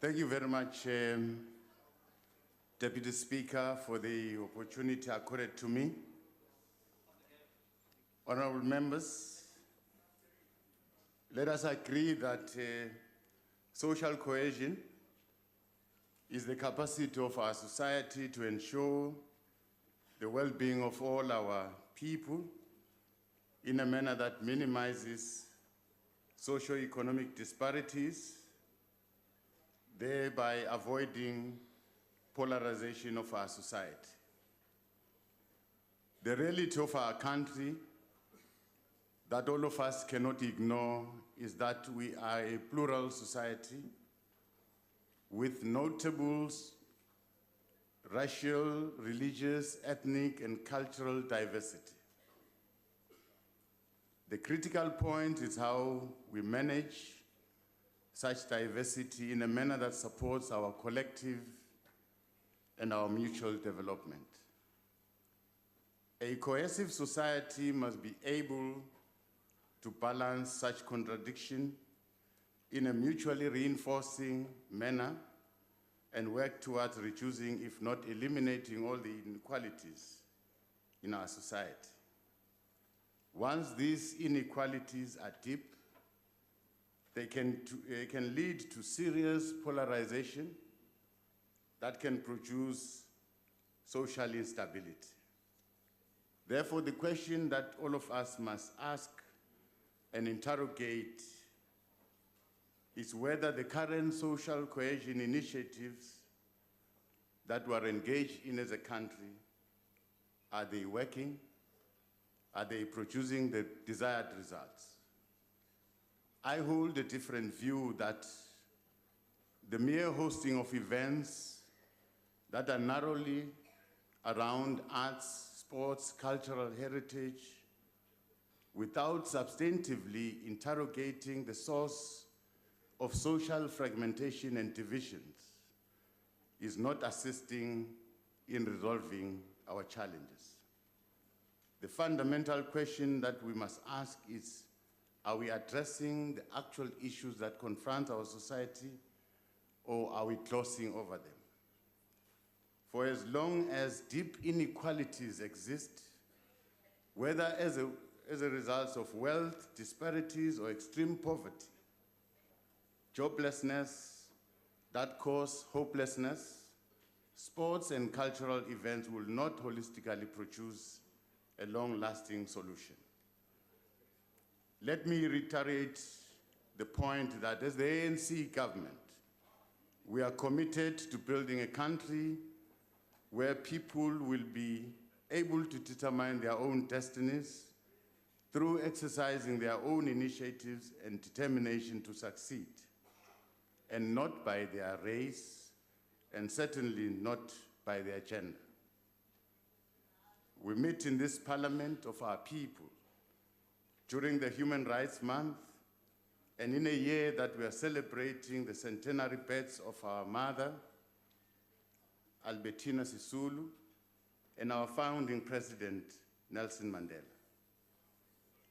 Thank you very much, Deputy Speaker, for the opportunity accorded to me. Honorable members, let us agree that social cohesion is the capacity of our society to ensure the well-being of all our people in a manner that minimizes socio-economic disparities, thereby avoiding polarization of our society. The reality of our country that all of us cannot ignore is that we are a plural society with notable racial, religious, ethnic, and cultural diversity. The critical point is how we manage such diversity in a manner that supports our collective and our mutual development. A cohesive society must be able to balance such contradiction in a mutually reinforcing manner and work towards reducing, if not eliminating, all the inequalities in our society. Once these inequalities are deep, they can lead to serious polarization that can produce social instability. Therefore, the question that all of us must ask and interrogate is whether the current social cohesion initiatives that we are engaged in as a country, are they working? Are they producing the desired results? I hold a different view that the mere hosting of events that are narrowly around arts, sports, cultural heritage, without substantively interrogating the source of social fragmentation and divisions, is not assisting in resolving our challenges. The fundamental question that we must ask is, are we addressing the actual issues that confront our society, or are we glossing over them? For as long as deep inequalities exist, whether as a result of wealth disparities or extreme poverty, joblessness that cause hopelessness, sports and cultural events will not holistically produce a long-lasting solution. Let me reiterate the point that as the ANC government, we are committed to building a country where people will be able to determine their own destinies through exercising their own initiatives and determination to succeed, and not by their race, and certainly not by their gender. We meet in this parliament of our people during the Human Rights Month, and in a year that we are celebrating the centenary births of our mother, Albertina Sisulu, and our founding president, Nelson Mandela.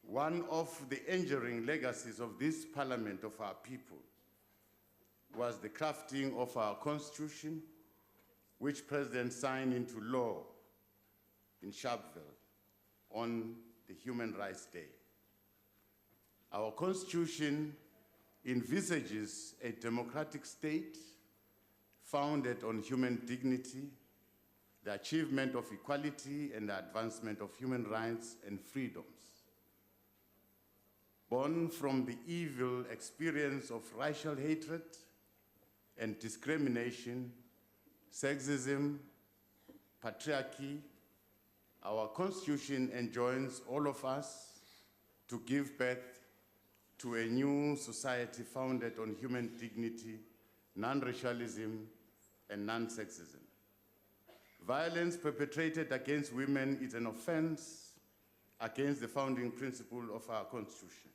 One of the enduring legacies of this parliament of our people was the crafting of our constitution, which President signed into law in Sharpeville on the Human Rights Day. Our constitution envisages a democratic state founded on human dignity, the achievement of equality, and the advancement of human rights and freedoms. Born from the evil experience of racial hatred and discrimination, sexism, patriarchy, our Constitution enjoins all of us to give birth to a new society founded on human dignity, non-racialism, and non-sexism. Violence perpetrated against women is an offense against the founding principle of our Constitution.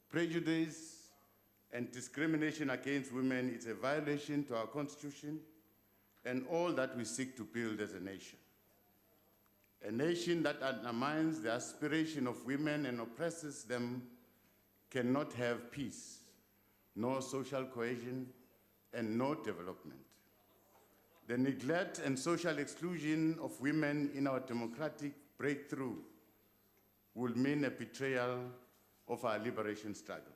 Prejudice and discrimination against women is a violation to our Constitution and all that we seek to build as a nation. A nation that undermines the aspiration of women and oppresses them cannot have peace, nor social cohesion, and no development. The neglect and social exclusion of women in our democratic breakthrough will mean a betrayal of our liberation struggle.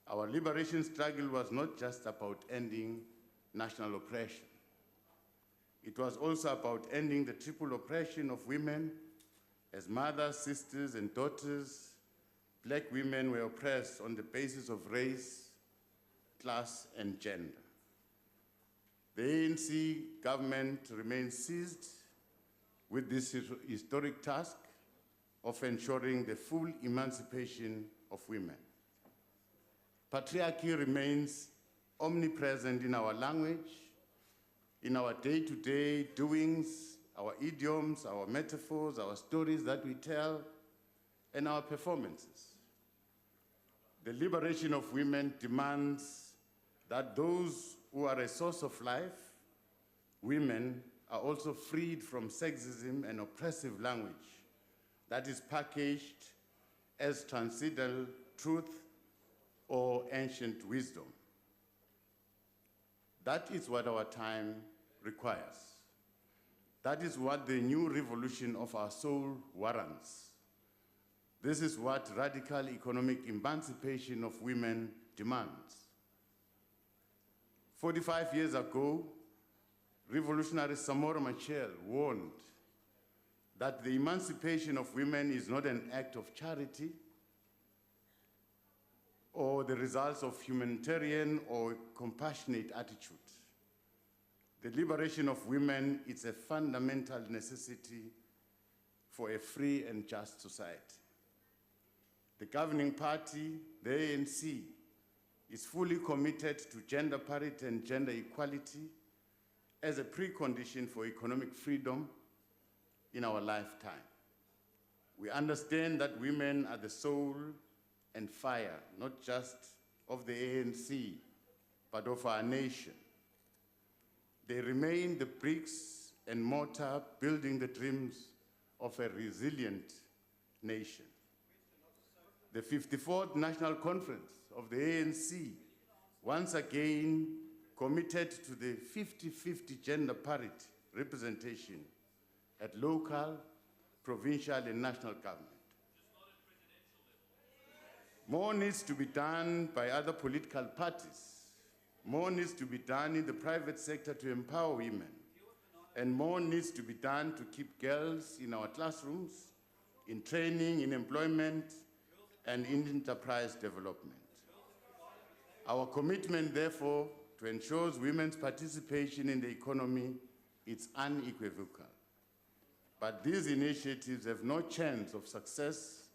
Our liberation struggle was not just about ending national oppression. It was also about ending the triple oppression of women as mothers, sisters, and daughters. Black women were oppressed on the basis of race, class, and gender. The ANC government remains seized with this historic task of ensuring the full emancipation of women. Patriarchy remains omnipresent in our language, in our day-to-day doings, our idioms, our metaphors, our stories that we tell, and our performances. The liberation of women demands that those who are a source of life, women, are also freed from sexism and oppressive language that is packaged as transcendental truth or ancient wisdom. That is what our time requires. That is what the new revolution of our soul warrants. This is what radical economic emancipation of women demands. 45 years ago, Revolutionary Samora Machel warned that the emancipation of women is not an act of charity or the results of humanitarian or compassionate attitude. The liberation of women is a fundamental necessity for a free and just society. The governing party, the ANC, is fully committed to gender parity and gender equality as a precondition for economic freedom in our lifetime. We understand that women are the soul and fire, not just of the ANC, but of our nation. They remain the bricks and mortar building the dreams of a resilient nation. The 54th National Conference of the ANC once again committed to the 50-50 gender parity representation at local, provincial, and national government. More needs to be done by other political parties. More needs to be done in the private sector to empower women. And more needs to be done to keep girls in our classrooms, in training, in employment, and in enterprise development. Our commitment, therefore, to ensure women's participation in the economy is unequivocal. But these initiatives have no chance of success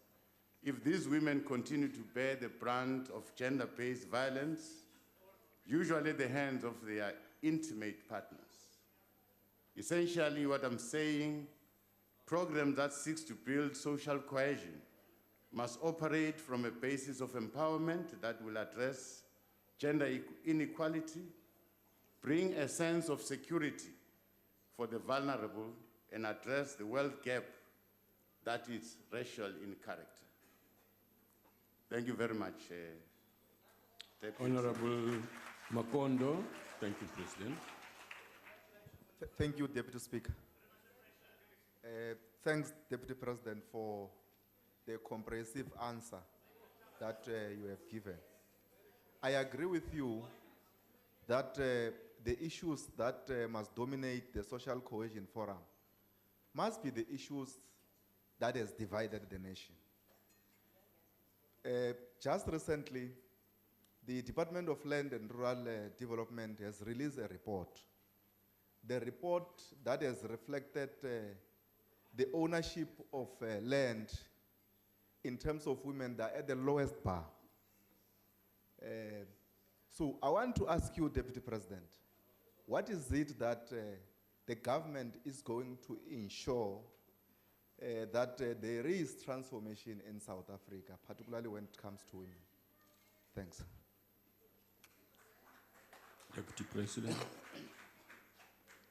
if these women continue to bear the brunt of gender-based violence, usually at the hands of their intimate partners. Essentially, what I'm saying, programs that seek to build social cohesion must operate from a basis of empowerment that will address gender inequality, bring a sense of security for the vulnerable, and address the wealth gap that is racial in character. Thank you very much. Honorable Makondo. Thank you, President. Thank you, Deputy Speaker. Thanks, Deputy President, for the comprehensive answer that you have given. I agree with you that the issues that must dominate the Social Cohesion Forum must be the issues that has divided the nation. Just recently, the Department of Land and Rural Development has released a report. The report that has reflected the ownership of land in terms of women that are at the lowest bar. So I want to ask you, Deputy President, what is it that the government is going to ensure that there is transformation in South Africa, particularly when it comes to women? Thanks. Deputy President.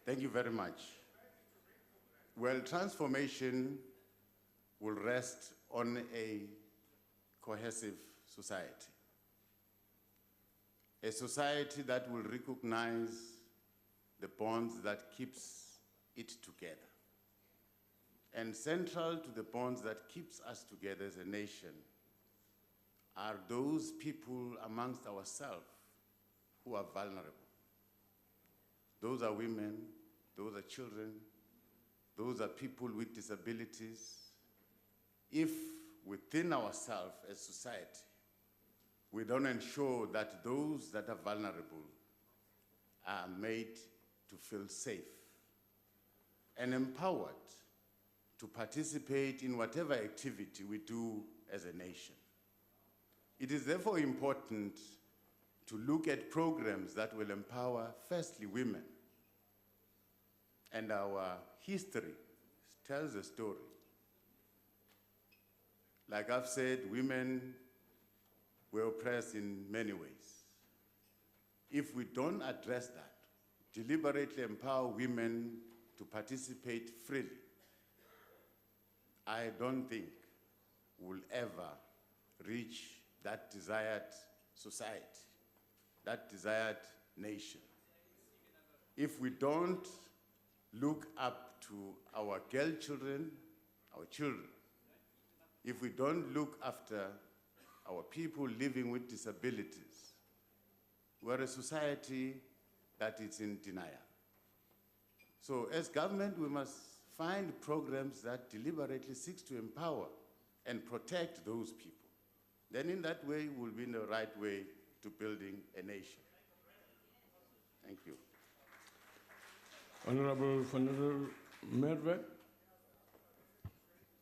Thank you very much. Well, transformation will rest on a cohesive society. a society that will recognize the bonds that keeps it together. And central to the bonds that keeps us together as a nation are those people amongst ourselves who are vulnerable. Those are women, those are children, those are people with disabilities. If within ourselves as society, we don't ensure that those that are vulnerable are made to feel safe and empowered to participate in whatever activity we do as a nation. It is therefore important to look at programs that will empower, firstly, women. And our history tells a story. Like I've said, women were oppressed in many ways. If we don't address that, deliberately empower women to participate freely, I don't think we'll ever reach that desired society, that desired nation. If we don't look up to our girl children, our children, if we don't look after our people living with disabilities, we're a society that is in denial. So as government, we must find programs that deliberately seek to empower and protect those people. Then in that way, we'll be in the right way to building a nation. Thank you. Honorable Van Merwe.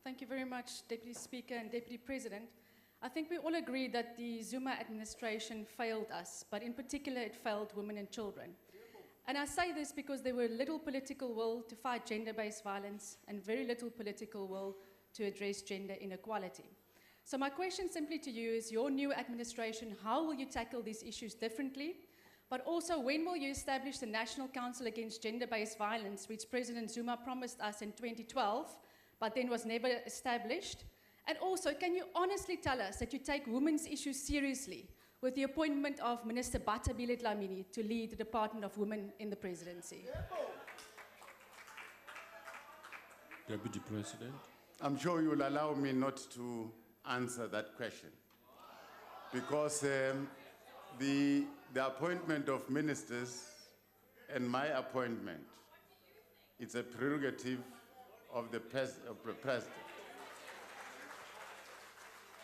Thank you very much, Deputy Speaker and Deputy President. I think we all agree that the Zuma administration failed us, but in particular it failed women and children. And I say this because there were little political will to fight gender-based violence and very little political will to address gender inequality. So my question simply to you is, your new administration, how will you tackle these issues differently? But also, when will you establish the National Council Against Gender-Based Violence, which President Zuma promised us in 2012, but then was never established? And also, can you honestly tell us that you take women's issues seriously with the appointment of Minister Bathabile Dlamini to lead the Department of Women in the presidency? Deputy President. I'm sure you'll allow me not to answer that question, because the appointment of ministers and my appointment, it's a prerogative of the president.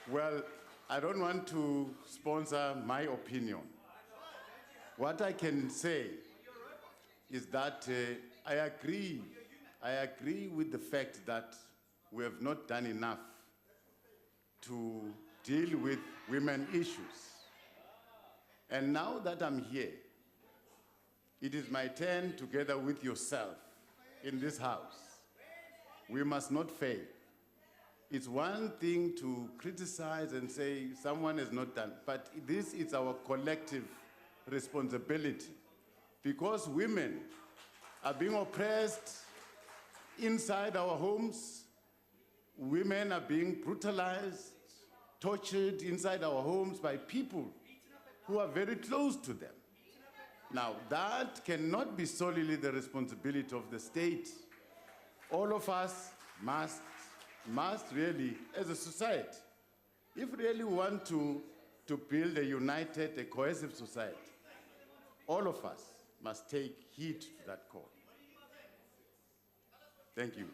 Well, I don't want to sponsor my opinion. What I can say is that I agree with the fact that we have not done enough to deal with women issues. And now that I'm here, it is my turn, together with yourself in this house. We must not fail. It's one thing to criticize and say someone has not done, but this is our collective responsibility, because women are being oppressed inside our homes. Women are being brutalized, tortured inside our homes by people who are very close to them. Now, that cannot be solely the responsibility of the state. All of us must really, as a society, if really we want to build a united, a cohesive society, all of us must take heed to that call. Thank you.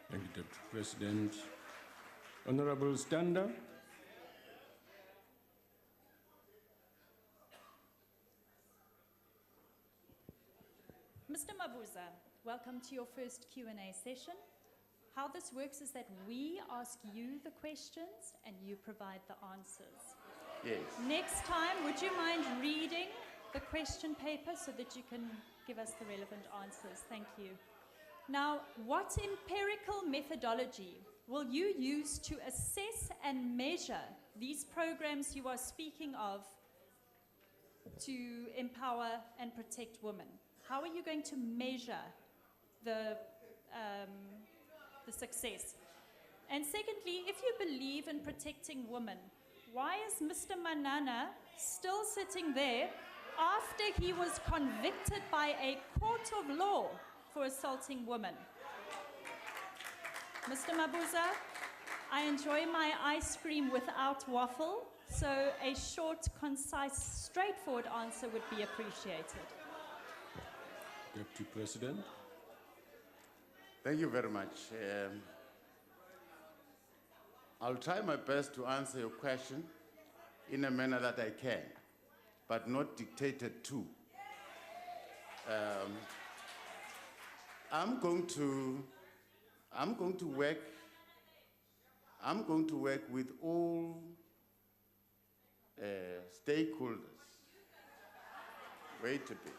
Thank you, Deputy President. Honorable Stander. Mr. Mabuza, welcome to your first Q&A session. How this works is that we ask you the questions and you provide the answers. Yes. Next time, would you mind reading the question paper so that you can give us the relevant answers? Thank you. Now, what empirical methodology will you use to assess and measure these programs you are speaking of to empower and protect women? How are you going to measure the success? And secondly, if you believe in protecting women, why is Mr. Manana still sitting there after he was convicted by a court of law for assaulting women. Mr. Mabuza, I enjoy my ice cream without waffle, so a short, concise, straightforward answer would be appreciated. Deputy President. Thank you very much. I'll try my best to answer your question in a manner that I can, but not dictated to. I'm going to work with all stakeholders. Wait a bit.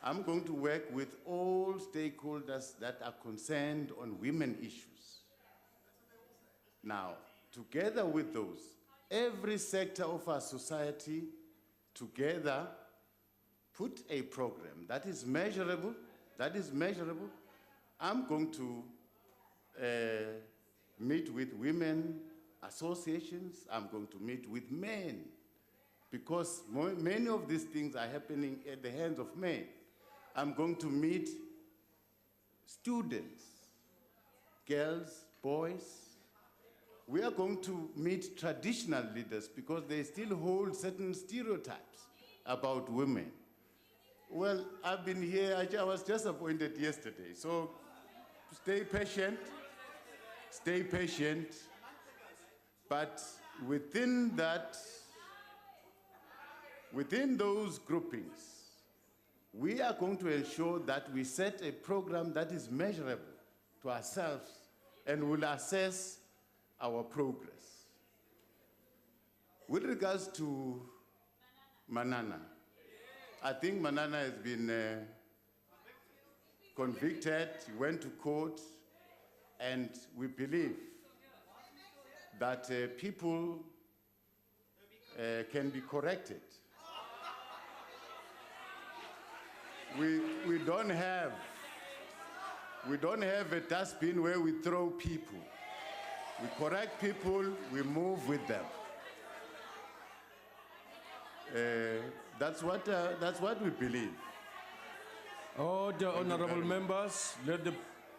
I'm going to work with all stakeholders that are concerned on women issues. Now, together with those, every sector of our society together put a program that is measurable, I'm going to meet with women associations, I'm going to meet with men, because many of these things are happening at the hands of men. I'm going to meet students, girls, boys. We are going to meet traditional leaders because they still hold certain stereotypes about women. Well, I've been here, I was just appointed yesterday, so stay patient, but within those groupings, we are going to ensure that we set a program that is measurable to ourselves and will assess our progress. With regards to Manana, I think Manana has been convicted, he went to court, and we believe that people can be corrected. We don't have a dustbin where we throw people. We correct people, we move with them. That's what we believe. Order, honorable members. Let the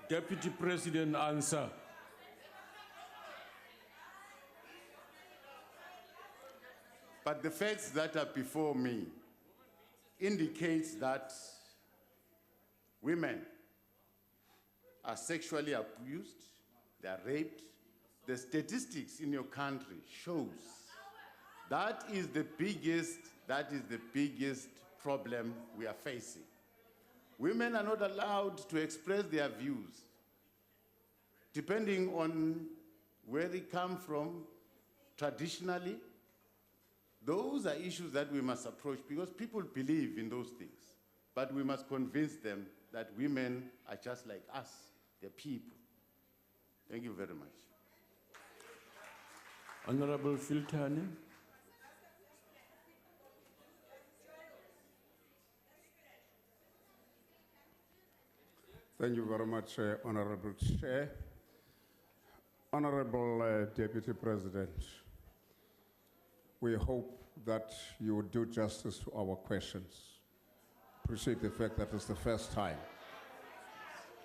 Deputy President answer. But the facts that are before me indicates that women are sexually abused, they are raped. The statistics in your country shows that is the biggest problem we are facing. Women are not allowed to express their views, depending on where they come from traditionally. Those are issues that we must approach because people believe in those things. But we must convince them that women are just like us, they're people. Thank you very much. Honorable Filtani. Thank you very much, Honorable Chair. Honorable Deputy President, we hope that you will do justice to our questions. Appreciate the fact that it's the first time.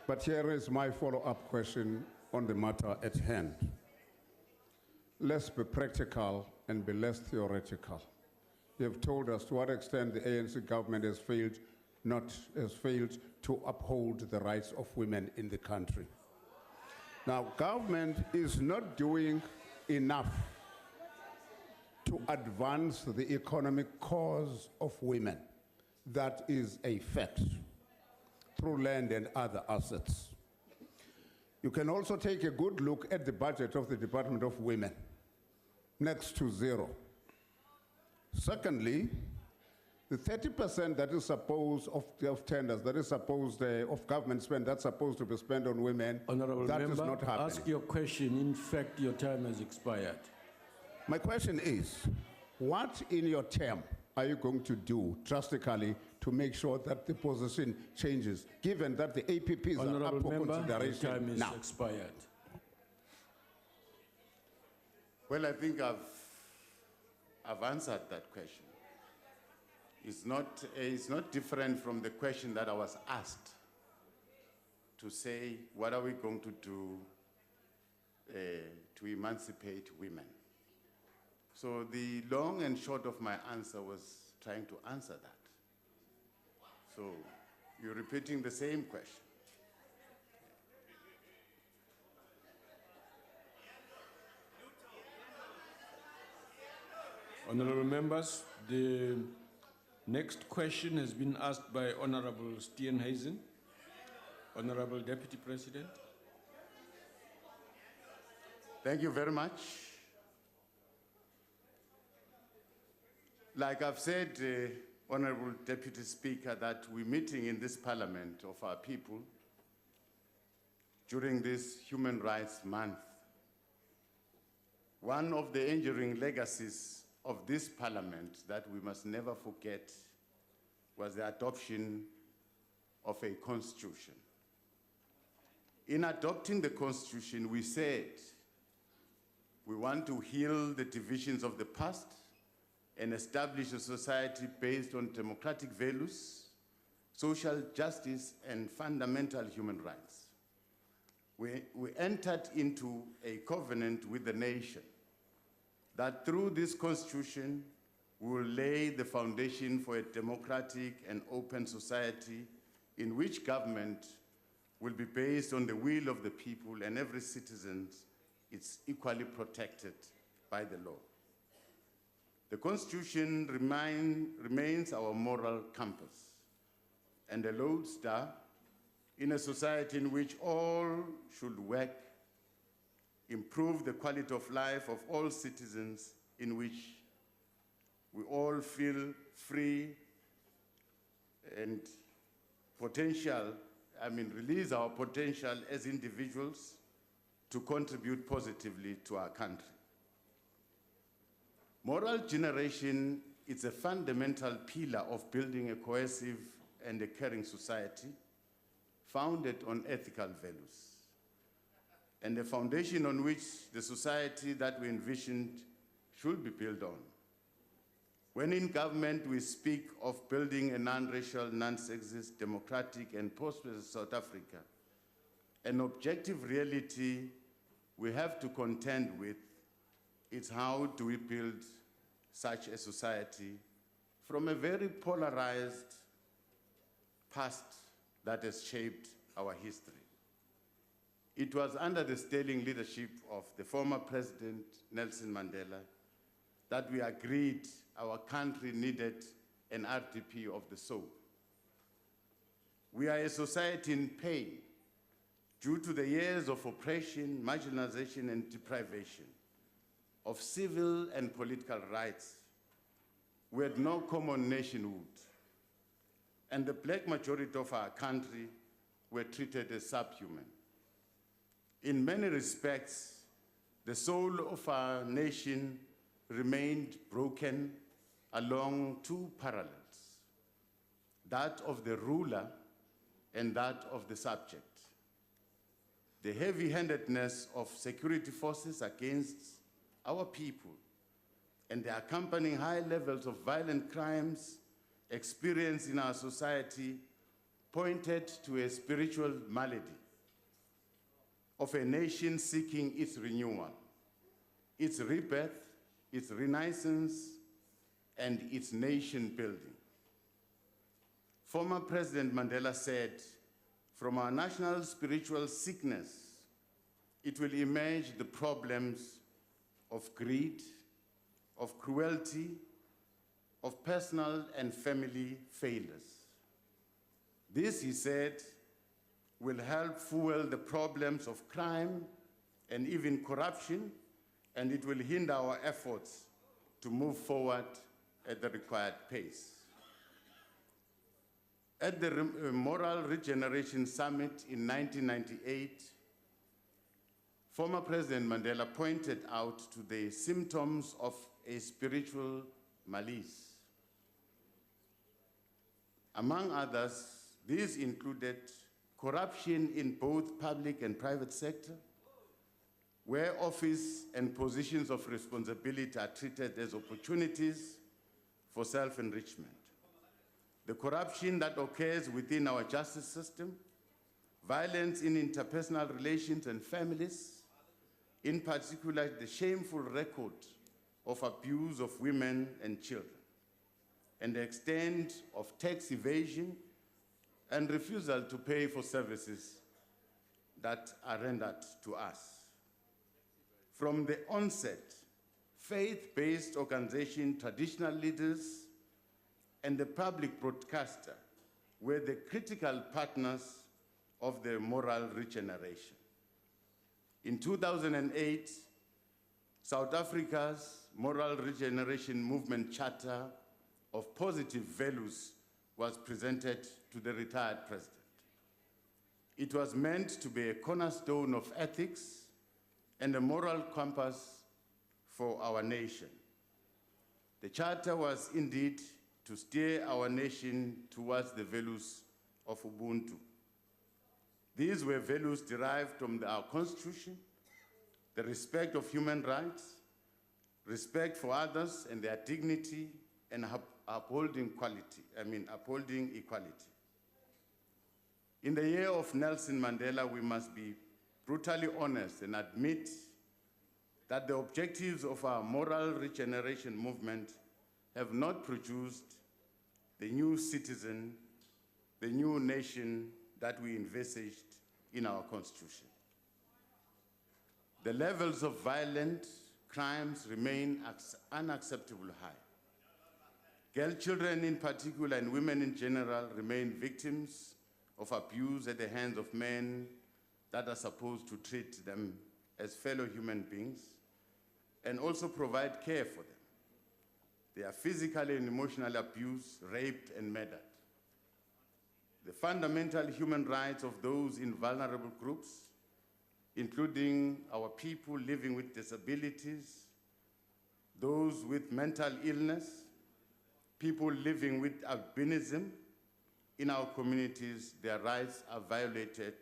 But here is my follow-up question on the matter at hand. Let's be practical and be less theoretical. You have told us to what extent the ANC government has failed to uphold the rights of women in the country. Now, government is not doing enough to advance the economic cause of women. That is a fact, through land and other assets. You can also take a good look at the budget of the Department of Women, next to zero. Secondly, the 30% that is supposed of tenders, that is supposed of government spend, that's supposed to be spent on women, Honorable that member, is not happening. ask your question. In fact, your time has expired. My question is, what in your term are you going to do drastically to make sure that the position changes, given that the APPs are up Honorable for member, your consideration time is now? Well, I think I've I've answered that question. It's not different from the question that I was asked to say, what are we going to do to emancipate women? So the long and short of my answer was trying to answer that. So you're repeating the same question. Honorable members, the next question has been asked by Honorable Steenhuisen. Honorable Deputy President. Thank you very much. Like I've said, Honorable Deputy Speaker, that we're meeting in this parliament of our people during this Human Rights Month. One of the enduring legacies of this parliament that we must never forget was the adoption of a constitution. In adopting the constitution, we said we want to heal the divisions of the past and establish a society based on democratic values, social justice, and fundamental human rights. We entered into a covenant with the nation that through this constitution, we will lay the foundation for a democratic and open society in which government will be based on the will of the people and every citizen is equally protected by the law. The Constitution remains our moral compass and a lodestar in a society in which all should work, improve the quality of life of all citizens, in which we all feel free and release our potential as individuals to contribute positively to our country. Moral generation is a fundamental pillar of building a cohesive and a caring society founded on ethical values, and the foundation on which the society that we envisioned should be built on. When in government we speak of building a non-racial, non-sexist, democratic, and prosperous South Africa, an objective reality we have to contend with is how do we build such a society from a very polarized past that has shaped our history. It was under the sterling leadership of the former President Nelson Mandela that we agreed our country needed an RDP of the soul. We are a society in pain due to the years of oppression, marginalization, and deprivation of civil and political rights. We had no common nationhood, and the black majority of our country were treated as subhuman. In many respects, the soul of our nation remained broken along two parallels, that of the ruler and that of the subject. The heavy-handedness of security forces against our people and the accompanying high levels of violent crimes experienced in our society pointed to a spiritual malady of a nation seeking its renewal, its rebirth, its renaissance, and its nation building. Former President Mandela said, "From our national spiritual sickness, it will emerge the problems of greed, of cruelty, of personal and family failures. This," he said, "will help fuel the problems of crime and even corruption, and it will hinder our efforts to move forward at the required pace." At the Moral Regeneration Summit in 1998, former President Mandela pointed out to the symptoms of a spiritual malaise. Among others, these included corruption in both public and private sector, where office and positions of responsibility are treated as opportunities for self-enrichment. The corruption that occurs within our justice system, violence in interpersonal relations and families, in particular the shameful record of abuse of women and children, and the extent of tax evasion and refusal to pay for services that are rendered to us. From the onset, faith-based organization, traditional leaders, and the public broadcaster were the critical partners of the moral regeneration. In 2008, South Africa's Moral Regeneration Movement Charter of Positive Values was presented to the retired president. It was meant to be a cornerstone of ethics and a moral compass for our nation. The charter was indeed to steer our nation towards the values of Ubuntu. These were values derived from our Constitution, the respect of human rights, respect for others and their dignity, and upholding equality. In the year of Nelson Mandela, we must be brutally honest and admit that the objectives of our moral regeneration movement have not produced the new citizen, the new nation that we envisaged in our Constitution. The levels of violent crimes remain unacceptably high. Girl children in particular and women in general remain victims of abuse at the hands of men that are supposed to treat them as fellow human beings and also provide care for them. They are physically and emotionally abused, raped, and murdered. The fundamental human rights of those in vulnerable groups, including our people living with disabilities, those with mental illness, people living with albinism, in our communities, their rights are violated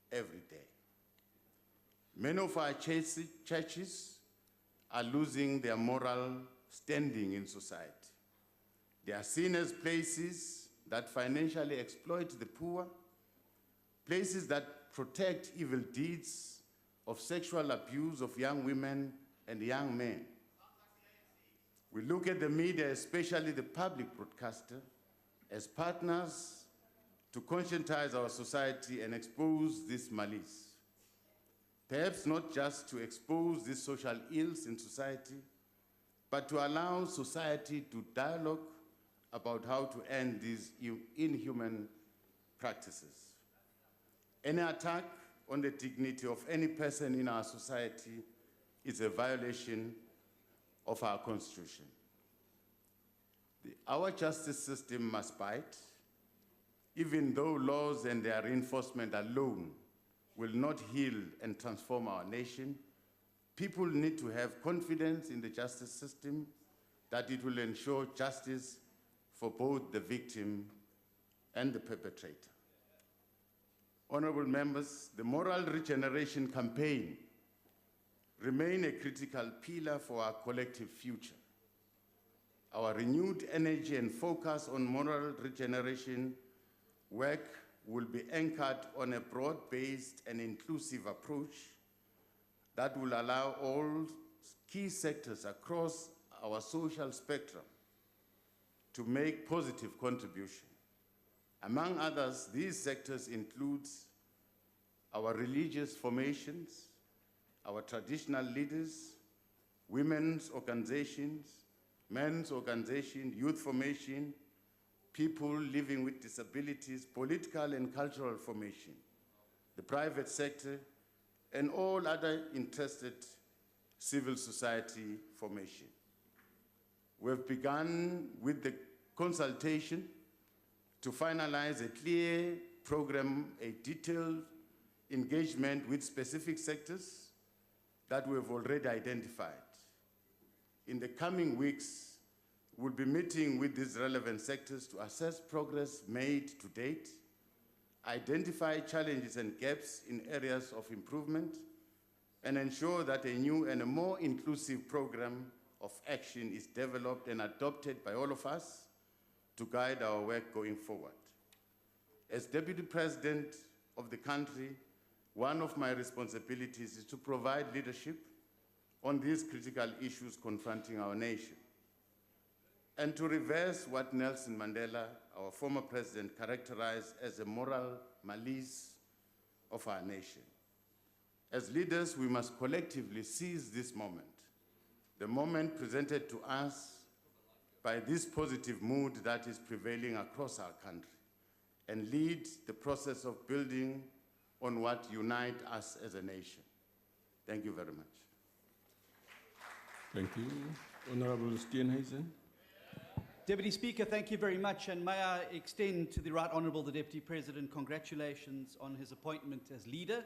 every day. Many of our churches are losing their moral standing in society. They are seen as places that financially exploit the poor, places that protect evil deeds of sexual abuse of young women and young men. We look at the media, especially the public broadcaster, as partners to conscientize our society and expose this malice. Perhaps not just to expose these social ills in society, but to allow society to dialogue about how to end these inhuman practices. Any attack on the dignity of any person in our society is a violation of our Constitution. Our justice system must bite, even though laws and their enforcement alone will not heal and transform our nation. People need to have confidence in the justice system that it will ensure justice for both the victim and the perpetrator. Honorable members, the Moral Regeneration Campaign remains a critical pillar for our collective future. Our renewed energy and focus on moral regeneration work will be anchored on a broad-based and inclusive approach that will allow all key sectors across our social spectrum to make positive contribution. Among others, these sectors include our religious formations, our traditional leaders, women's organizations, men's organizations, youth formation, people living with disabilities, political and cultural formation, the private sector, and all other interested civil society formation. We've begun with the consultation to finalize a clear program, a detailed engagement with specific sectors that we've already identified. In the coming weeks, we'll be meeting with these relevant sectors to assess progress made to date, identify challenges and gaps in areas of improvement, and ensure that a new and a more inclusive program of action is developed and adopted by all of us to guide our work going forward. As Deputy President of the country, one of my responsibilities is to provide leadership on these critical issues confronting our nation, and to reverse what Nelson Mandela, our former president, characterized as a moral malaise of our nation. As leaders, we must collectively seize this moment, the moment presented to us by this positive mood that is prevailing across our country, and lead the process of building on what unites us as a nation. Thank you very much. Thank you. Honorable Steenhuisen. Deputy Speaker, thank you very much, and may I extend to the Right Honourable the Deputy President congratulations on his appointment as leader,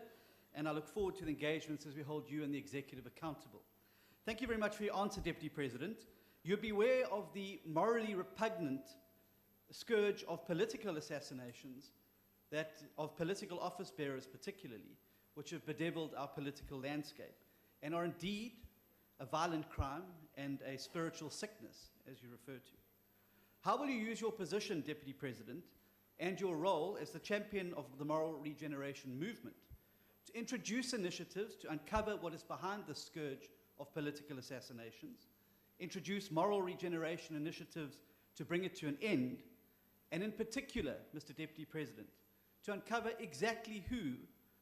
and I look forward to the engagements as we hold you and the executive accountable. Thank you very much for your answer, Deputy President. You'll be aware of the morally repugnant scourge of political assassinations, of political office bearers particularly, which have bedeviled our political landscape and are indeed a violent crime and a spiritual sickness, as you refer to. How will you use your position, Deputy President, and your role as the champion of the moral regeneration movement to introduce initiatives to uncover what is behind the scourge of political assassinations, introduce moral regeneration initiatives to bring it to an end, and in particular, Mr. Deputy President, to uncover exactly who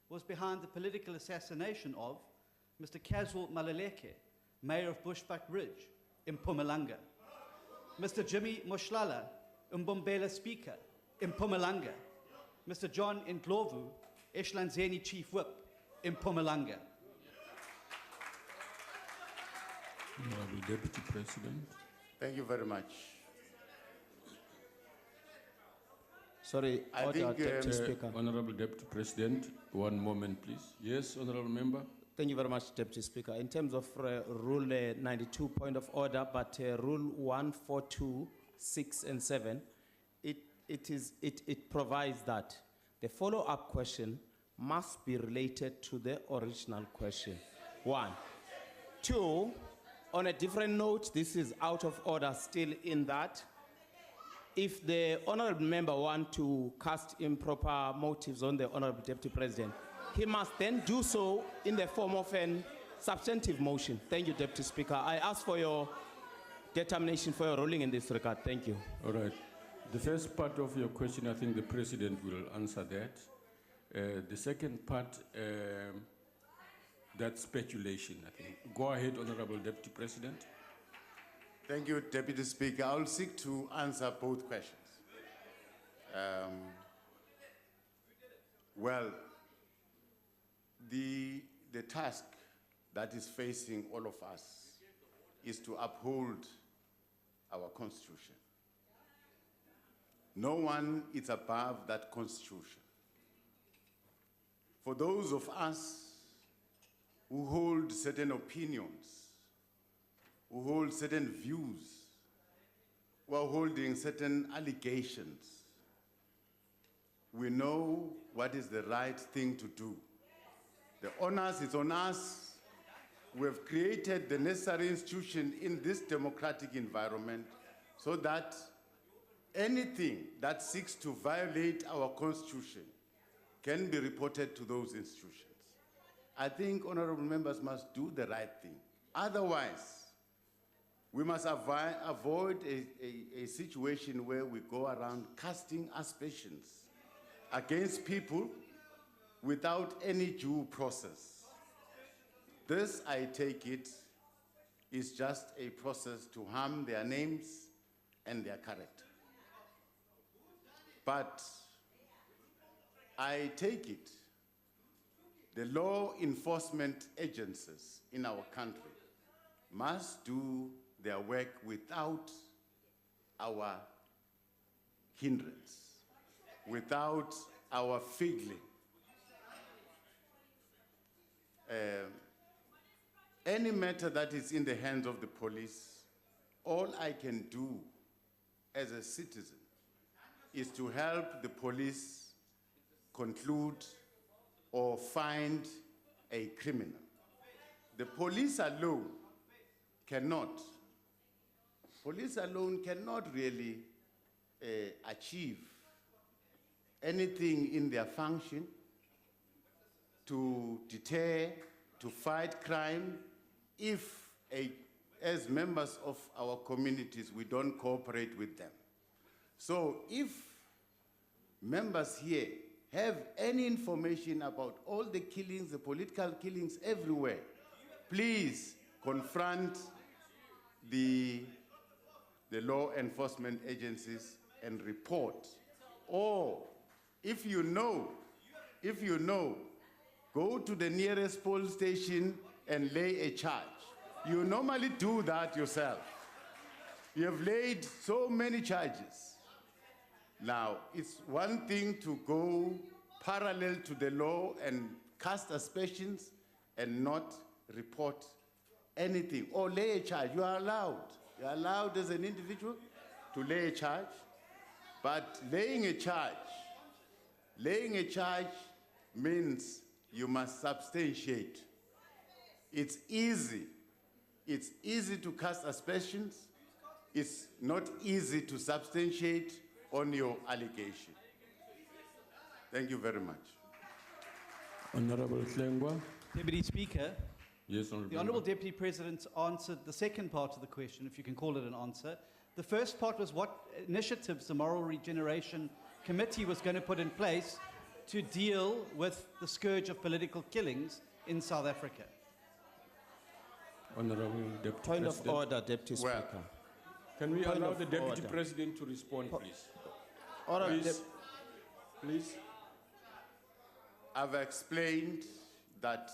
was behind the political assassination of Mr. Caswell Maluleke, Mayor of Bushbuck Ridge, in Mpumalanga, Mr. Jimmy Moshlala, Mbombela Speaker, in Mpumalanga, Mr. John Ndlovu, Eshlanzeni Chief Whip, in Mpumalanga. Honorable Deputy President. Thank you very much. Sorry, I order, think, Deputy Speaker. Honorable Deputy President, one moment, please. Yes, Honorable Member. Thank you very much, Deputy Speaker. In terms of Rule 92, point of order, but Rule 142, 6 and 7, it provides that the follow-up question must be related to the original question. 1. 2, on a different note, this is out of order still in that if the honorable member wants to cast improper motives on the honorable Deputy President, he must then do so in the form of a substantive motion. Thank you, Deputy Speaker. I ask for your determination for your ruling in this regard. Thank you. All right. The first part of your question, I think the President will answer that. The second part, that's speculation, I think. Go ahead, Honorable Deputy President. Thank you, Deputy Speaker. I'll seek to answer both questions. Well, the task that is facing all of us is to uphold our Constitution. No one is above that Constitution. For those of us who hold certain opinions, who hold certain views, who are holding certain allegations, we know what is the right thing to do. The onus is on us. We have created the necessary institution in this democratic environment so that anything that seeks to violate our Constitution can be reported to those institutions. I think honorable members must do the right thing. Otherwise, we must avoid a situation where we go around casting aspersions against people without any due process. This, I take it, is just a process to harm their names and their character. But I take it, the law enforcement agencies in our country must do their work without our hindrance, without our fiddling. Any matter that is in the hands of the police, all I can do as a citizen is to help the police conclude or find a criminal. the police alone cannot really achieve anything in their function to deter, to fight crime, if as members of our communities, we don't cooperate with them. So if members here have any information about all the killings, the political killings everywhere, please confront the law enforcement agencies and report. Or if you know, go to the nearest police station and lay a charge. You normally do that yourself. You have laid so many charges. Now, it's one thing to go parallel to the law and cast aspersions and not report anything or lay a charge. You are allowed. You are allowed as an individual to lay a charge, but laying a charge means you must substantiate. It's easy to cast aspersions. It's not easy to substantiate on your allegation. Thank you very much. Honorable Hlengwa. Deputy Speaker, Yes, Honorable. the Honourable Deputy President answered the second part of the question, if you can call it an answer. The first part was what initiatives the Moral Regeneration Committee was going to put in place to deal with the scourge of political killings in South Africa. Honorable Deputy Point President. of order, Deputy Well, Speaker. Can we Point allow of the Deputy order. President to respond, please? Order, Please. Please. I've explained that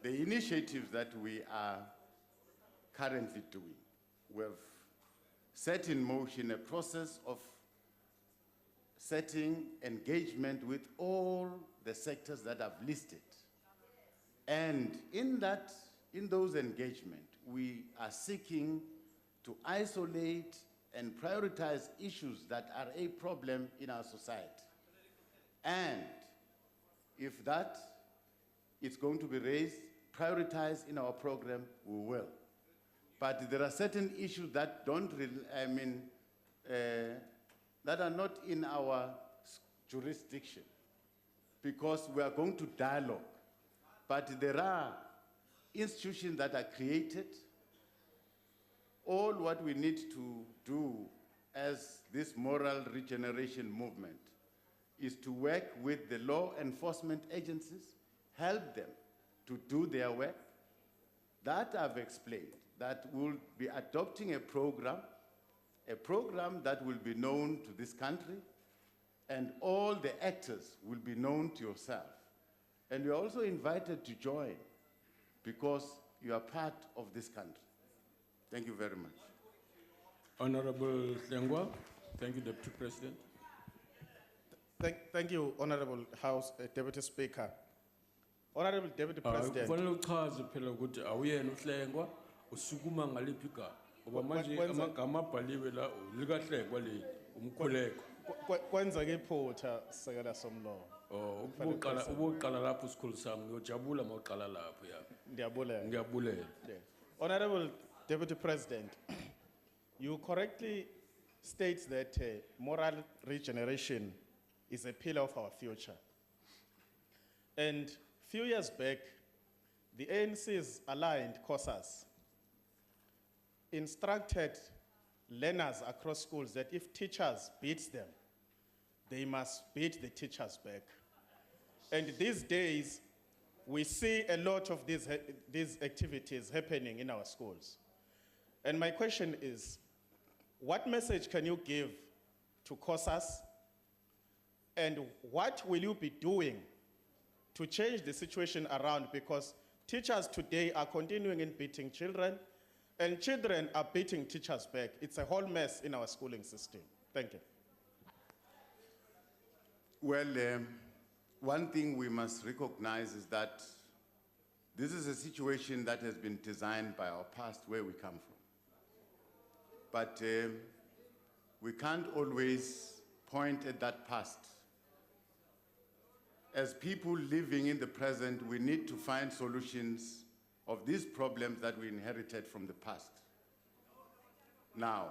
the initiatives that we are currently doing, we have set in motion a process of setting engagement with all the sectors that I've listed. And in those engagements, we are seeking to isolate and prioritize issues that are a problem in our society. And if that is going to be raised, prioritized in our program, we will. But there are certain issues that that are not in our jurisdiction, because we are going to dialogue. But there are institutions that are created. All what we need to do as this moral regeneration movement is to work with the law enforcement agencies, help them to do their work. That I've explained, that we'll be adopting a program that will be known to this country, and all the actors will be known to yourself. And you're also invited to join, because you are part of this country. Thank you very much. Honorable Hlengwa. Thank you, Deputy President. Thank you, Honorable House Deputy Speaker. Honorable Deputy President. Kufanele uchaze phela ukuthi awuyena uHlengwa usukuma ngaliphi igama. Ngoba manje Kwenza- amagama abhaliwe la likaHlengwa le umkhuleko. Kwenzeke iphutha sekela somlomo. Oh, uboqala lapho sikhulu sami ngiyojabula mawuqala lapho ya. Ndiyabulela. Ngiyabulela. Yeah. Honorable Deputy President, you correctly state that moral regeneration is a pillar of our future. And few years back, the ANC's aligned COSAS instructed learners across schools that if teachers beat them, they must beat the teachers back. And these days, we see a lot of these activities happening in our schools. And my question is, what message can you give to COSAS, and what will you be doing to change the situation around? Because teachers today are continuing in beating children, and children are beating teachers back. It's a whole mess in our schooling system. Thank you. Well, one thing we must recognize is that this is a situation that has been designed by our past, where we come from. But we can't always point at that past. As people living in the present, we need to find solutions of these problems that we inherited from the past. Now,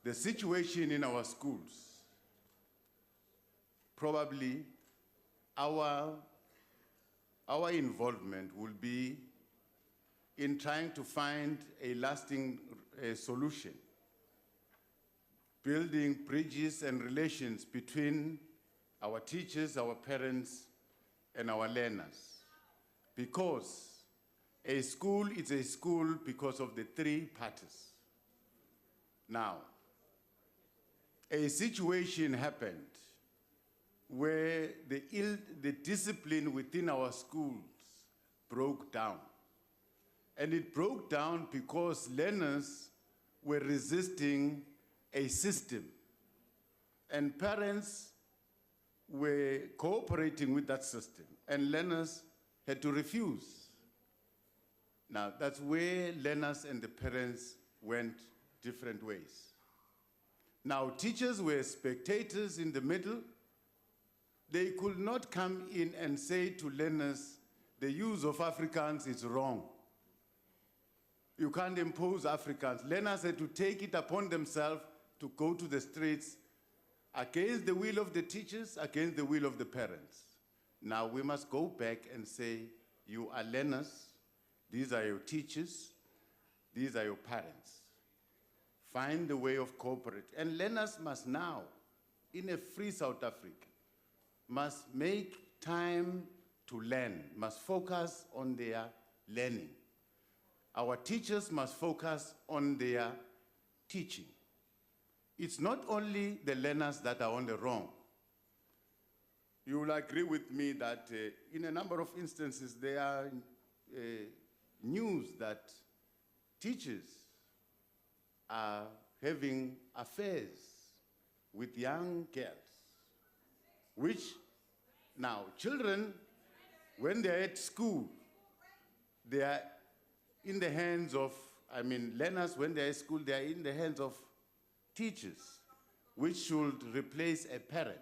the situation in our schools, probably our involvement will be in trying to find a lasting solution, building bridges and relations between our teachers, our parents, and our learners. Because a school is a school because of the three parties. Now, a situation happened where the discipline within our schools broke down. And it broke down because learners were resisting a system. And parents were cooperating with that system. And learners had to refuse. Now, that's where learners and the parents went different ways. Now, teachers were spectators in the middle. They could not come in and say to learners, the use of Afrikaans is wrong. You can't impose Afrikaans. Learners had to take it upon themselves to go to the streets against the will of the teachers, against the will of the parents. Now we must go back and say, you are learners, these are your teachers, these are your parents. Find the way of cooperate. And learners must now, in a free South Africa, must make time to learn, must focus on their learning. Our teachers must focus on their teaching. It's not only the learners that are on the wrong. You will agree with me that in a number of instances, there are news that teachers are having affairs with young girls, which now children, when they're at school, they are in the hands of, learners, when they're at school, they are in the hands of teachers, which should replace a parent.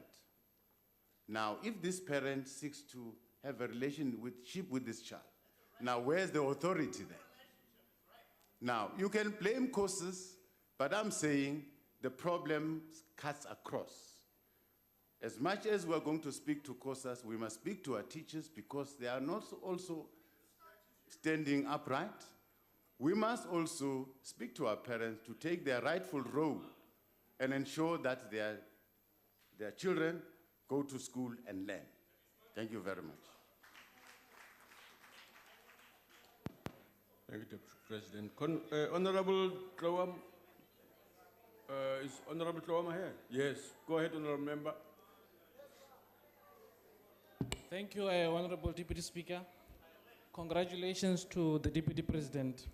Now, if this parent seeks to have a relationship with this child, now where's the authority there? Now, you can blame courses, but I'm saying the problem cuts across. As much as we're going to speak to courses, we must speak to our teachers because they are not also standing upright. We must also speak to our parents to take their rightful role and ensure that their children go to school and learn. Thank you very much. Thank you, President. Honorable Tlowam, is Honorable Tlowam here? Yes. Go ahead, Honorable Member. Thank you, Honorable Deputy Speaker. Congratulations to the Deputy President.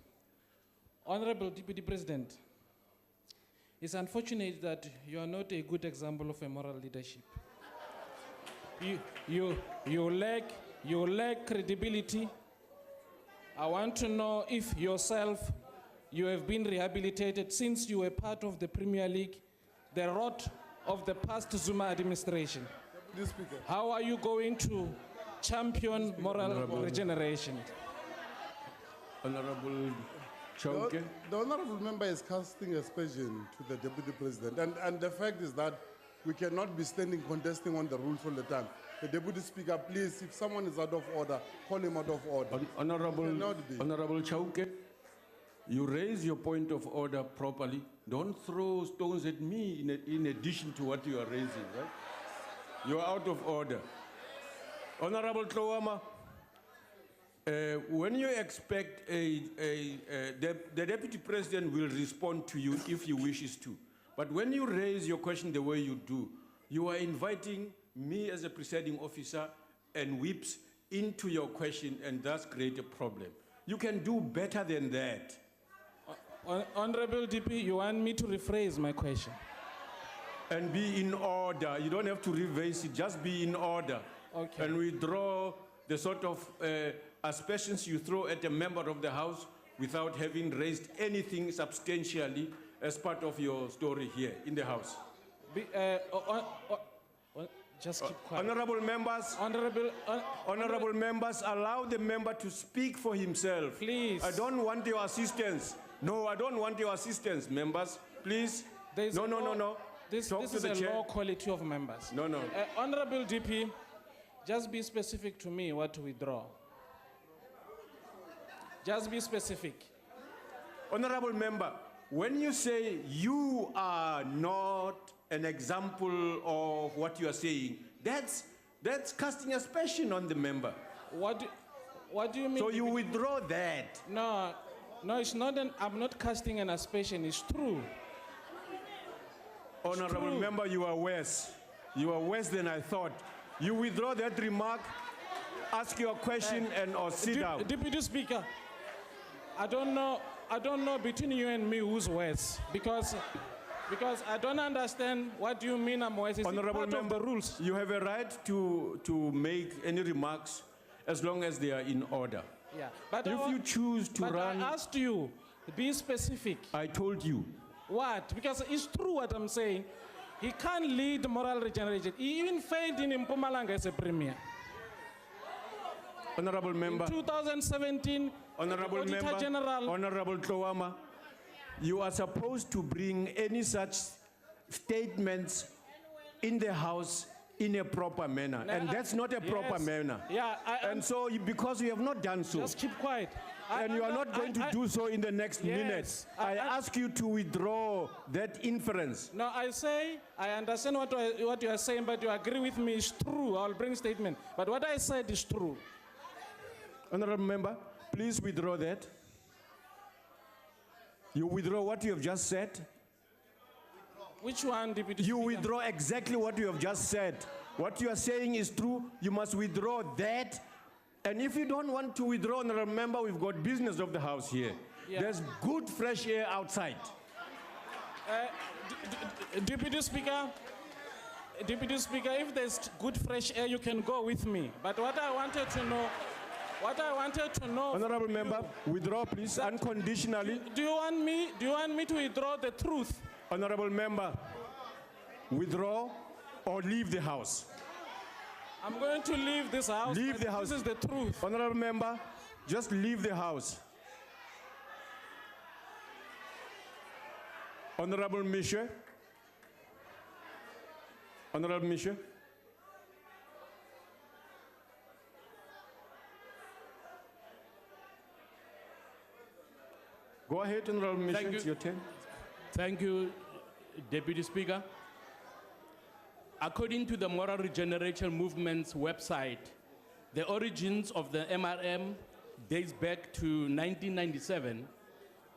Honorable Deputy President, it's unfortunate that you are not a good example of a moral leadership. You lack credibility. I want to know if yourself, you have been rehabilitated since you were part of the Premier League, the rot of the past Zuma administration. How are you going to champion moral regeneration? Honorable Chauke. The honorable member is casting aspersion to the Deputy President. And the fact is that we cannot be standing contesting on the rules all the time. The Deputy Speaker, please, if someone is out of order, call him out of order. Honorable Chauke, you raise your point of order properly. Don't throw stones at me in addition to what you are raising, right? You are out of order. Honorable Tlowama, when you expect the Deputy President will respond to you if he wishes to. But when you raise your question the way you do, you are inviting me as a presiding officer and whips into your question and thus create a problem. You can do better than that. Honorable DP, you want me to rephrase my question? And be in order. You don't have to revise it, just be in order. Okay. And withdraw the sort of aspersions you throw at a member of the House without having raised anything substantially as part of your story here in the House. Just keep quiet. Honorable members, honorable members, allow the member to speak for himself. Please. I don't want your assistance. No, I don't want your assistance, members. Please. There's No, a no, no, law- no. This Talk to is the a chair. low quality of members. No, no. Honorable DP, just be specific to me what to withdraw. Just be specific. Honorable member, when you say you are not an example of what you are saying, that's casting aspersion on the member. What do you mean? So you withdraw that. No, it's not. I'm not casting an aspersion. It's true. Honorable true. member, you are worse. You are worse than I thought. You withdraw that remark, ask your question, or sit down. Deputy Speaker, I don't know between you and me who's worse because I don't understand what you mean I'm worse. Is it Honorable part of member, the rules? you have a right to make any remarks as long as they are in order. Yeah, but If you choose to run, I asked you, be specific. I told you. What? Because it's true what I'm saying. He can't lead moral regeneration. He even failed in Mpumalanga as a premier. Honorable member. In 2017, Honorable Auditor member, General. Honorable Tlowama, you are supposed to bring any such statements in the House in a proper manner. And that's not a proper Yes. manner. Yeah, And so, because you have not done so, just keep quiet. and you are not going to do so in the next Yes. minutes, I ask you to withdraw that inference. No, I say, I understand what you are saying, but you agree with me, it's true. I'll bring statement. But what I said is true. Honorable member, please withdraw that. You withdraw what you have just said. Which one, Deputy You Speaker? withdraw exactly what you have just said. What you are saying is true. You must withdraw that. And if you don't want to withdraw, honorable member, we've got business of the House here. Yeah. There's good fresh air outside. Deputy Speaker, if there's good fresh air, you can go with me. But what I wanted to know. Honorable member, withdraw please unconditionally. Do you want me to withdraw the truth? Honorable member, withdraw or leave the House. I'm going to leave this house. Leave but the House. This is the truth. Honorable member, just leave the House. Honorable Misha. Honorable Misha. Go ahead, Honorable Misha. Thank you. It's your turn. Thank you, Deputy Speaker. According to the Moral Regeneration Movement's website, the origins of the MRM dates back to 1997,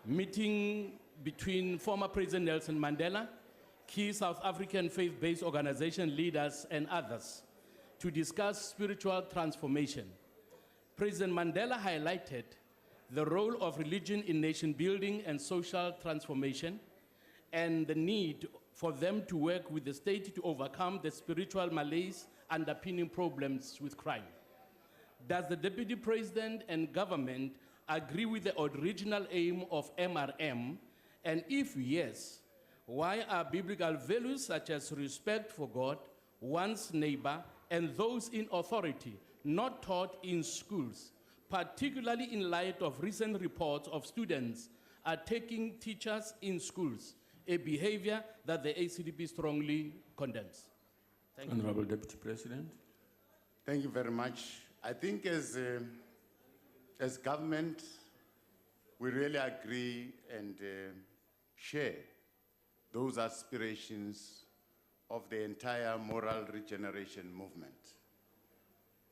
meeting between former President Nelson Mandela, key South African faith-based organization leaders, and others to discuss spiritual transformation. President Mandela highlighted the role of religion in nation building and social transformation, and the need for them to work with the state to overcome the spiritual malaise underpinning problems with crime. Does the Deputy President and government agree with the original aim of MRM? And if yes, why are biblical values such as respect for God, one's neighbor, and those in authority not taught in schools, particularly in light of recent reports of students attacking teachers in schools, a behavior that the ACDP strongly condemns? Thank you. Honorable Deputy President. Thank you very much. I think as government, we really agree and share those aspirations of the entire moral regeneration movement.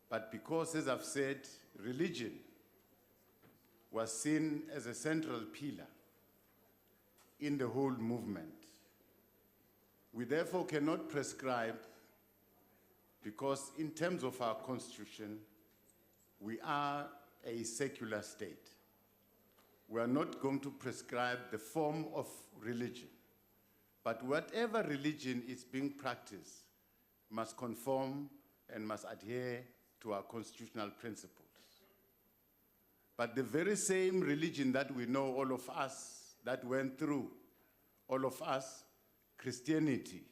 But because, as I've said, religion was seen as a central pillar in the whole movement, we therefore cannot prescribe, because in terms of our constitution, we are a secular state. We are not going to prescribe the form of religion. But whatever religion is being practiced must conform and must adhere to our constitutional principles. But the very same religion that we know, all of us, that went through, all of us, Christianity,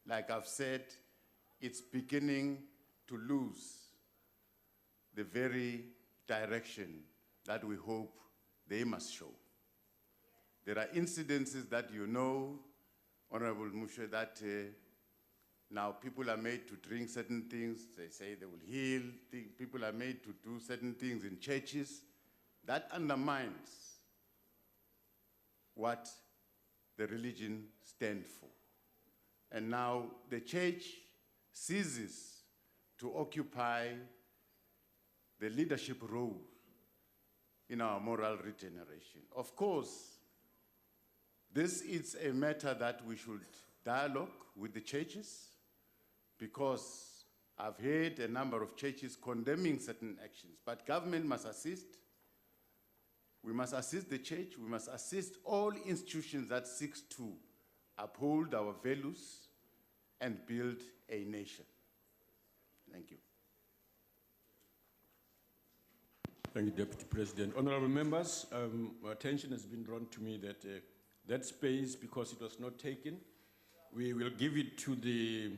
like I've said, it's beginning to lose the very direction that we hope they must show. There are incidences that you know, Honorable Mushe, that now people are made to drink certain things. They say they will heal. People are made to do certain things in churches. That undermines what the religion stands for. And now the church ceases to occupy the leadership role in our moral regeneration. Of course, this is a matter that we should dialogue with the churches, because I've heard a number of churches condemning certain actions, but government must assist. We must assist the church. We must assist all institutions that seek to uphold our values and build a nation. Thank you. Thank you, Deputy President. Honorable members, attention has been drawn to me that that space, because it was not taken, we will give it to the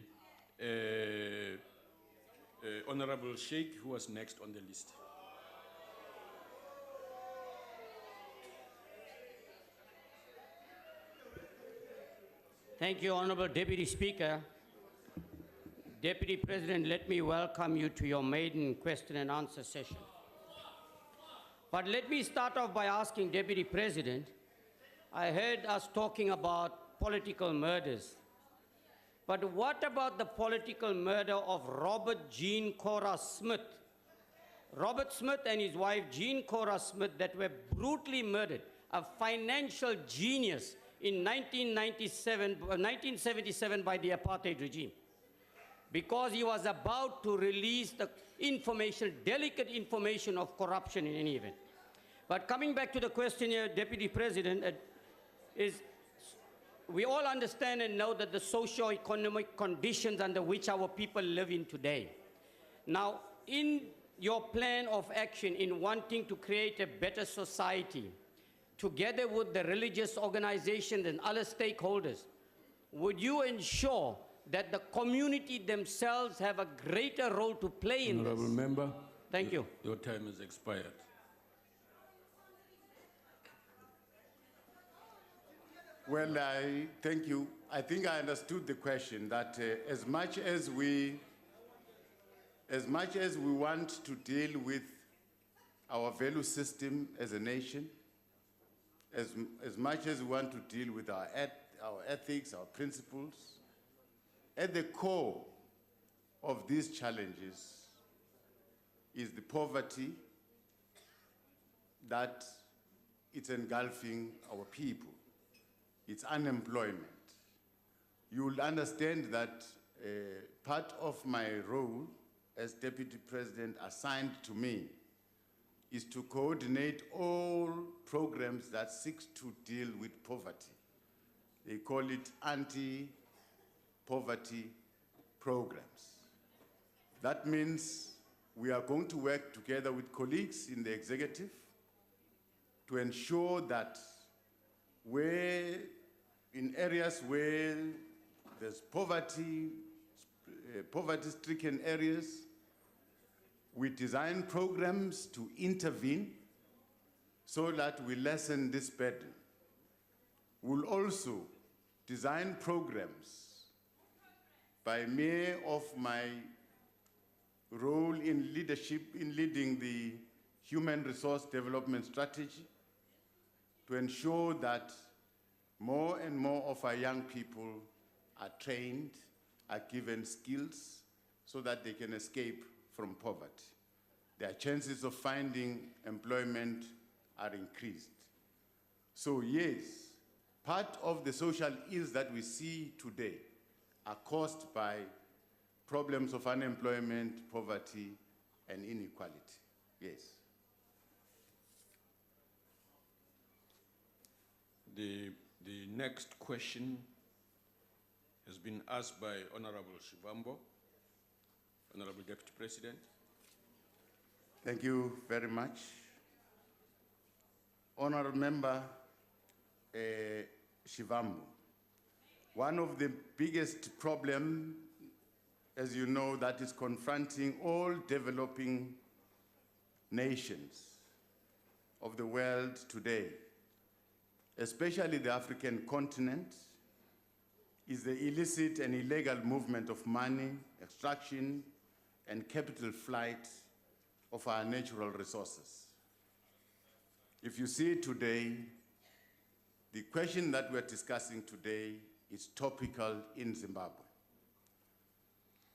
Honorable Sheikh, who was next on the list. Thank you, Honorable Deputy Speaker. Deputy President, let me welcome you to your maiden question and answer session. But let me start off by asking Deputy President, I heard us talking about political murders. But what about the political murder of Robert Jean Cora Smith? Robert Smith and his wife Jean Cora Smith that were brutally murdered, a financial genius in 1977 by the apartheid regime, because he was about to release the information, delicate information of corruption in any event. But coming back to the question here, Deputy President, we all understand and know that the socio-economic conditions under which our people live in today. Now, in your plan of action in wanting to create a better society, together with the religious organizations and other stakeholders, would you ensure that the community themselves have a greater role to play in Honorable this? Member. Thank you. Your time has expired. Well, thank you. I think I understood the question, that as much as we want to deal with our value system as a nation, as much as we want to deal with our ethics, our principles, at the core of these challenges is the poverty that it's engulfing our people. It's unemployment. You will understand that part of my role as Deputy President assigned to me is to coordinate all programs that seek to deal with poverty. They call it anti-poverty programs. That means we are going to work together with colleagues in the executive to ensure that in areas where there's poverty-stricken areas, we design programs to intervene so that we lessen this burden. We'll also design programs by way of my role in leadership, in leading the human resource development strategy, to ensure that more and more of our young people are trained, are given skills so that they can escape from poverty. Their chances of finding employment are increased. So yes, part of the social ills that we see today are caused by problems of unemployment, poverty, and inequality. Yes. The next question has been asked by Honorable Shivambo. Honorable Deputy President. Thank you very much. Honorable Member Shivambo, one of the biggest problems as you know, that is confronting all developing nations of the world today, especially the African continent, is the illicit and illegal movement of money, extraction, and capital flight of our natural resources. If you see today, the question that we're discussing today is topical in Zimbabwe.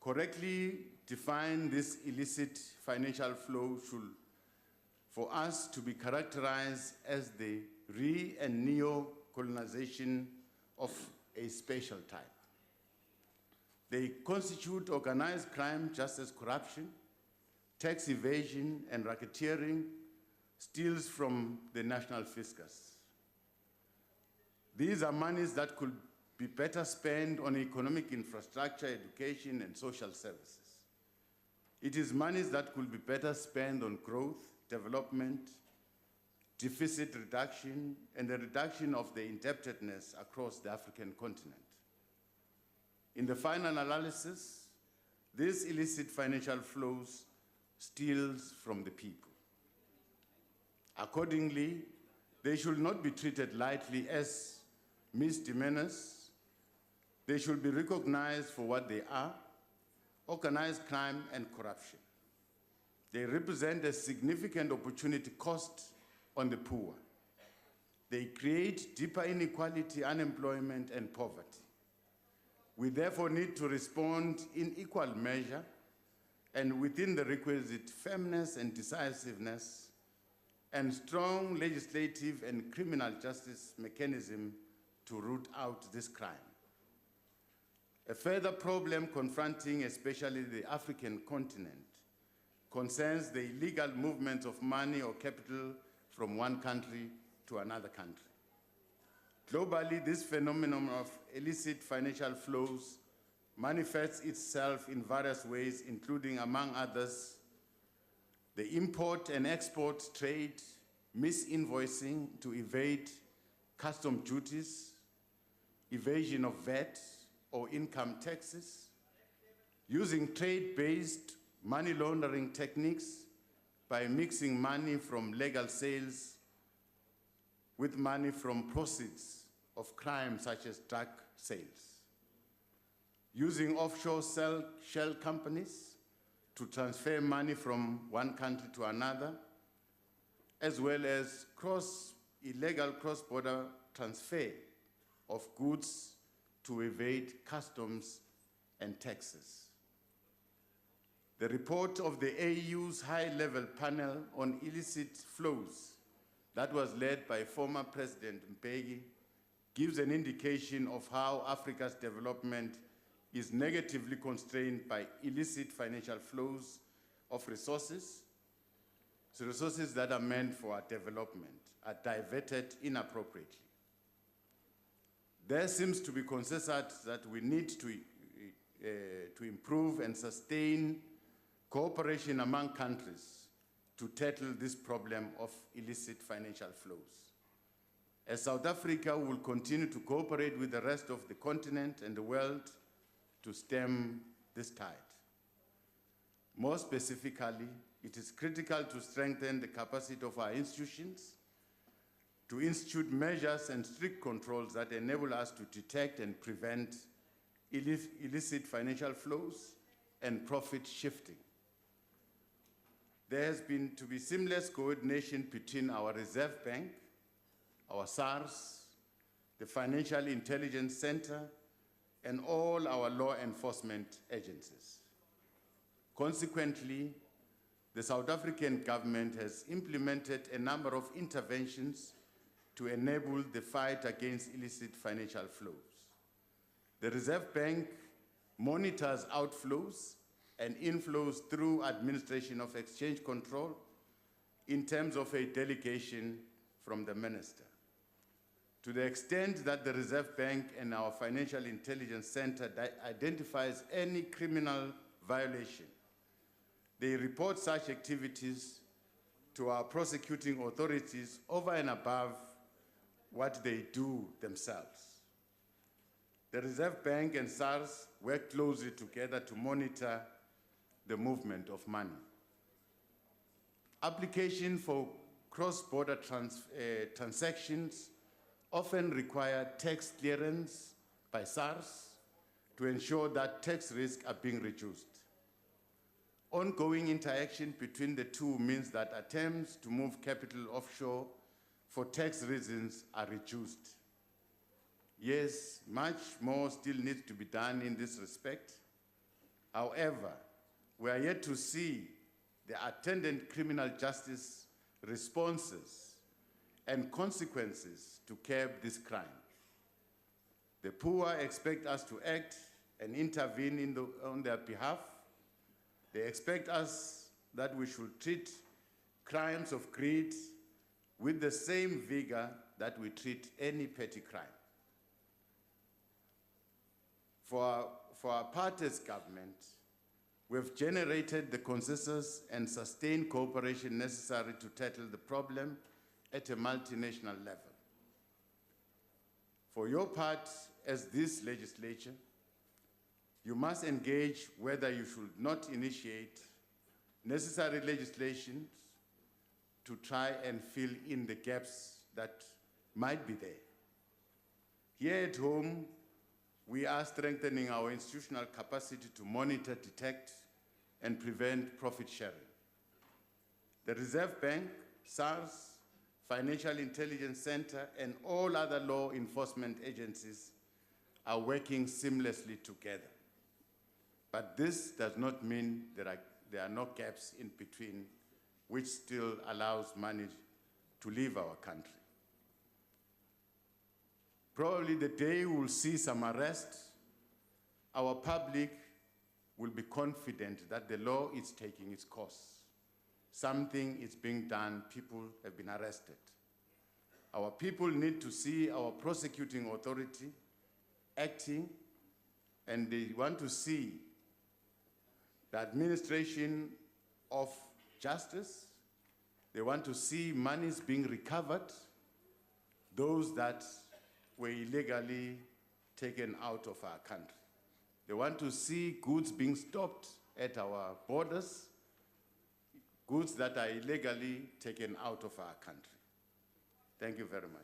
Correctly define this illicit financial flow should, for us to be characterized as the re- and neo-colonization of a special type. They constitute organized crime, just as corruption, tax evasion, and racketeering steals from the national fiscus. These are monies that could be better spent on economic infrastructure, education, and social services. It is monies that could be better spent on growth, development, deficit reduction, and the reduction of the indebtedness across the African continent. In the final analysis, this illicit financial flows steals from the people. Accordingly, they should not be treated lightly as misdemeanors. They should be recognized for what they are: organized crime and corruption. They represent a significant opportunity cost on the poor. They create deeper inequality, unemployment, and poverty. We therefore need to respond in equal measure and within the requisite firmness and decisiveness and strong legislative and criminal justice mechanism to root out this crime. A further problem confronting especially the African continent concerns the illegal movement of money or capital from one country to another country. Globally, this phenomenon of illicit financial flows manifests itself in various ways, including, among others, the import and export trade, misinvoicing to evade custom duties, evasion of VAT or income taxes, using trade-based money laundering techniques by mixing money from legal sales with money from proceeds of crime such as drug sales, using offshore shell companies to transfer money from one country to another, as well as illegal cross-border transfer of goods to evade customs and taxes. The report of the AU's high-level panel on illicit flows that was led by former President Mbeki gives an indication of how Africa's development is negatively constrained by illicit financial flows of resources. So resources that are meant for our development are diverted inappropriately. There seems to be consensus that we need to improve and sustain cooperation among countries to tackle this problem of illicit financial flows. As South Africa will continue to cooperate with the rest of the continent and the world to stem this tide. More specifically, it is critical to strengthen the capacity of our institutions to institute measures and strict controls that enable us to detect and prevent illicit financial flows and profit shifting. There has been to be seamless coordination between our Reserve Bank, our SARS, the Financial Intelligence Center, and all our law enforcement agencies. Consequently, the South African government has implemented a number of interventions to enable the fight against illicit financial flows. The Reserve Bank monitors outflows and inflows through administration of exchange control in terms of a delegation from the minister. To the extent that the Reserve Bank and our Financial Intelligence Center identifies any criminal violation, they report such activities to our prosecuting authorities over and above what they do themselves. The Reserve Bank and SARS work closely together to monitor the movement of money. Application for cross-border transactions often require tax clearance by SARS to ensure that tax risks are being reduced. Ongoing interaction between the two means that attempts to move capital offshore for tax reasons are reduced. Yes, much more still needs to be done in this respect. However, we are yet to see the attendant criminal justice responses and consequences to curb this crime. The poor expect us to act and intervene on their behalf. They expect us that we should treat crimes of greed with the same vigor that we treat any petty crime. For our party's government, we've generated the consensus and sustained cooperation necessary to tackle the problem at a multinational level. For your part, as this legislature, you must engage whether you should not initiate necessary legislation to try and fill in the gaps that might be there. Here at home, we are strengthening our institutional capacity to monitor, detect, and prevent profit sharing. The Reserve Bank, SARS, Financial Intelligence Center, and all other law enforcement agencies are working seamlessly together. But this does not mean there are no gaps in between, which still allows money to leave our country. Probably the day we will see some arrests, our public will be confident that the law is taking its course. Something is being done, people have been arrested. Our people need to see our prosecuting authority acting, and they want to see the administration of justice. They want to see monies being recovered, those that were illegally taken out of our country. They want to see goods being stopped at our borders, goods that are illegally taken out of our country. Thank you very much.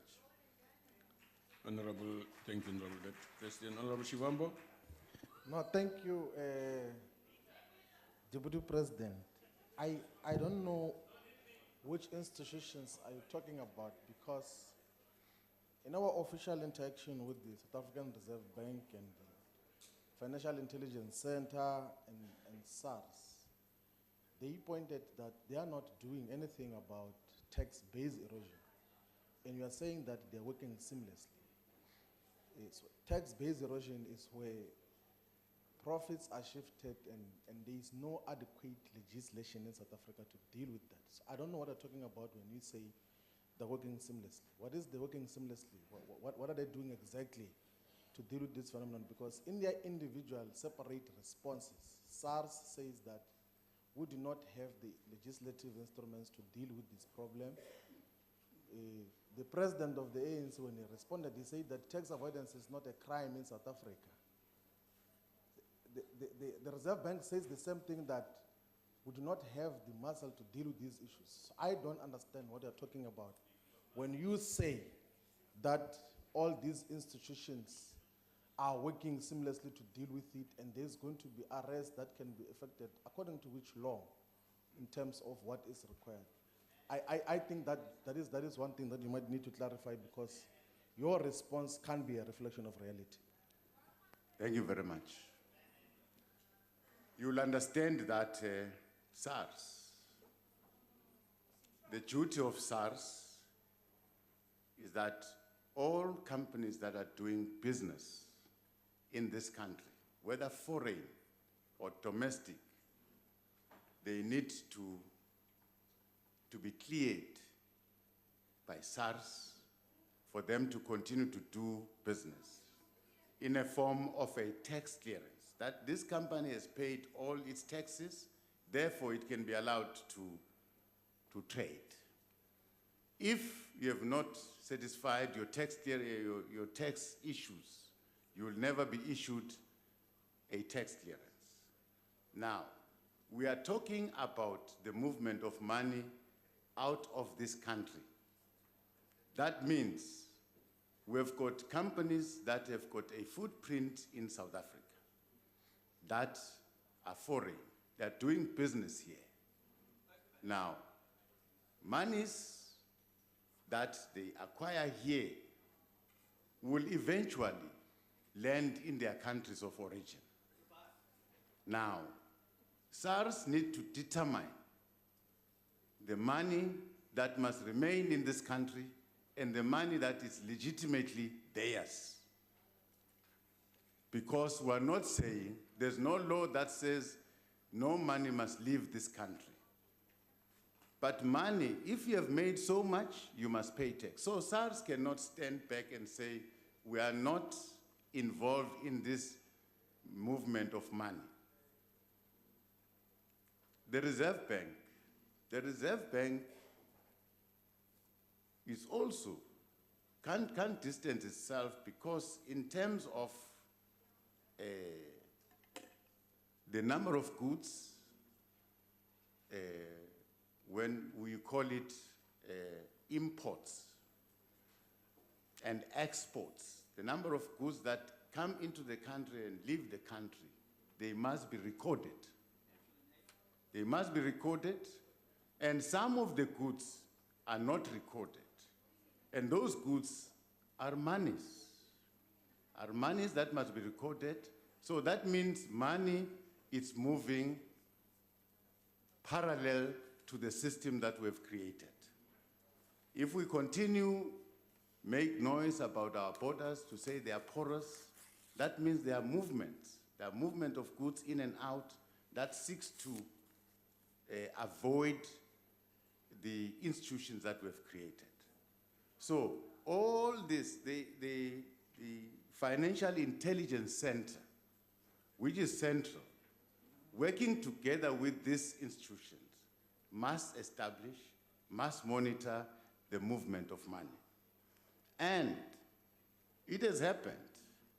Honorable, thank you, Honorable Deputy President. Honorable Shivambo. No, thank you, Deputy President. I don't know which institutions are you talking about, because in our official interaction with the South African Reserve Bank and the Financial Intelligence Center and SARS, they pointed that they are not doing anything about tax-based erosion. And you are saying that they're working seamlessly. So tax-based erosion is where profits are shifted and there is no adequate legislation in South Africa to deal with that. So I don't know what you're talking about when you say they're working seamlessly. What is the working seamlessly? What are they doing exactly to deal with this phenomenon? Because in their individual separate responses, SARS says that we do not have the legislative instruments to deal with this problem. The president of the ANC, when he responded, he said that tax avoidance is not a crime in South Africa. The Reserve Bank says the same thing, that we do not have the muscle to deal with these issues. So I don't understand what you're talking about when you say that all these institutions are working seamlessly to deal with it, and there's going to be arrests that can be effected according to which law in terms of what is required. I think that is one thing that you might need to clarify, because your response can be a reflection of reality. Thank you very much. You'll understand that SARS, the duty of SARS is that all companies that are doing business in this country, whether foreign or domestic, they need to be cleared by SARS for them to continue to do business in a form of a tax clearance, that this company has paid all its taxes, therefore it can be allowed to trade. If you have not satisfied your tax issues, you will never be issued a tax clearance. Now, we are talking about the movement of money out of this country. That means we've got companies that have got a footprint in South Africa that are foreign. They're doing business here. Now, monies that they acquire here will eventually land in their countries of origin. Now, SARS need to determine the money that must remain in this country and the money that is legitimately theirs. Because we're not saying, there's no law that says no money must leave this country. But money, if you have made so much, you must pay tax. So SARS cannot stand back and say, we are not involved in this movement of money. The Reserve Bank is also, can't distance itself because in terms of the number of goods, when we call it imports and exports, the number of goods that come into the country and leave the country, they must be recorded. They must be recorded, and some of the goods are not recorded. And those goods are monies that must be recorded. So that means money is moving parallel to the system that we've created. If we continue make noise about our borders to say they are porous, that means there are movements. There are movement of goods in and out that seeks to avoid the institutions that we've created. So all this, the Financial Intelligence Center, which is central, working together with these institutions, must establish, must monitor the movement of money. And it has happened.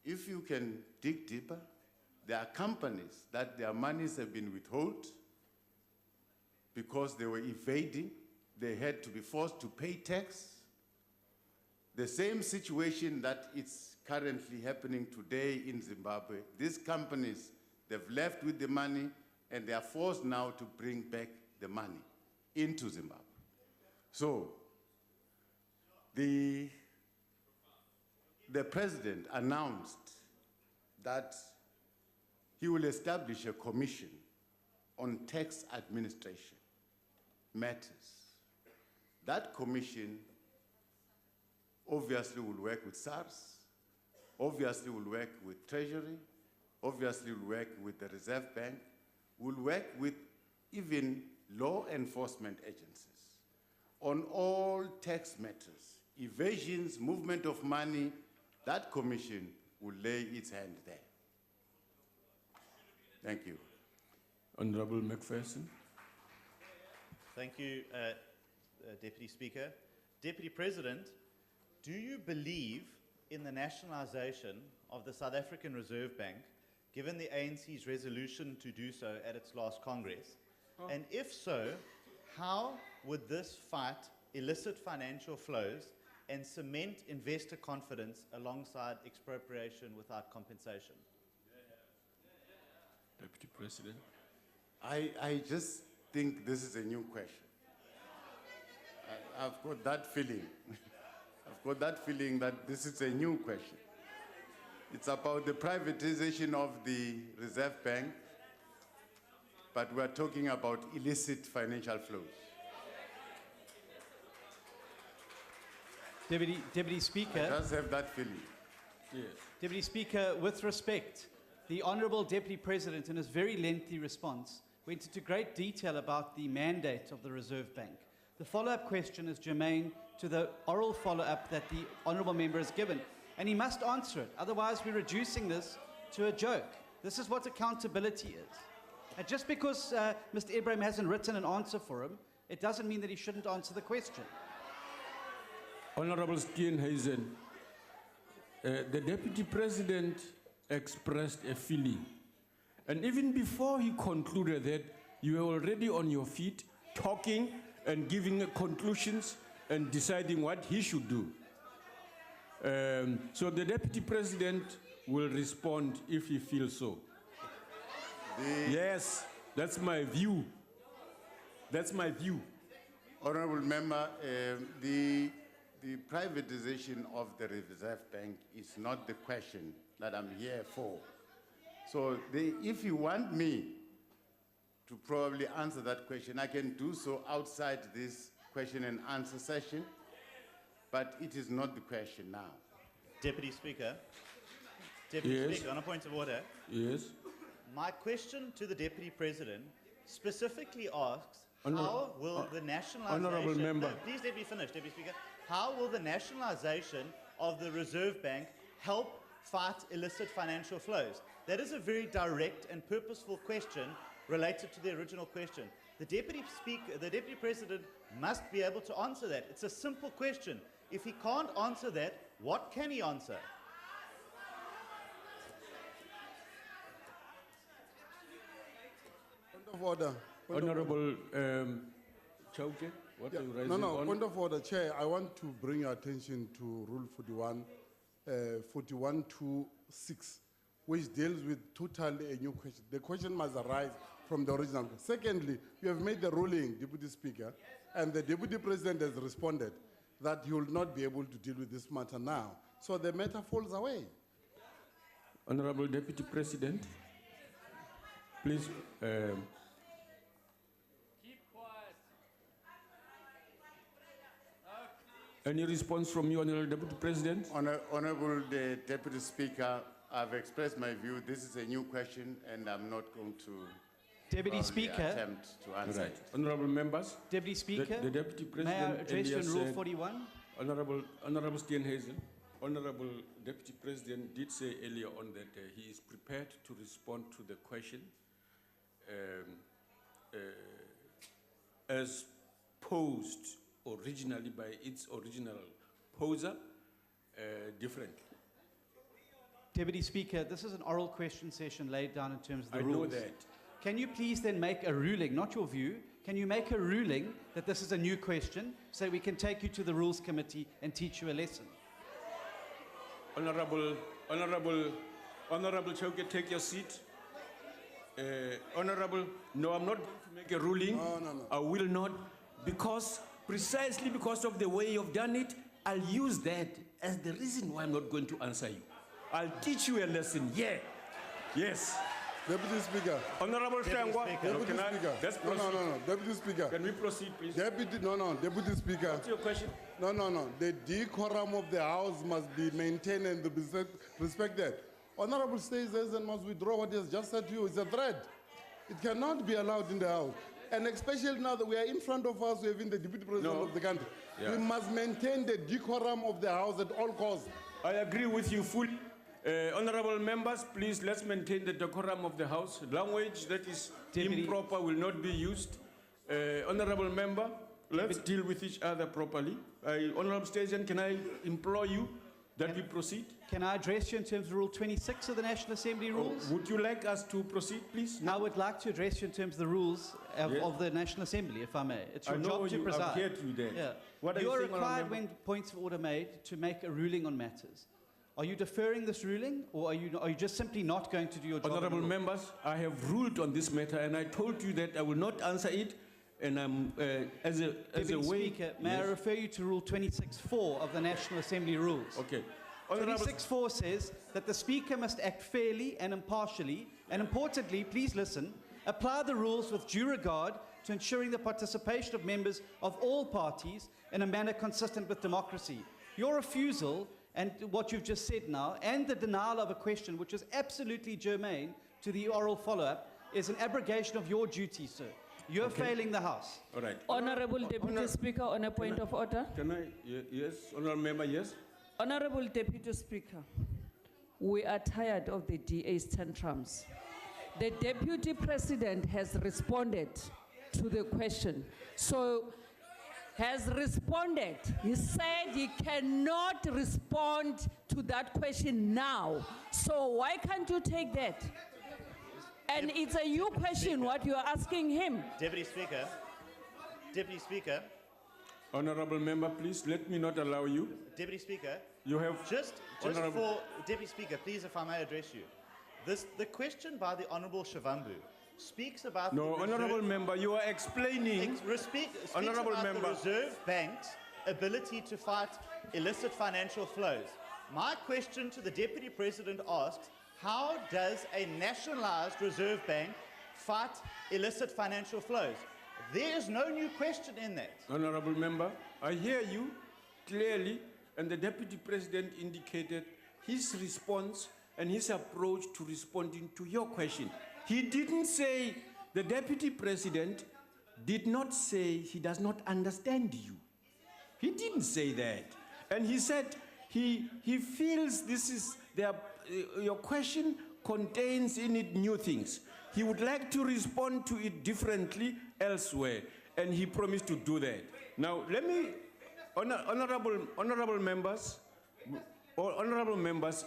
If you can dig deeper, there are companies that their monies have been withheld because they were evading. They had to be forced to pay tax. The same situation that is currently happening today in Zimbabwe. These companies, they've left with the money and they are forced now to bring back the money into Zimbabwe. So the president announced that he will establish a commission on tax administration matters. That commission obviously will work with SARS, obviously will work with Treasury, obviously will work with the Reserve Bank, will work with even law enforcement agencies on all tax matters, evasions, movement of money. That commission will lay its hand there. Thank you. Honorable McPherson. Thank you, Deputy Speaker. Deputy President, do you believe in the nationalization of the South African Reserve Bank, given the ANC's resolution to do so at its last Congress? And if so, how would this fight illicit financial flows and cement investor confidence alongside expropriation without compensation? Deputy President. I just think this is a new question. I've got that feeling. I've got that feeling that this is a new question. It's about the privatization of the Reserve Bank, but we're talking about illicit financial flows. Deputy Speaker. I just have that feeling. Yes. Deputy Speaker, with respect, the Honourable Deputy President, in his very lengthy response, went into great detail about the mandate of the Reserve Bank. The follow-up question is germane to the oral follow-up that the Honourable Member has given, and he must answer it. Otherwise, we're reducing this to a joke. This is what accountability is. And just because Mr. Ibrahim hasn't written an answer for him, it doesn't mean that he shouldn't answer the question. Honorable Steenhuisen. The Deputy President expressed a feeling. And even before he concluded that, you were already on your feet, talking and giving conclusions and deciding what he should do. So the Deputy President will respond if he feels so. Yes, that's my view. That's my view. Honorable Member, the privatization of the Reserve Bank is not the question that I'm here for. So if you want me to probably answer that question, I can do so outside this question and answer session, but it is not the question now. Deputy Speaker, on a point of order. Yes. My question to the Deputy President specifically asks, how will the nationalization... Honourable Member. No, please let me finish, Deputy Speaker. How will the nationalization of the Reserve Bank help fight illicit financial flows? That is a very direct and purposeful question related to the original question. The Deputy President must be able to answer that. It's a simple question. If he can't answer that, what can he answer? Point of order. Honorable Chauke, what are you raising on? Point of order, Chair. I want to bring your attention to Rule 41.2.6, which deals with totally a new question. The question must arise from the original. Secondly, you have made the ruling, Deputy Speaker, and the Deputy President has responded that he will not be able to deal with this matter now. So the matter falls away. Honorable Deputy President, please. Any response from you, Honorable Deputy President? Honorable Deputy Speaker, I've expressed my view. This is a new question, and I'm not going to Deputy Speaker, attempt to answer Right. it. Honorable members. Deputy Speaker, the Deputy President. may I address you earlier in Rule said- 41? Honorable Steenhuisen, Honorable Deputy President did say earlier on that he is prepared to respond to the question as posed originally by its original poser differently. Deputy Speaker, this is an oral question session laid down in terms of the I rules. know that. Can you please then make a ruling, not your view, can you make a ruling that this is a new question so we can take you to the Rules Committee and teach you a lesson? Honorable Chauke, take your seat. Honorable, no, I'm not going to make a ruling. No. I will not, precisely because of the way you've done it, I'll use that as the reason why I'm not going to answer you. I'll teach you a lesson, yeah. Yes. Deputy Speaker. Honorable Shangwa, Deputy Speaker. let's proceed. No. Deputy Speaker. Can we proceed, please? Deputy Speaker. What's your question? No. The decorum of the House must be maintained and be respected. Honorable Steenhuisen must withdraw what he has just said to you. It's a threat. It cannot be allowed in the House. And especially now that we are in front of us, we have been the Deputy President of the country. Yeah. We must maintain the decorum of the House at all costs. I agree with you fully. Honorable members, please let's maintain the decorum of the House. Language that is improper will not be used. Honorable member, let's deal with each other properly. Honorable Station, can I implore you that we proceed? Can I address you in terms of Rule 26 of the National Assembly rules? Would you like us to proceed, please? I would like to address you in terms of the rules of the National Assembly, if I may. It's your job to preside. I've heard you there. Yeah. What are you are saying, required, when points of order made, to make a ruling on matters. Are you deferring this ruling, or are you just simply not going to do your job? Honorable members, I have ruled on this matter, and I told you that I will not answer it, and I'm as a way. Speaker, may I refer you to Rule 26.4 of the National Assembly rules? Okay. 26.4 says that the Speaker must act fairly and impartially, and importantly, please listen, apply the rules with due regard to ensuring the participation of members of all parties in a manner consistent with democracy. Your refusal, and what you've just said now, and the denial of a question which is absolutely germane to the oral follow-up, is an abrogation of your duty, sir. You're failing the House. All right. Honorable Deputy Speaker, on a point of order. Can I? Yes, Honorable Member, yes. Honorable Deputy Speaker, we are tired of the DA's tantrums. The Deputy President has responded to the question. So has responded. He said he cannot respond to that question now. So why can't you take that? And it's a new question what you are asking him. Deputy Speaker, Honorable member, please let me not allow you. Deputy Speaker, You have just Honorable- for Deputy Speaker, please, if I may address you, the question by the Honourable Shavambu speaks about No, the honorable reserve, member, you are explaining. speaks Honourable about member. the Reserve Bank's ability to fight illicit financial flows. My question to the Deputy President asks, how does a nationalised Reserve Bank fight illicit financial flows? There is no new question in that. Honorable member, I hear you clearly, and the Deputy President indicated his response and his approach to responding to your question. He didn't say, the Deputy President did not say he does not understand you. He didn't say that. And he said he feels this is, your question contains in it new things. He would like to respond to it differently elsewhere, and he promised to do that. Now, let me, honorable members,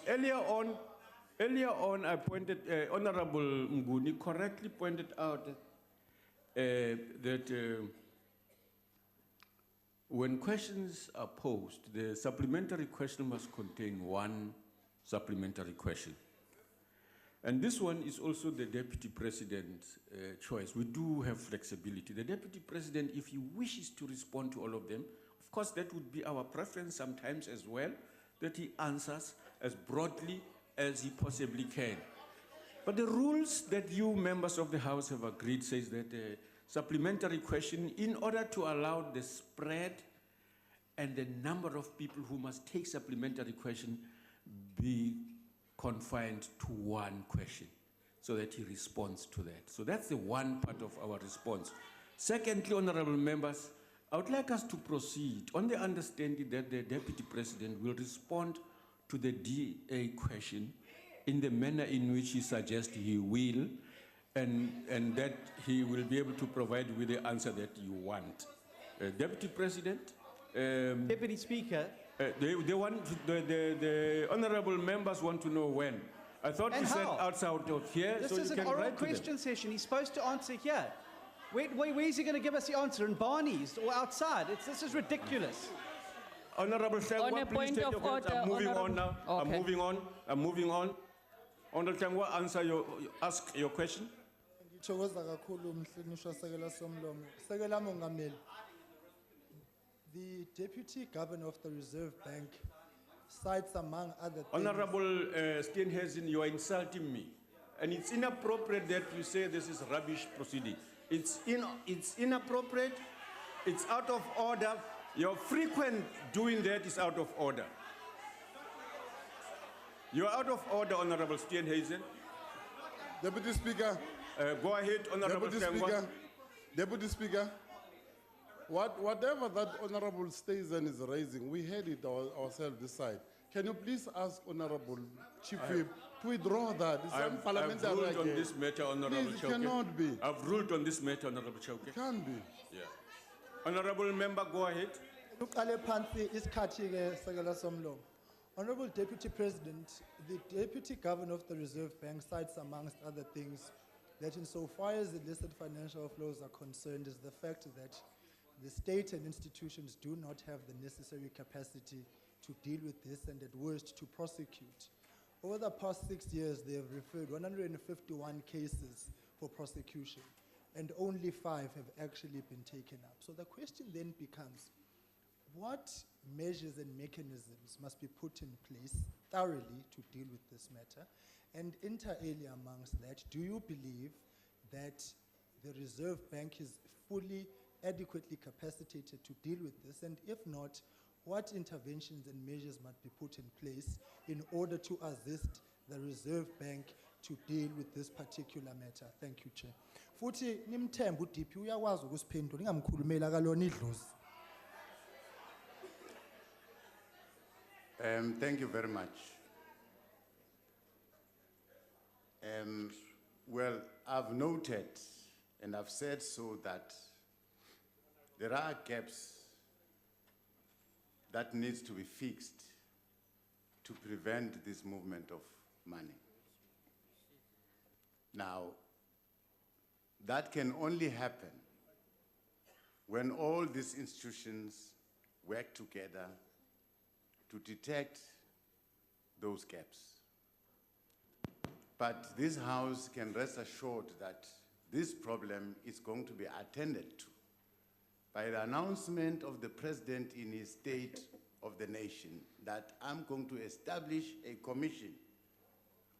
earlier on I pointed, Honorable Mguni correctly pointed out that when questions are posed, the supplementary question must contain one supplementary question. And this one is also the Deputy President's choice. We do have flexibility. The Deputy President, if he wishes to respond to all of them, of course that would be our preference sometimes as well, that he answers as broadly as he possibly can. But the rules that you members of the House have agreed says that a supplementary question, in order to allow the spread and the number of people who must take supplementary question, be confined to one question so that he responds to that. So that's the one part of our response. Secondly, honorable members, I would like us to proceed on the understanding that the Deputy President will respond to the DA question in the manner in which he suggests he will, and that he will be able to provide you with the answer that you want. Deputy President? Deputy Speaker. The honorable members want to know when. I thought And he said how? outside of here, This so is you an can oral write to them. question session. He's supposed to answer here. Where is he going to give us the answer? In Barney's or outside? This is ridiculous. Honorable On a Sengwa, please point take of your place. I'm order, moving on honorable- now. Okay. I'm moving on. Honorable Sengwa, ask your question. Ngithokoza kakhulu umhlonishwa Sekela Somlomo. Sekela Mongameli. The Deputy Governor of the Reserve Bank cites among other things. Honorable Steenhuisen, you are insulting me. And it's inappropriate that you say this is rubbish proceeding. It's inappropriate, it's out of order. Your frequent doing that is out of order. You're out of order, Honorable Steenhuisen. Deputy Speaker. Go ahead, Honorable Deputy Sengwa. Speaker. Deputy Speaker. Whatever that Honorable Steenhuisen is raising, we heard it ourselves this side. Can you please ask Honorable Chief Whip to withdraw that? It's I've unparliamentary ruled on again. this matter, Honorable Please, it Chauke. cannot be. I've ruled on this matter, Honorable Chauke. It can be. Yeah. Honorable member, go ahead. Uqale phansi isikhathi ke Sekela Somlomo. Honorable Deputy President, the Deputy Governor of the Reserve Bank cites amongst other things that insofar as illicit financial flows are concerned is the fact that the state and institutions do not have the necessary capacity to deal with this and at worst to prosecute. Over the past 6 years, they have referred 151 cases for prosecution and only 5 have actually been taken up. So the question then becomes, what measures and mechanisms must be put in place thoroughly to deal with this matter? And inter alia amongst that, do you believe that the Reserve Bank is fully, adequately capacitated to deal with this? And if not, what interventions and measures must be put in place in order to assist the Reserve Bank to deal with this particular matter? Thank you, Chair. Futhi nimthemba uDP uyakwazi ukusiphendula ningamkhulumela kalona idlozi. Thank you very much. Well, I've noted and I've said so that there are gaps that needs to be fixed to prevent this movement of money. Now, that can only happen when all these institutions work together to detect those gaps. But this House can rest assured that this problem is going to be attended to by the announcement of the President in his State of the Nation that I'm going to establish a commission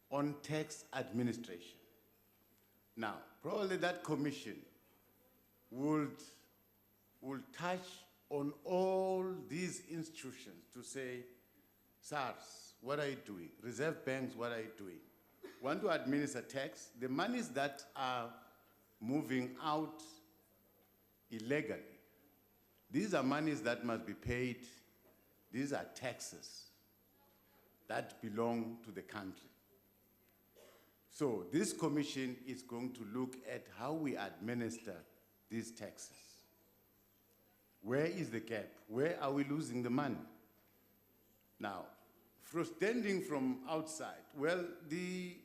on tax administration. Now, probably that commission will touch on all these institutions to say, SARS, what are you doing? Reserve banks, what are you doing? Want to administer tax? The monies that are moving out illegally, these are monies that must be paid. These are taxes that belong to the country. So this commission is going to look at how we administer these taxes. Where is the gap? Where are we losing the money? Now, standing from outside, well, the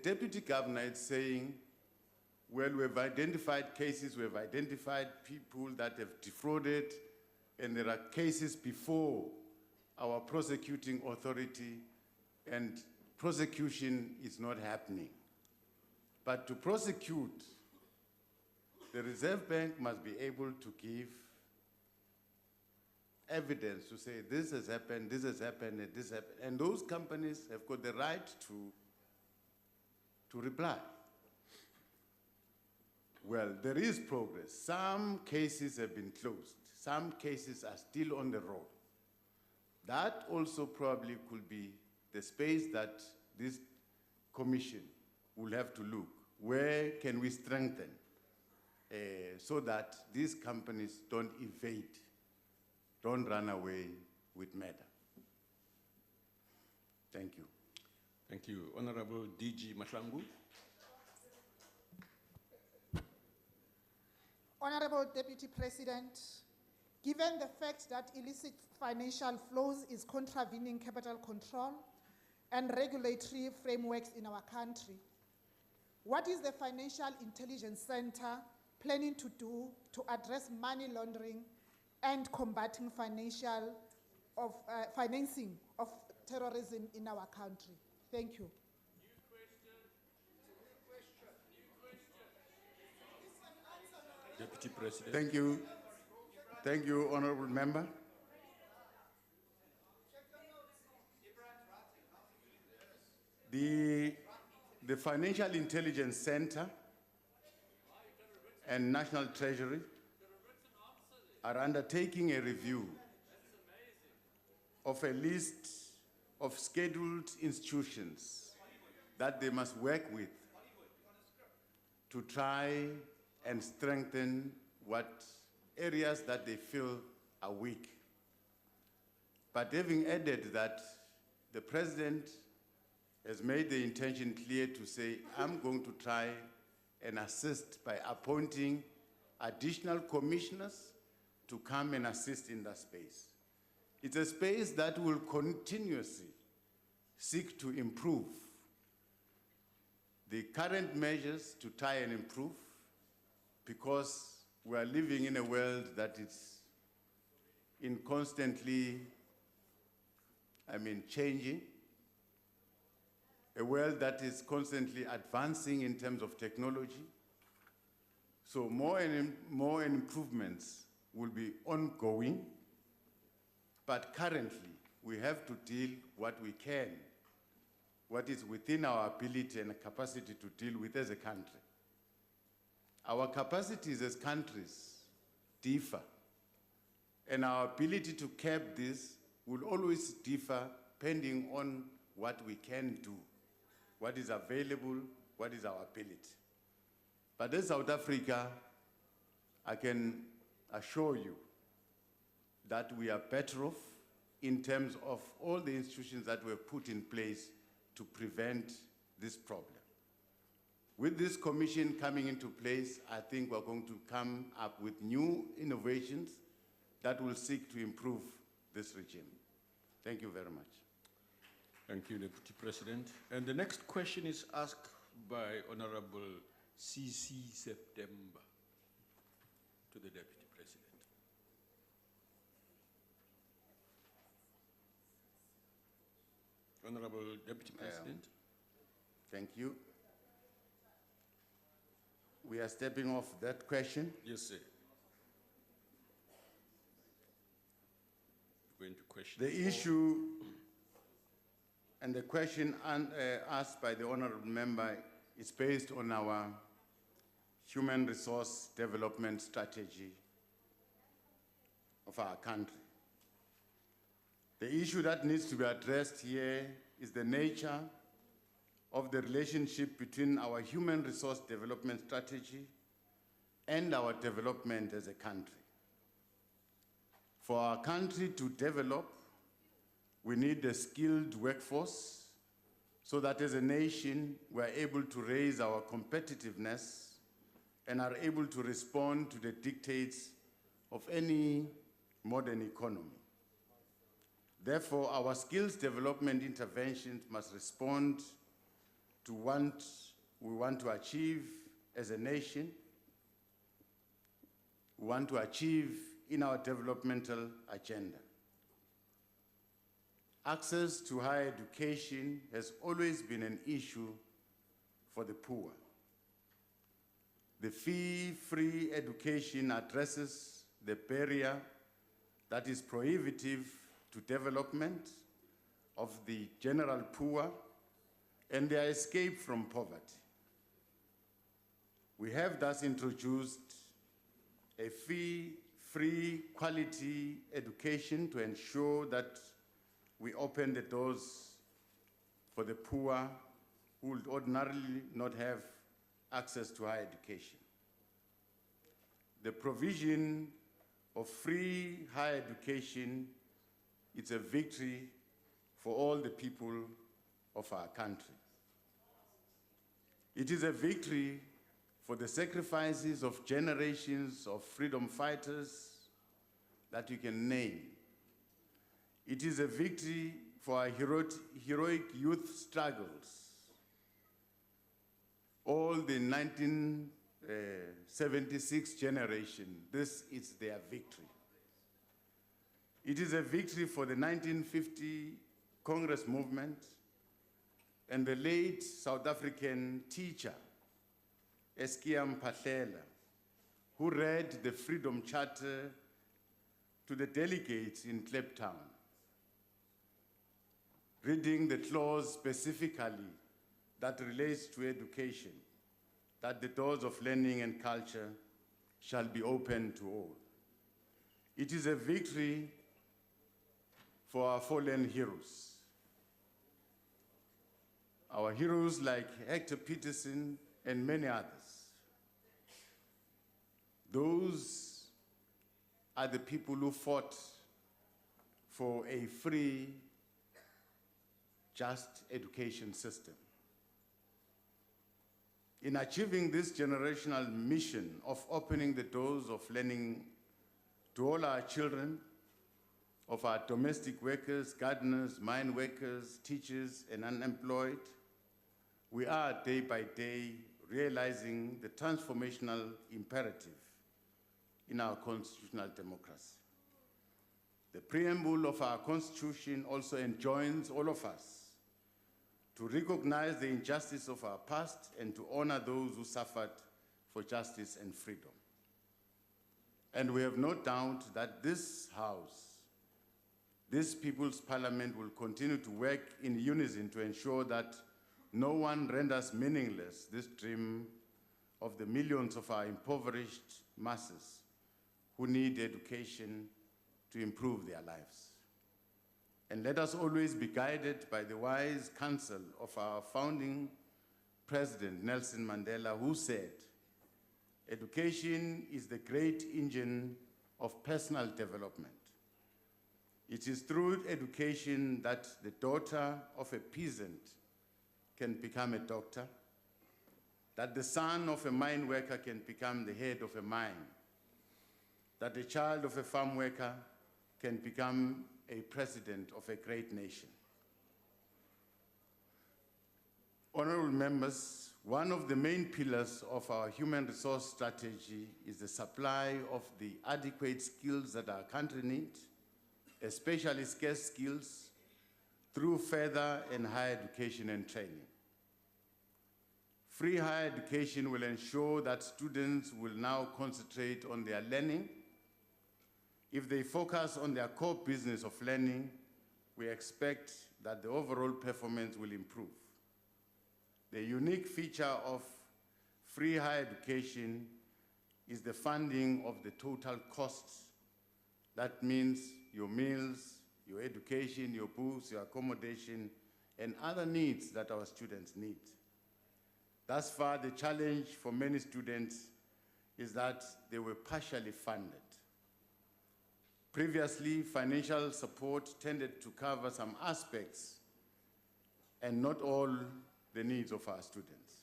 deputy governor is saying, well, we've identified cases, we've identified people that have defrauded, and there are cases before our prosecuting authority, and prosecution is not happening. But to prosecute, the Reserve Bank must be able to give evidence to say this has happened, and this happened. And those companies have got the right to reply. Well, there is progress. Some cases have been closed. Some cases are still on the road. That also probably could be the space that this commission will have to look. Where can we strengthen so that these companies don't evade, don't run away with murder? Thank you. Thank you. Honorable DG Mahlangu. Honorable Deputy President, given the fact that illicit financial flows is contravening capital control and regulatory frameworks in our country, what is the Financial Intelligence Center planning to do to address money laundering and combating financing of terrorism in our country? Thank you. Deputy President. Thank you. Thank you, Honorable Member. The Financial Intelligence Center and National Treasury are undertaking a review of a list of scheduled institutions that they must work with to try and strengthen what areas that they feel are weak. But having added that, the President has made the intention clear to say, I'm going to try and assist by appointing additional commissioners to come and assist in that space. It's a space that will continuously seek to improve the current measures to try and improve, because we are living in a world that is in constantly, changing, a world that is constantly advancing in terms of technology. So more and more improvements will be ongoing, but currently we have to deal what we can, what is within our ability and capacity to deal with as a country. Our capacities as countries differ, and our ability to curb this will always differ depending on what we can do, what is available, what is our ability. But as South Africa, I can assure you that we are better off in terms of all the institutions that were put in place to prevent this problem. With this commission coming into place, I think we're going to come up with new innovations that will seek to improve this regime. Thank you very much. Thank you, Deputy President. And the next question is asked by Honorable C.C. September to the Deputy President. Honorable Deputy President. Thank you. We are stepping off that question. Yes, sir. Going to question The 4. issue and the question asked by the honorable member is based on our human resource development strategy of our country. The issue that needs to be addressed here is the nature of the relationship between our human resource development strategy and our development as a country. For our country to develop, we need a skilled workforce so that as a nation, we are able to raise our competitiveness and are able to respond to the dictates of any modern economy. Therefore, our skills development interventions must respond to what we want to achieve as a nation, we want to achieve in our developmental agenda. Access to higher education has always been an issue for the poor. The fee-free education addresses the barrier that is prohibitive to development of the general poor and their escape from poverty. We have thus introduced a fee-free quality education to ensure that we open the doors for the poor who would ordinarily not have access to higher education. The provision of free higher education is a victory for all the people of our country. It is a victory for the sacrifices of generations of freedom fighters that you can name. It is a victory for our heroic youth struggles. All the 1976 generation, this is their victory. It is a victory for the 1950 Congress movement and the late South African teacher, Eskiam Patlela, who read the Freedom Charter to the delegates in Kliptown, reading the clause specifically that relates to education, that the doors of learning and culture shall be open to all. It is a victory for our fallen heroes. Our heroes like Hector Peterson and many others. Those are the people who fought for a free, just education system. In achieving this generational mission of opening the doors of learning to all our children, of our domestic workers, gardeners, mine workers, teachers, and unemployed, we are day by day realizing the transformational imperative in our constitutional democracy. The preamble of our Constitution also enjoins all of us to recognize the injustice of our past and to honor those who suffered for justice and freedom. And we have no doubt that this House, this People's Parliament, will continue to work in unison to ensure that no one renders meaningless this dream of the millions of our impoverished masses who need education to improve their lives. And let us always be guided by the wise counsel of our founding President, Nelson Mandela, who said, "Education is the great engine of personal development. It is through education that the daughter of a peasant can become a doctor, that the son of a mine worker can become the head of a mine, that the child of a farm worker can become a president of a great nation. Honorable members, one of the main pillars of our human resource strategy is the supply of the adequate skills that our country needs, especially scarce skills, through further and higher education and training. Free higher education will ensure that students will now concentrate on their learning. If they focus on their core business of learning, we expect that the overall performance will improve. The unique feature of free higher education is the funding of the total costs. That means your meals, your education, your books, your accommodation, and other needs that our students need. Thus far, the challenge for many students is that they were partially funded. Previously, financial support tended to cover some aspects and not all the needs of our students.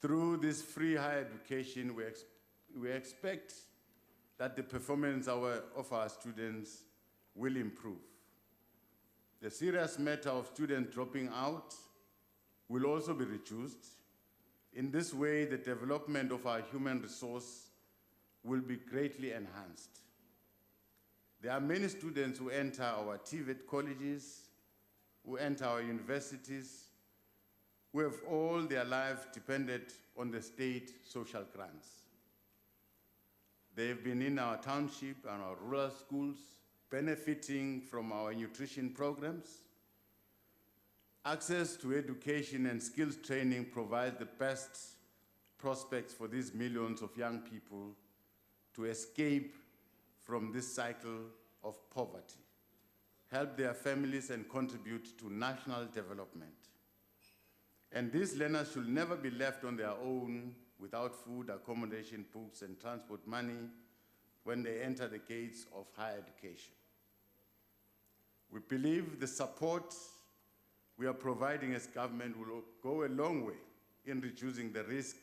Through this free higher education, we expect that the performance of our students will improve. The serious matter of students dropping out will also be reduced. In this way, the development of our human resource will be greatly enhanced. There are many students who enter our TVET colleges, who enter our universities, who have all their life depended on the state social grants. They have been in our township and our rural schools, benefiting from our nutrition programs. Access to education and skills training provides the best prospects for these millions of young people to escape from this cycle of poverty, help their families, and contribute to national development. And these learners should never be left on their own without food, accommodation, books, and transport money when they enter the gates of higher education. We believe the support we are providing as government will go a long way in reducing the risk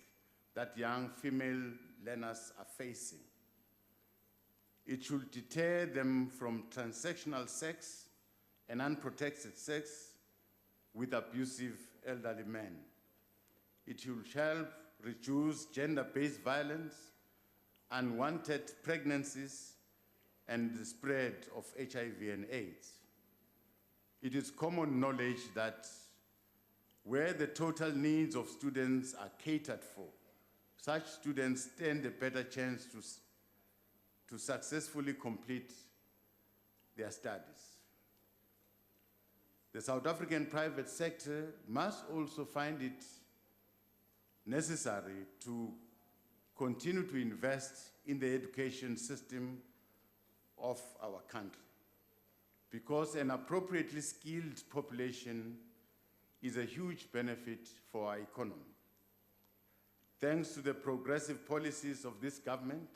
that young female learners are facing. It should deter them from transactional sex and unprotected sex with abusive elderly men. It should help reduce gender-based violence, unwanted pregnancies, and the spread of HIV and AIDS. It is common knowledge that where the total needs of students are catered for, such students stand a better chance to successfully complete their studies. The South African private sector must also find it necessary to continue to invest in the education system of our country, because an appropriately skilled population is a huge benefit for our economy. Thanks to the progressive policies of this government,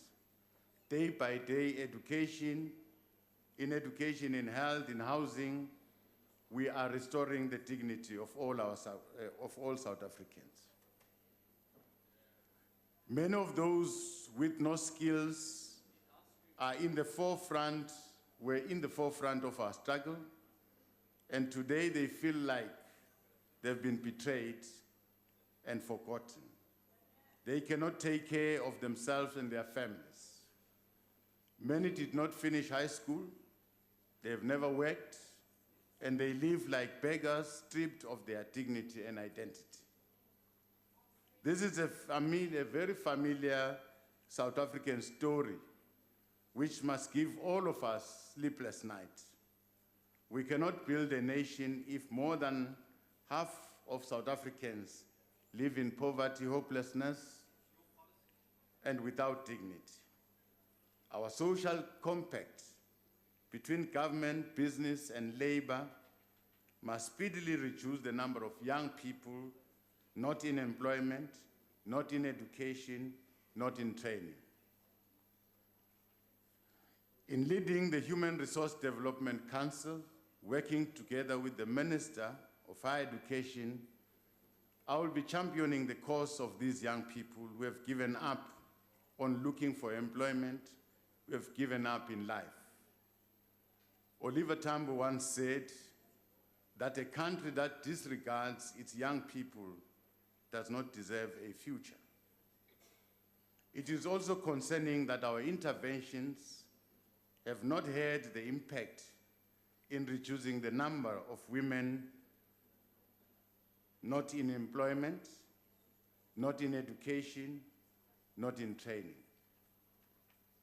day by day education, in health, in housing, we are restoring the dignity of all South Africans. Many of those with no skills are were in the forefront of our struggle, and today they feel like they've been betrayed and forgotten. They cannot take care of themselves and their families. Many did not finish high school, they have never worked, and they live like beggars, stripped of their dignity and identity. This is a very familiar South African story, which must give all of us sleepless nights. We cannot build a nation if more than half of South Africans live in poverty, hopelessness, and without dignity. Our social compact between government, business, and labor must speedily reduce the number of young people not in employment, not in education, not in training. In leading the Human Resource Development Council, working together with the Minister of Higher Education, I will be championing the cause of these young people who have given up on looking for employment, who have given up in life. Oliver Tambo once said that a country that disregards its young people does not deserve a future. It is also concerning that our interventions have not had the impact in reducing the number of women not in employment, not in education, not in training.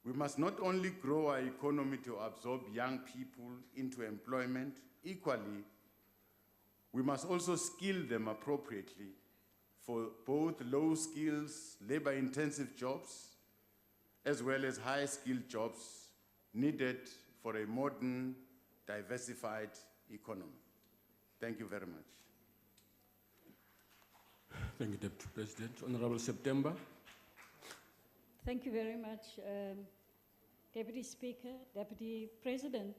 We must not only grow our economy to absorb young people into employment, equally, we must also skill them appropriately for both low skills, labor-intensive jobs, as well as high-skilled jobs needed for a modern, diversified economy. Thank you very much. Thank you, Deputy President. Honorable September. Thank you very much, Deputy Speaker, Deputy President.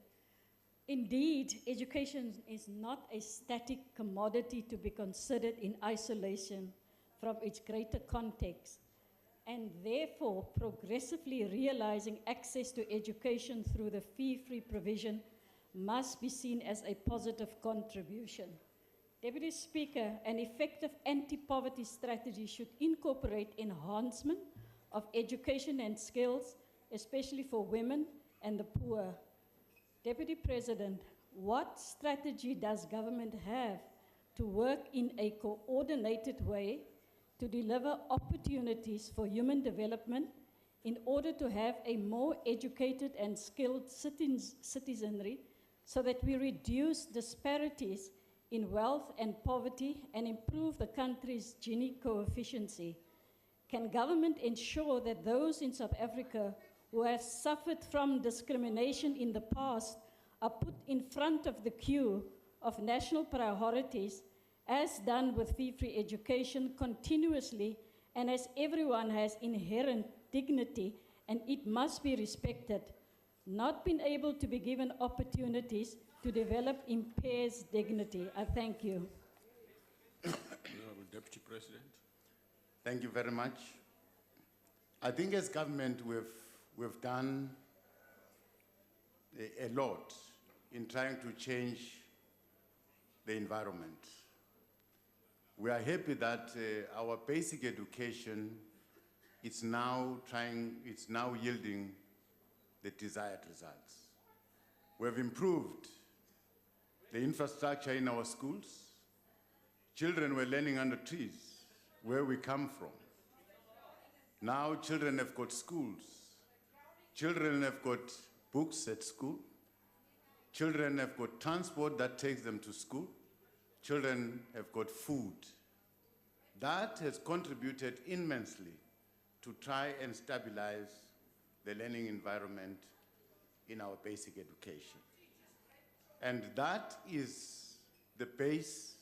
Indeed, education is not a static commodity to be considered in isolation from its greater context, and therefore progressively realizing access to education through the fee-free provision must be seen as a positive contribution. Deputy Speaker, an effective anti-poverty strategy should incorporate enhancement of education and skills, especially for women and the poor. Deputy President, what strategy does government have to work in a coordinated way to deliver opportunities for human development in order to have a more educated and skilled citizenry so that we reduce disparities in wealth and poverty and improve the country's Gini coefficient? Can government ensure that those in South Africa who have suffered from discrimination in the past are put in front of the queue of national priorities, as done with fee-free education continuously, and as everyone has inherent dignity and it must be respected? Not being able to be given opportunities to develop impairs dignity. I thank you. Honorable Deputy President. Thank you very much. I think as government we've done a lot in trying to change the environment. We are happy that our basic education is now yielding the desired results. We have improved the infrastructure in our schools. Children were learning under trees, where we come from. Now children have got schools. Children have got books at school. Children have got transport that takes them to school. Children have got food. That has contributed immensely to try and stabilize the learning environment in our basic education. And that is the base.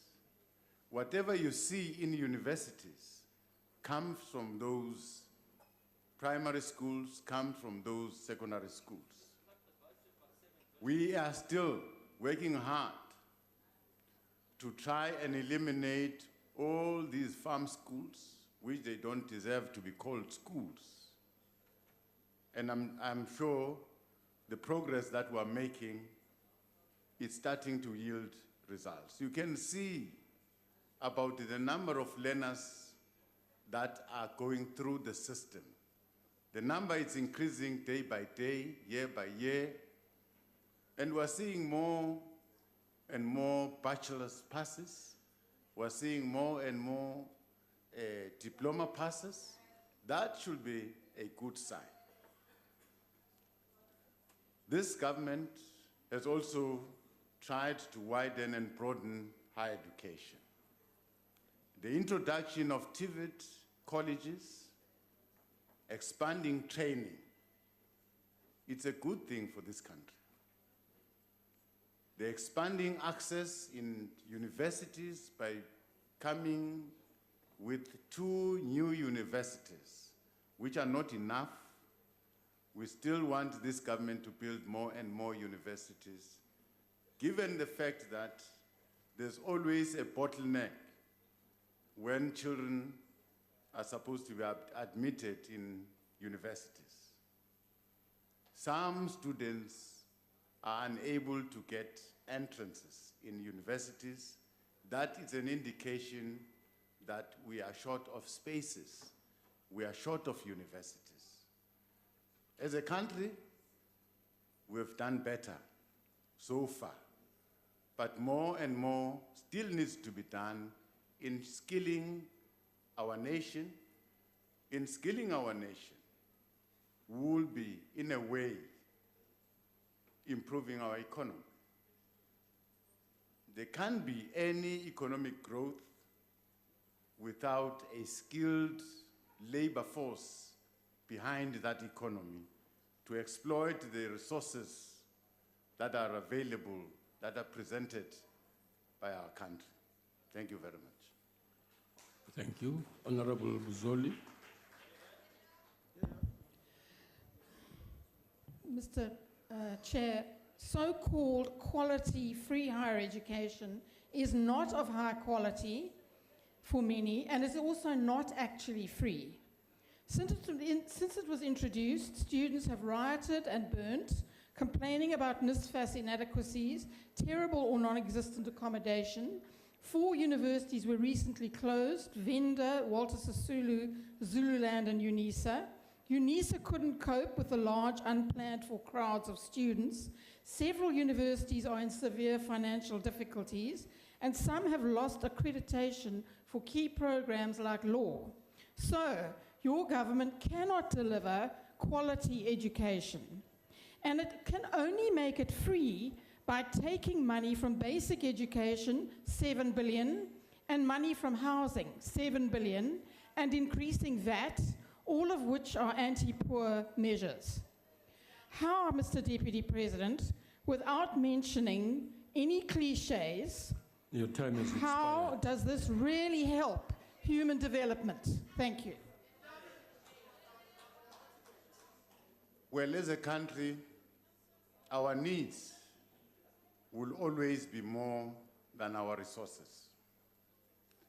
Whatever you see in universities comes from those primary schools, comes from those secondary schools. We are still working hard to try and eliminate all these farm schools, which they don't deserve to be called schools. And I'm sure the progress that we're making is starting to yield results. You can see about the number of learners that are going through the system. The number is increasing day by day, year by year, and we're seeing more and more bachelor's passes. We're seeing more and more diploma passes. That should be a good sign. This government has also tried to widen and broaden higher education. The introduction of TVET colleges, expanding training, it's a good thing for this country. The expanding access in universities by coming with 2 new universities, which are not enough. We still want this government to build more and more universities, given the fact that there's always a bottleneck when children are supposed to be admitted in universities. Some students are unable to get entrances in universities, that is an indication that we are short of spaces. We are short of universities. As a country, we've done better so far, but more and more still needs to be done in skilling our nation. In skilling our nation, we will be, in a way, improving our economy. There can't be any economic growth without a skilled labor force behind that economy to exploit the resources that are available, that are presented by our country. Thank you very much. Thank you. Honorable Buzoli. Mr. Chair, so-called quality free higher education is not of high quality for many and is also not actually free. Since it was introduced, students have rioted and burnt, complaining about NSFAS inadequacies, terrible or non-existent accommodation. 4 universities were recently closed: Venda, Walter Sisulu, Zululand and UNISA. UNISA couldn't cope with the large unplanned for crowds of students. Several universities are in severe financial difficulties, and some have lost accreditation for key programs like law. So, your government cannot deliver quality education. And it can only make it free by taking money from basic education, 7 billion, and money from housing, 7 billion, and increasing VAT, all of which are anti-poor measures. How, Mr. Deputy President, without mentioning any cliches, your time is how does this really help human development? Thank you. Well, as a country, our needs will always be more than our resources.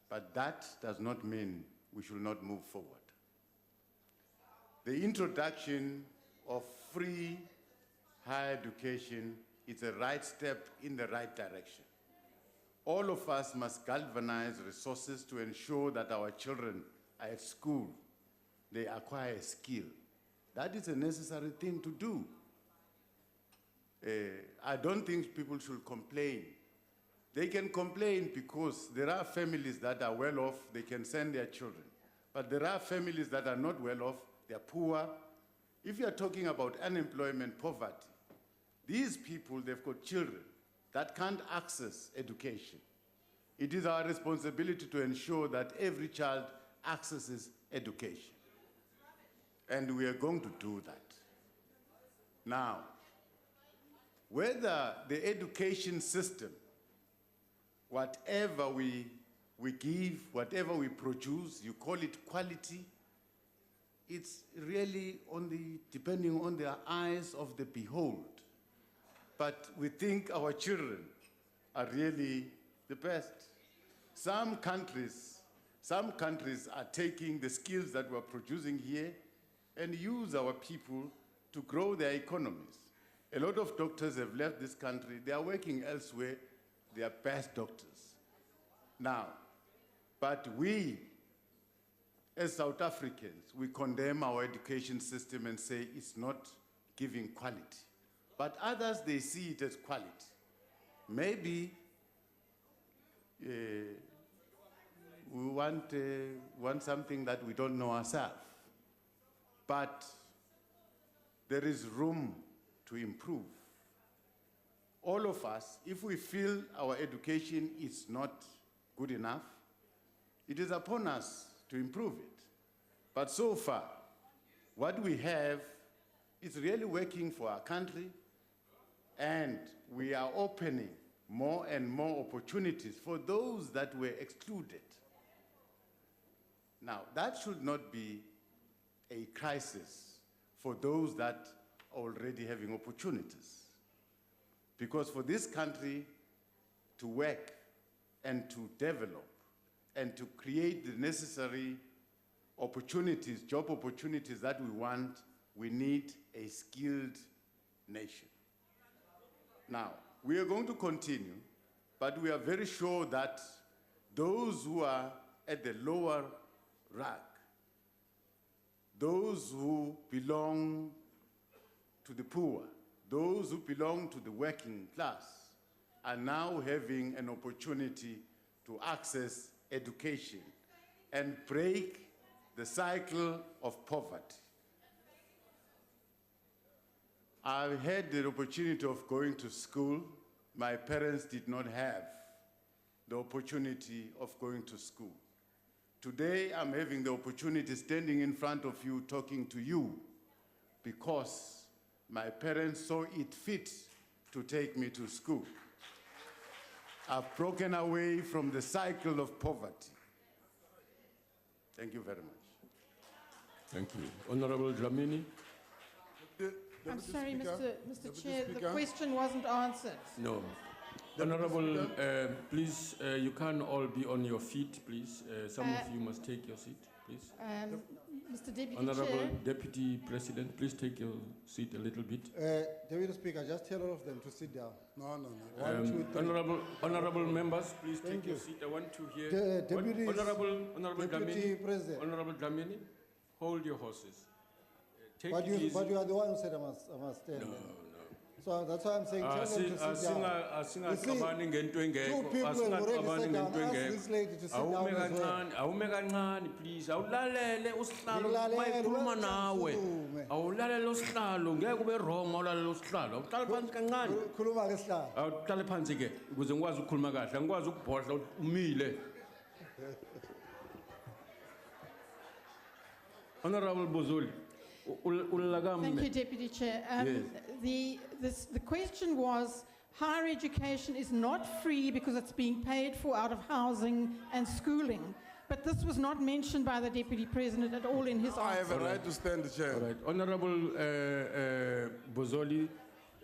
But that does not mean we should not move forward. The introduction of free higher education is a right step in the right direction. All of us must galvanize resources to ensure that our children are at school, they acquire a skill. That is a necessary thing to do. I don't think people should complain. They can complain because there are families that are well off, they can send their children. But there are families that are not well off, they're poor. If you're talking about unemployment, poverty, these people, they've got children that can't access education. It is our responsibility to ensure that every child accesses education. And we are going to do that. Now, whether the education system, whatever we give, whatever we produce, you call it quality, it's really depending on the eyes of the behold. But we think our children are really the best. Some countries are taking the skills that we're producing here and use our people to grow their economies. A lot of doctors have left this country. They are working elsewhere. They are best doctors. Now, but we, as South Africans, we condemn our education system and say it's not giving quality. But others, they see it as quality. Maybe we want something that we don't know ourselves. But there is room to improve. All of us, if we feel our education is not good enough, it is upon us to improve it. But so far, what we have is really working for our country, and we are opening more and more opportunities for those that were excluded. Now, that should not be a crisis for those that are already having opportunities. Because for this country to work and to develop and to create the necessary opportunities, job opportunities that we want, we need a skilled nation. Now, we are going to continue, but we are very sure that those who are at the lower rank, those who belong to the poor, those who belong to the working class, are now having an opportunity to access education and break the cycle of poverty. I had the opportunity of going to school. My parents did not have the opportunity of going to school. Today, I'm having the opportunity standing in front of you talking to you because my parents saw it fit to take me to school. I've broken away from the cycle of poverty. Thank you very much. Thank you. Honorable Dlamini? I'm sorry, Mr. Chair, the Speaker. question wasn't answered. No. Honorable, please, you can't all be on your feet, please. Some of you must take your seat, please. Mr. Deputy Honorable Chair. Deputy President, please take your seat a little bit. Deputy Speaker, just tell all of them to sit down. No. One, two, three. Honorable members, please Thank take your you. seat. I want to hear. Deputy Honorable Deputy Dlamini, President. Honorable Dlamini, hold your horses. Take But it easy. you are the one who said I must stand. No. So that's why I'm saying tell them to sit down. You see, Asingaqabani ngento two engekho. people have already Asingaqabani sat down. ngento Ask engekho. this lady to sit down as well. Awume kancane please. Awulalele usihlalo Ngilalele, mayikhuluma wena nawe. ukhulume. Awulalele usihlalo ngeke ube wrong awulalele usihlalo. Awuhlale phansi kancane. Khuluma ke sihlalo. Awuhlale phansi ke ukuze ngikwazi ukukhuluma kahle. Angikwazi ukubhodla umile. Honorable Buzuli. Thank you, Deputy Chair. Yes. The question was, higher education is not free because it's being paid for out of housing and schooling. But this was not mentioned by the Deputy President at all in his answer. I have a right to stand, Chair. All right. Honorable Bozoli,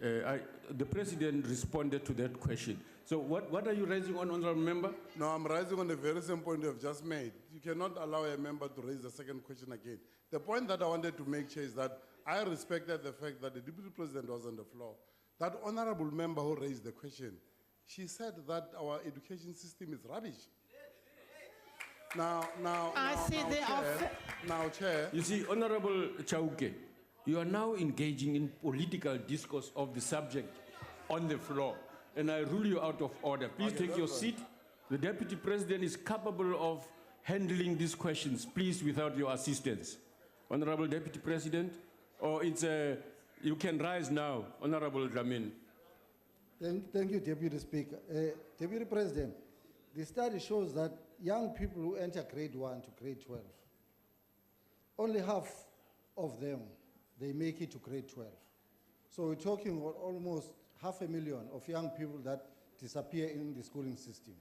the President responded to that question. So what are you raising on, Honorable Member? No, I'm raising on the very same point you have just made. You cannot allow a member to raise the second question again. The point that I wanted to make, Chair, is that I respected the fact that the Deputy President was on the floor. That honorable member who raised the question, she said that our education system is rubbish. Now, Chair. You see, Honorable Chauke, you are now engaging in political discourse of the subject on the floor, and I rule you out of order. Please take your seat. The Deputy President is capable of handling these questions, please, without your assistance. Honorable Deputy President, or you can rise now, Honorable Dlamini. Thank you, Deputy Speaker. Deputy President, the study shows that young people who enter grade 1 to grade 12, only half of them, they make it to grade 12. So we're talking about almost 500,000 of young people that disappear in the schooling system.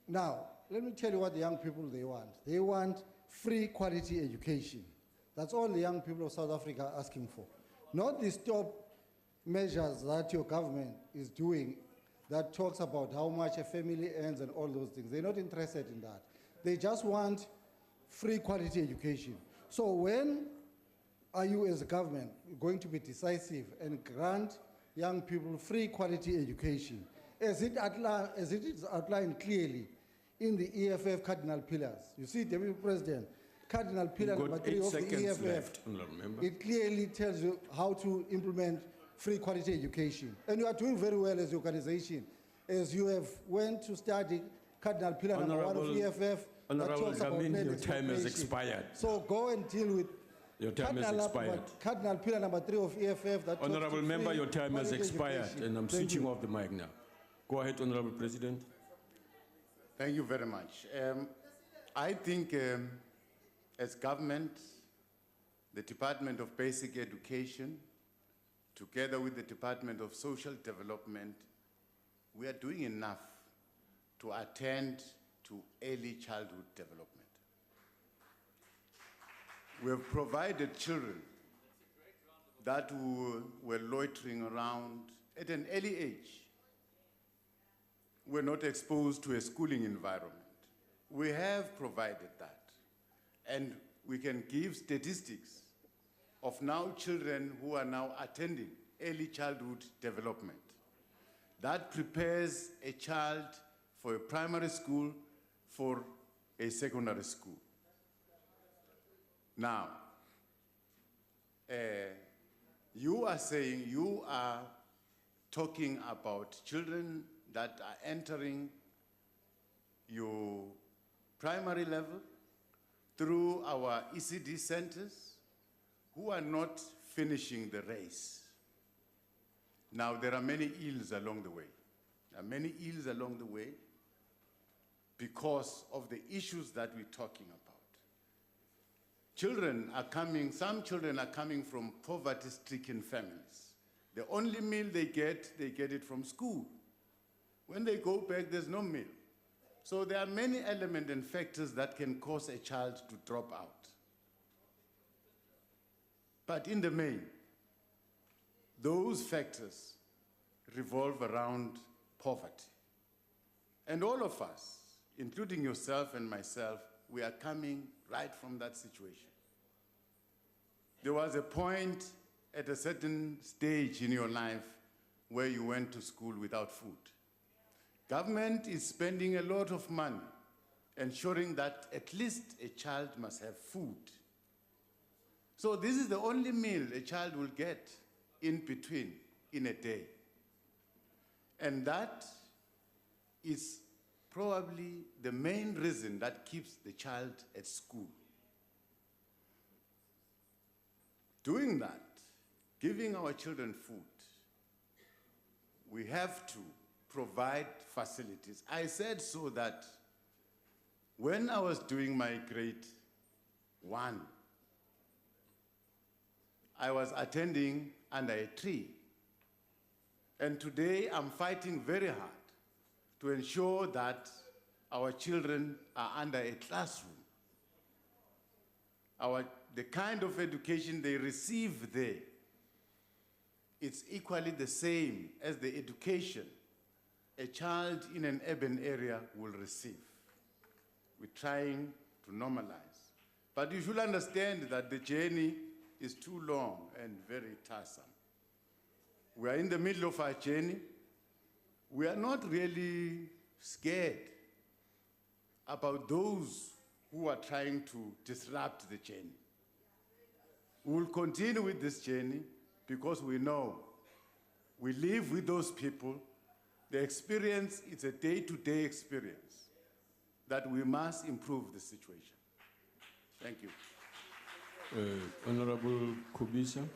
Now, let me tell you what the young people they want. They want free quality education. That's all the young people of South Africa are asking for. Not the stop measures that your government is doing that talks about how much a family earns and all those things. They're not interested in that. They just want free quality education. So when are you as a government going to be decisive and grant young people free quality education? As it is outlined clearly in the EFF cardinal pillars. You see, Deputy President, cardinal pillar number 3 of the EFF, it clearly tells you how to implement free quality education. And you are doing very well as an organization, as you have went to study cardinal pillar number 1 of EFF. Honorable Dlamini, your time has expired. So go and deal with your time has expired. Cardinal pillar number 3 of EFF. That Honorable Member, your time has expired, and I'm Thank switching you. off the mic now. Go ahead, Honorable President. Thank you very much. I think as government, the Department of Basic Education, together with the Department of Social Development, we are doing enough to attend to early childhood development. We have provided children that were loitering around at an early age, were not exposed to a schooling environment. We have provided that. And we can give statistics of now children who are now attending early childhood development. That prepares a child for a primary school, for a secondary school. Now, you are saying you are talking about children that are entering your primary level through our ECD centers who are not finishing the race. Now, there are many ills along the way. There are many ills along the way because of the issues that we're talking about. Some children are coming from poverty-stricken families. The only meal they get it from school. When they go back, there's no meal. So there are many elements and factors that can cause a child to drop out. But in the main, those factors revolve around poverty. And all of us, including yourself and myself, we are coming right from that situation. There was a point at a certain stage in your life where you went to school without food. Government is spending a lot of money ensuring that at least a child must have food. So this is the only meal a child will get in between in a day. And that is probably the main reason that keeps the child at school. Doing that, giving our children food, we have to provide facilities. I said so that when I was doing my grade 1, I was attending under a tree. And today I'm fighting very hard to ensure that our children are under a classroom. The kind of education they receive there, it's equally the same as the education a child in an urban area will receive. We're trying to normalize. But you should understand that the journey is too long and very tiresome. We are in the middle of our journey. We are not really scared about those who are trying to disrupt the journey. We will continue with this journey because we know we live with those people. The experience is a day-to-day experience that we must improve the situation. Thank you. Honorable Kubisa.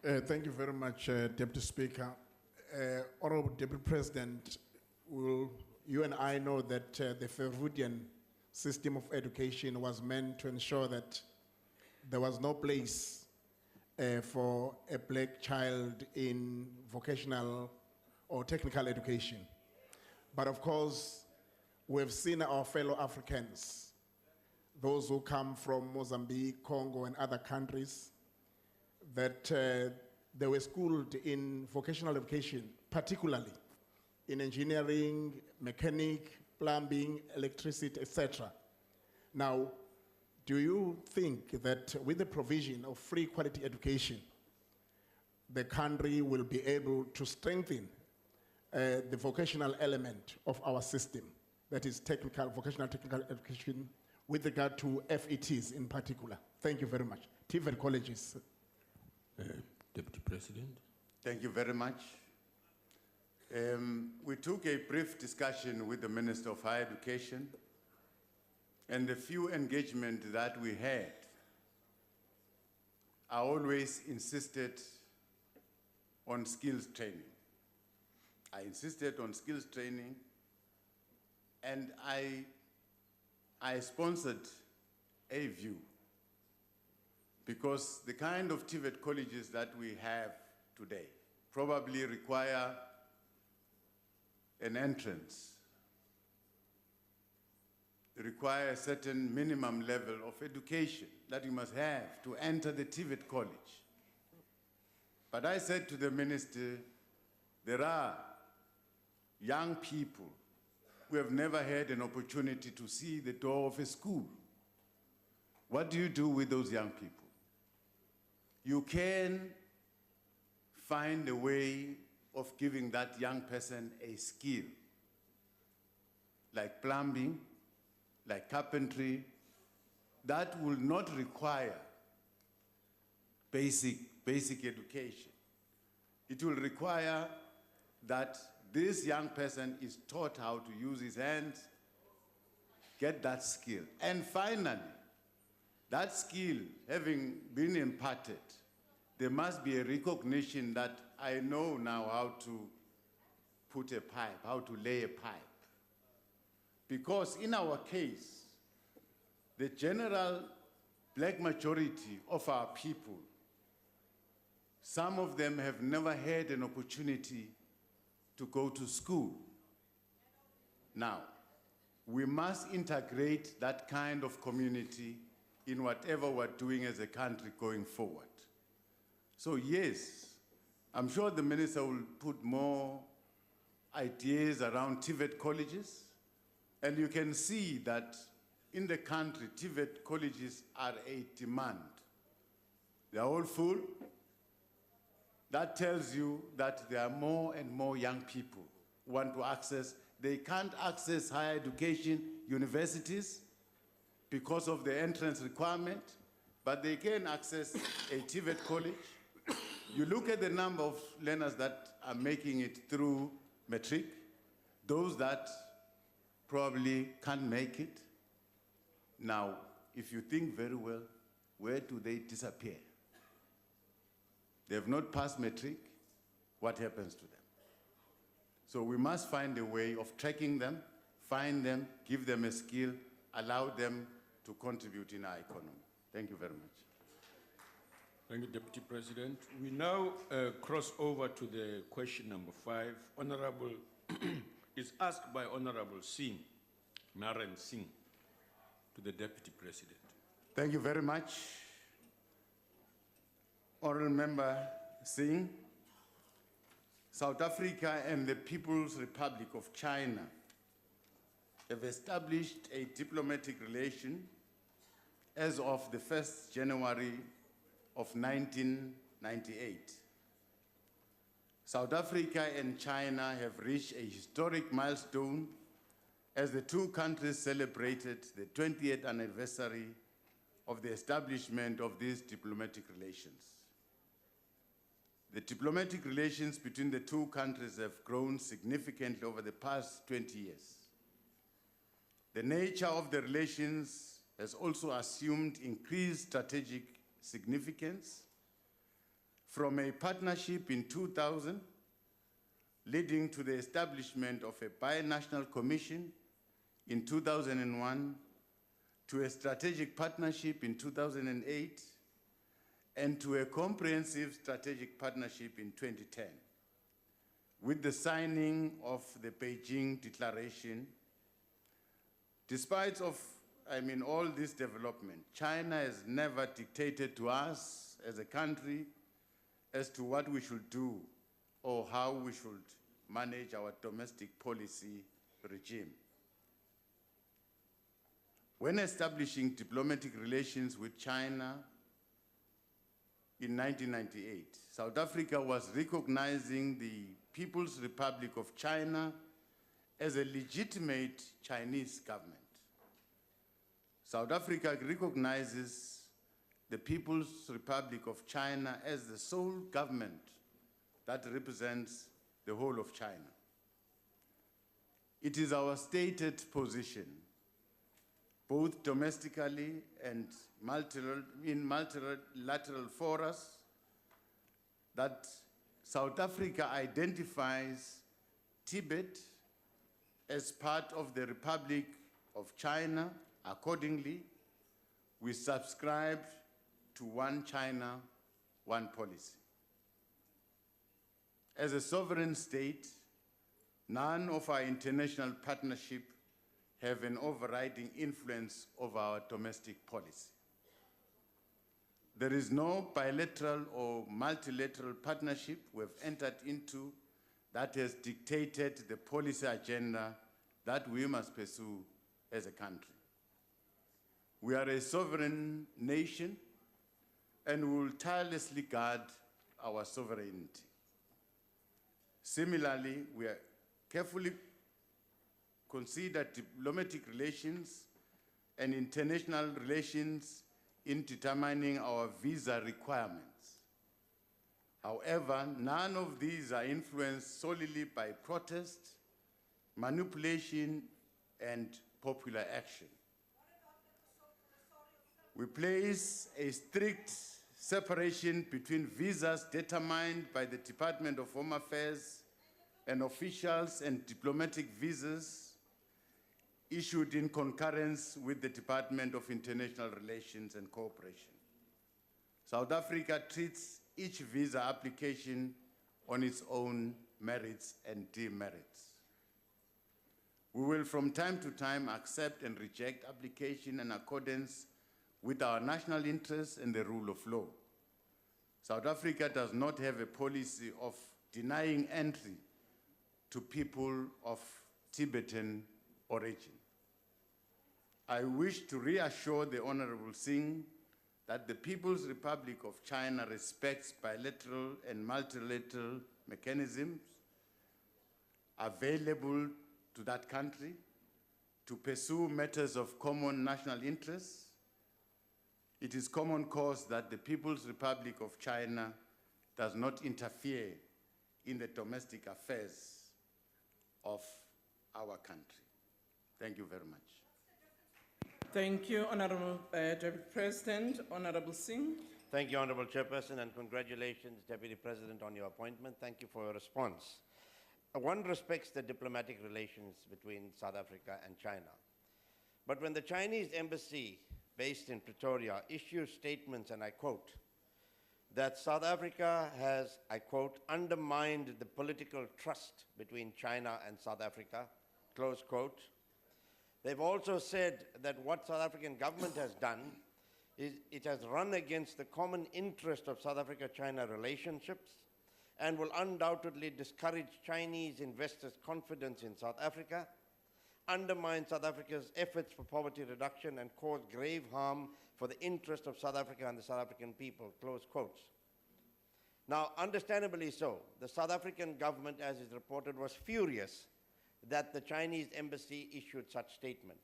Thank you very much, Deputy Speaker. Honorable Deputy President, you and I know that the Ferrudian system of education was meant to ensure that there was no place for a black child in vocational or technical education. But of course, we've seen our fellow Africans, those who come from Mozambique, Congo, and other countries, that they were schooled in vocational education, particularly in engineering, mechanic, plumbing, electricity, etc. Now, do you think that with the provision of free quality education, the country will be able to strengthen the vocational element of our system, that is vocational technical education, with regard to FETs in particular? Thank you very much. TVET colleges. Deputy President. Thank you very much. We took a brief discussion with the Minister of Higher Education, and the few engagements that we had, I always insisted on skills training. I insisted on skills training, and I sponsored a view, because the kind of TVET colleges that we have today probably require an entrance. They require a certain minimum level of education that you must have to enter the TVET college. But I said to the minister, there are young people who have never had an opportunity to see the door of a school. What do you do with those young people? you can find a way of giving that young person a skill, like plumbing, like carpentry, that will not require basic education. It will require that this young person is taught how to use his hands, get that skill. And finally, that skill having been imparted, there must be a recognition that I know now how to put a pipe, how to lay a pipe. Because in our case, the general black majority of our people, some of them have never had an opportunity to go to school. Now, we must integrate that kind of community in whatever we're doing as a country going forward. So yes, I'm sure the minister will put more ideas around TVET colleges, and you can see that in the country, TVET colleges are a demand. They're all full. That tells you that there are more and more young people who want to access. They can't access higher education, universities, because of the entrance requirement, but they can access a TVET college. You look at the number of learners that are making it through matric, those that probably can't make it. Now, if you think very well, where do they disappear? They have not passed matric, what happens to them? So we must find a way of tracking them, find them, give them a skill, allow them to contribute in our economy. Thank you very much. Thank you, Deputy President. We now cross over to the question number 5. Honorable is asked by Honorable Singh, Naren Singh, to the Deputy President. Thank you very much. Honorable Member Singh, South Africa and the People's Republic of China have established a diplomatic relation as of the 1st January of 1998. South Africa and China have reached a historic milestone as the two countries celebrated the 20th anniversary of the establishment of these diplomatic relations. The diplomatic relations between the two countries have grown significantly over the past 20 years. The nature of the relations has also assumed increased strategic significance, from a partnership in 2000, leading to the establishment of a binational commission in 2001, to a strategic partnership in 2008, and to a comprehensive strategic partnership in 2010. With the signing of the Beijing Declaration, despite all this development, China has never dictated to us as a country as to what we should do or how we should manage our domestic policy regime. When establishing diplomatic relations with China in 1998, South Africa was recognizing the People's Republic of China as a legitimate Chinese government. South Africa recognizes the People's Republic of China as the sole government that represents the whole of China. It is our stated position, both domestically and in multilateral forums, that South Africa identifies Tibet as part of the Republic of China. Accordingly, we subscribe to One China, One Policy. As a sovereign state, none of our international partnerships have an overriding influence over our domestic policy. There is no bilateral or multilateral partnership we've entered into that has dictated the policy agenda that we must pursue as a country. We are a sovereign nation and will tirelessly guard our sovereignty. Similarly, we are carefully consider diplomatic relations and international relations in determining our visa requirements. However, none of these are influenced solely by protest, manipulation, and popular action. We place a strict separation between visas determined by the Department of Home Affairs and officials and diplomatic visas issued in concurrence with the Department of International Relations and Cooperation. South Africa treats each visa application on its own merits and demerits. We will from time to time accept and reject application in accordance with our national interests and the rule of law. South Africa does not have a policy of denying entry to people of Tibetan origin. I wish to reassure the Honorable Singh that the People's Republic of China respects bilateral and multilateral mechanisms available to that country to pursue matters of common national interest. It is common cause that the People's Republic of China does not interfere in the domestic affairs of our country. Thank you very much. Thank you, Honorable Deputy President. Honorable Singh. Thank you, Honorable Chairperson, and congratulations, Deputy President, on your appointment. Thank you for your response. One respects the diplomatic relations between South Africa and China. But when the Chinese embassy based in Pretoria issues statements, and I quote, that South Africa has, I quote, undermined the political trust between China and South Africa, close quote. They've also said that what South African government has done is it has run against the common interest of South Africa-China relationships and will undoubtedly discourage Chinese investors' confidence in South Africa, undermine South Africa's efforts for poverty reduction, and cause grave harm for the interest of South Africa and the South African people, close quotes. Now, understandably so, the South African government, as is reported, was furious that the Chinese embassy issued such statement.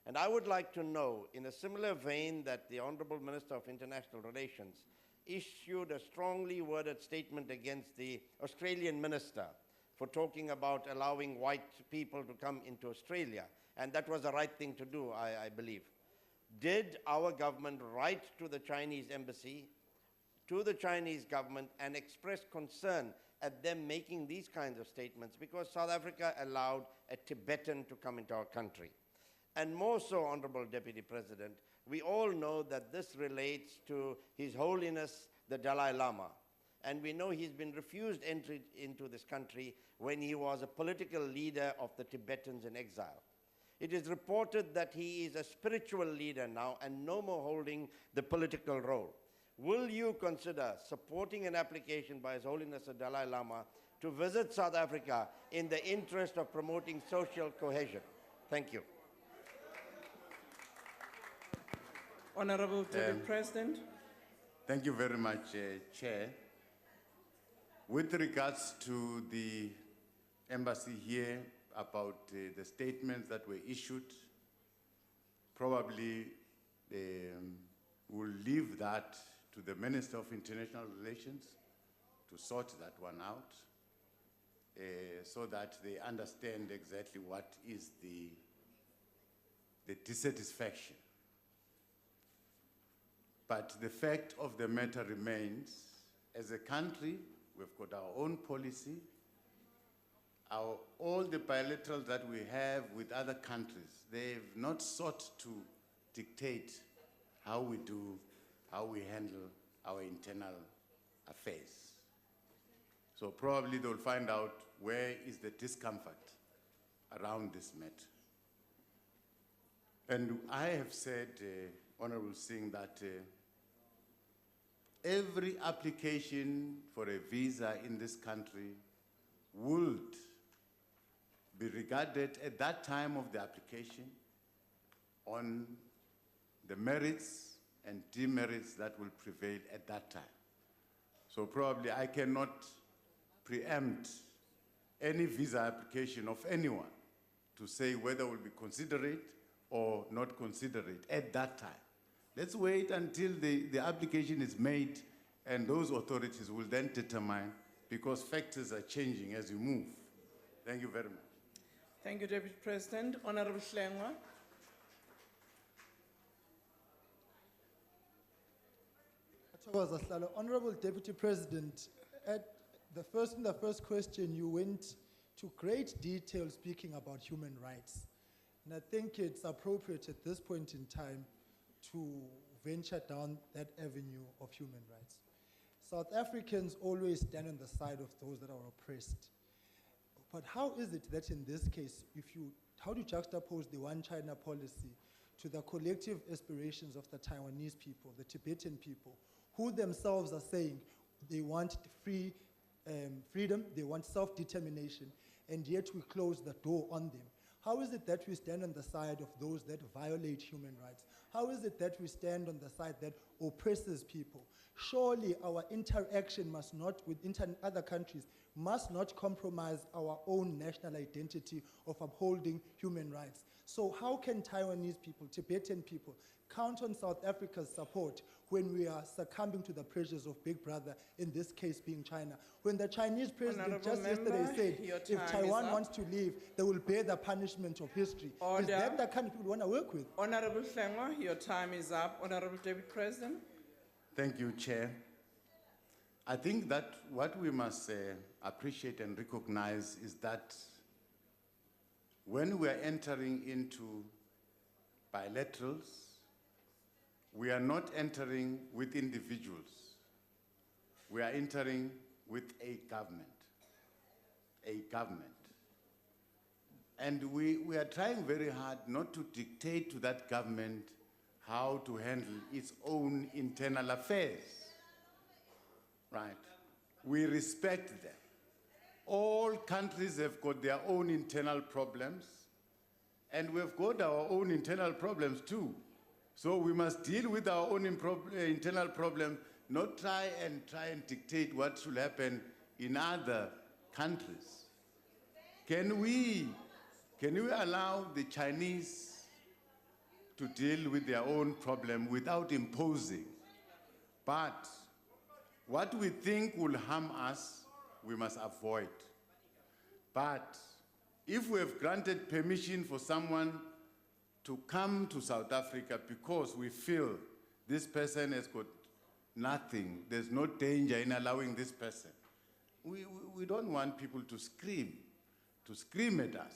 And I would like to know, in a similar vein that the Honorable Minister of International Relations issued a strongly worded statement against the Australian minister for talking about allowing white people to come into Australia, and that was the right thing to do, I believe. Did our government write to the Chinese embassy, to the Chinese government, and express concern at them making these kinds of statements because South Africa allowed a Tibetan to come into our country? And more so, Honorable Deputy President, we all know that this relates to His Holiness the Dalai Lama. And we know he's been refused entry into this country when he was a political leader of the Tibetans in exile. It is reported that he is a spiritual leader now and no more holding the political role. Will you consider supporting an application by His Holiness the Dalai Lama to visit South Africa in the interest of promoting social cohesion? Thank you. Honorable Deputy President. Thank you very much, Chair. With regards to the embassy here about the statements that were issued, probably we'll leave that to the Minister of International Relations to sort that one out so that they understand exactly what is the dissatisfaction. But the fact of the matter remains, as a country, we've got our own policy. All the bilaterals that we have with other countries, they've not sought to dictate how we handle our internal affairs. So probably they'll find out where is the discomfort around this matter. And I have said, Honorable Singh, that every application for a visa in this country would be regarded at that time of the application on the merits and demerits that will prevail at that time. So probably I cannot preempt any visa application of anyone to say whether we'll be considerate or not considerate at that time. Let's wait until the application is made, and those authorities will then determine, because factors are changing as you move. Thank you very much. Thank you, Deputy President. Honorable Hlengwa. Honorable Deputy President, in the first question, you went to great detail speaking about human rights. And I think it's appropriate at this point in time to venture down that avenue of human rights. South Africans always stand on the side of those that are oppressed. But how is it that in this case, how do you juxtapose the one China policy to the collective aspirations of the Taiwanese people, the Tibetan people, who themselves are saying they want freedom, they want self-determination, and yet we close the door on them? How is it that we stand on the side of those that violate human rights? How is it that we stand on the side that oppresses people? Surely our interaction must not, with other countries, must not compromise our own national identity of upholding human rights. So how can Taiwanese people, Tibetan people, count on South Africa's support when we are succumbing to the pressures of Big Brother, in this case being China? When the Chinese president Honourable just yesterday member, said, your if time is Taiwan up. wants to leave, they will bear the punishment of history. Order. Is that the kind of people we want to work with? Honorable Hlengwa, your time is up. Honorable Deputy President. Thank you, Chair. I think that what we must appreciate and recognize is that when we are entering into bilaterals, we are not entering with individuals. We are entering with a government. A government. And we are trying very hard not to dictate to that government how to handle its own internal affairs. Right? We respect them. All countries have got their own internal problems, and we've got our own internal problems too. So we must deal with our own internal problems, not try and dictate what should happen in other countries. Can we allow the Chinese to deal with their own problem without imposing? But what we think will harm us, we must avoid. But if we have granted permission for someone to come to South Africa because we feel this person has got nothing, there's no danger in allowing this person, we don't want people to scream at us,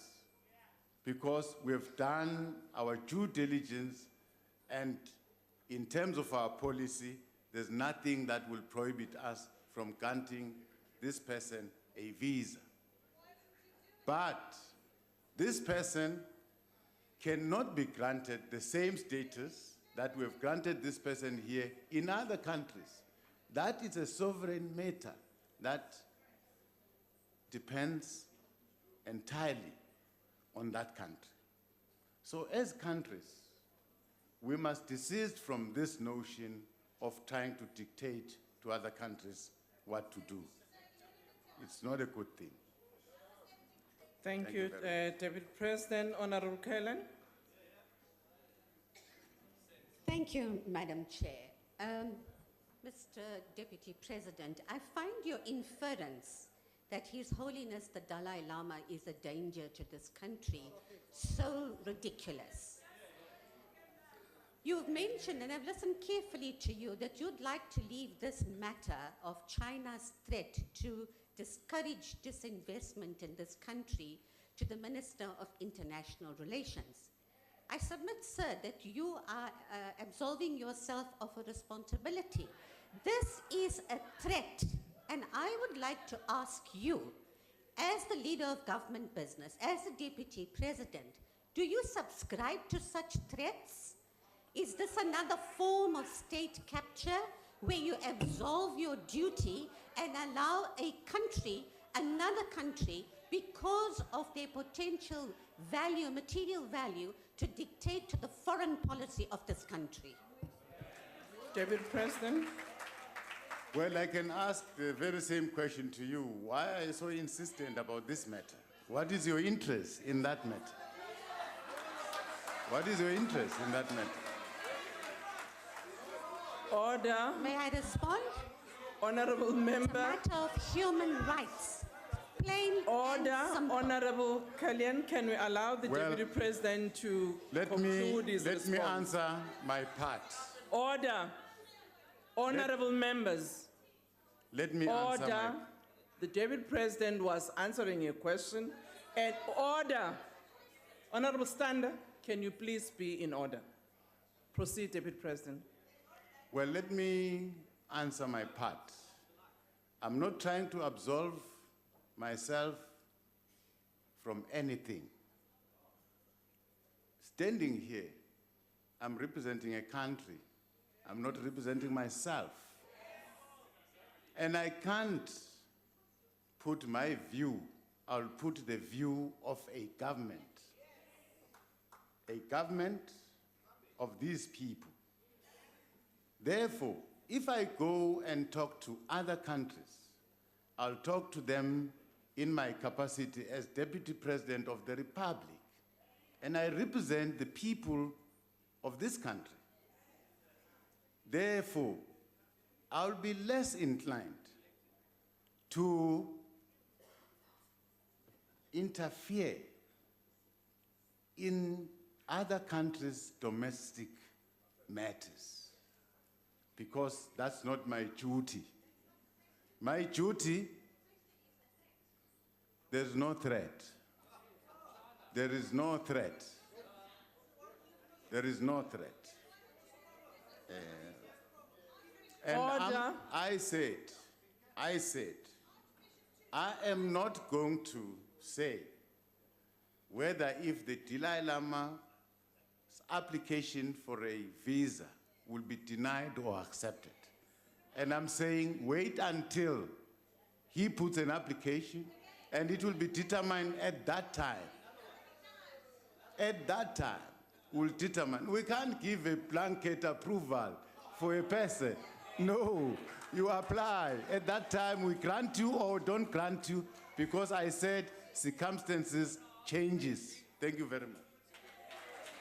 because we have done our due diligence, and in terms of our policy, there's nothing that will prohibit us from granting this person a visa. But this person cannot be granted the same status that we have granted this person here in other countries. That is a sovereign matter that depends entirely on that country. So as countries, we must desist from this notion of trying to dictate to other countries what to do. It's not a good thing. Thank you, Deputy President. Honorable Kellen. Thank you, Madam Chair. Mr. Deputy President, I find your inference that His Holiness the Dalai Lama is a danger to this country so ridiculous. You've mentioned, and I've listened carefully to you, that you'd like to leave this matter of China's threat to discourage disinvestment in this country to the Minister of International Relations. I submit, sir, that you are absolving yourself of a responsibility. This is a threat, and I would like to ask you, as the leader of government business, as the Deputy President, do you subscribe to such threats? Is this another form of state capture where you absolve your duty and allow a country, another country, because of their potential value, material value, to dictate to the foreign policy of this country? Deputy President. Well, I can ask the very same question to you. Why are you so insistent about this matter? What is your interest in that matter? What is your interest in that matter? Order. May I respond? Honorable member. It's a matter of human rights. Plain Order. and simple. Honorable Kalyan, can we allow the Well, Deputy President to conclude his Let response? me answer my part. Order. Honorable members. Let me answer Order. my... The Deputy President was answering a question. And order. Honorable Stander, can you please be in order? Proceed, Deputy President. Well, let me answer my part. I'm not trying to absolve myself from anything. Standing here, I'm representing a country. I'm not representing myself. And I can't put my view, I'll put the view of a government of these people. Therefore, if I go and talk to other countries, I'll talk to them in my capacity as Deputy President of the Republic. And I represent the people of this country. Therefore, I'll be less inclined to interfere in other countries' domestic matters, because that's not my duty. My duty, there's no threat. There is no threat. There is no threat. And Order. I said, I am not going to say whether if the Dalai Lama's application for a visa will be denied or accepted. And I'm saying wait until he puts an application and it will be determined at that time. At that time, we'll determine. We can't give a blanket approval for a person. No, you apply. At that time, we grant you or don't grant you, because I said circumstances changes. Thank you very much.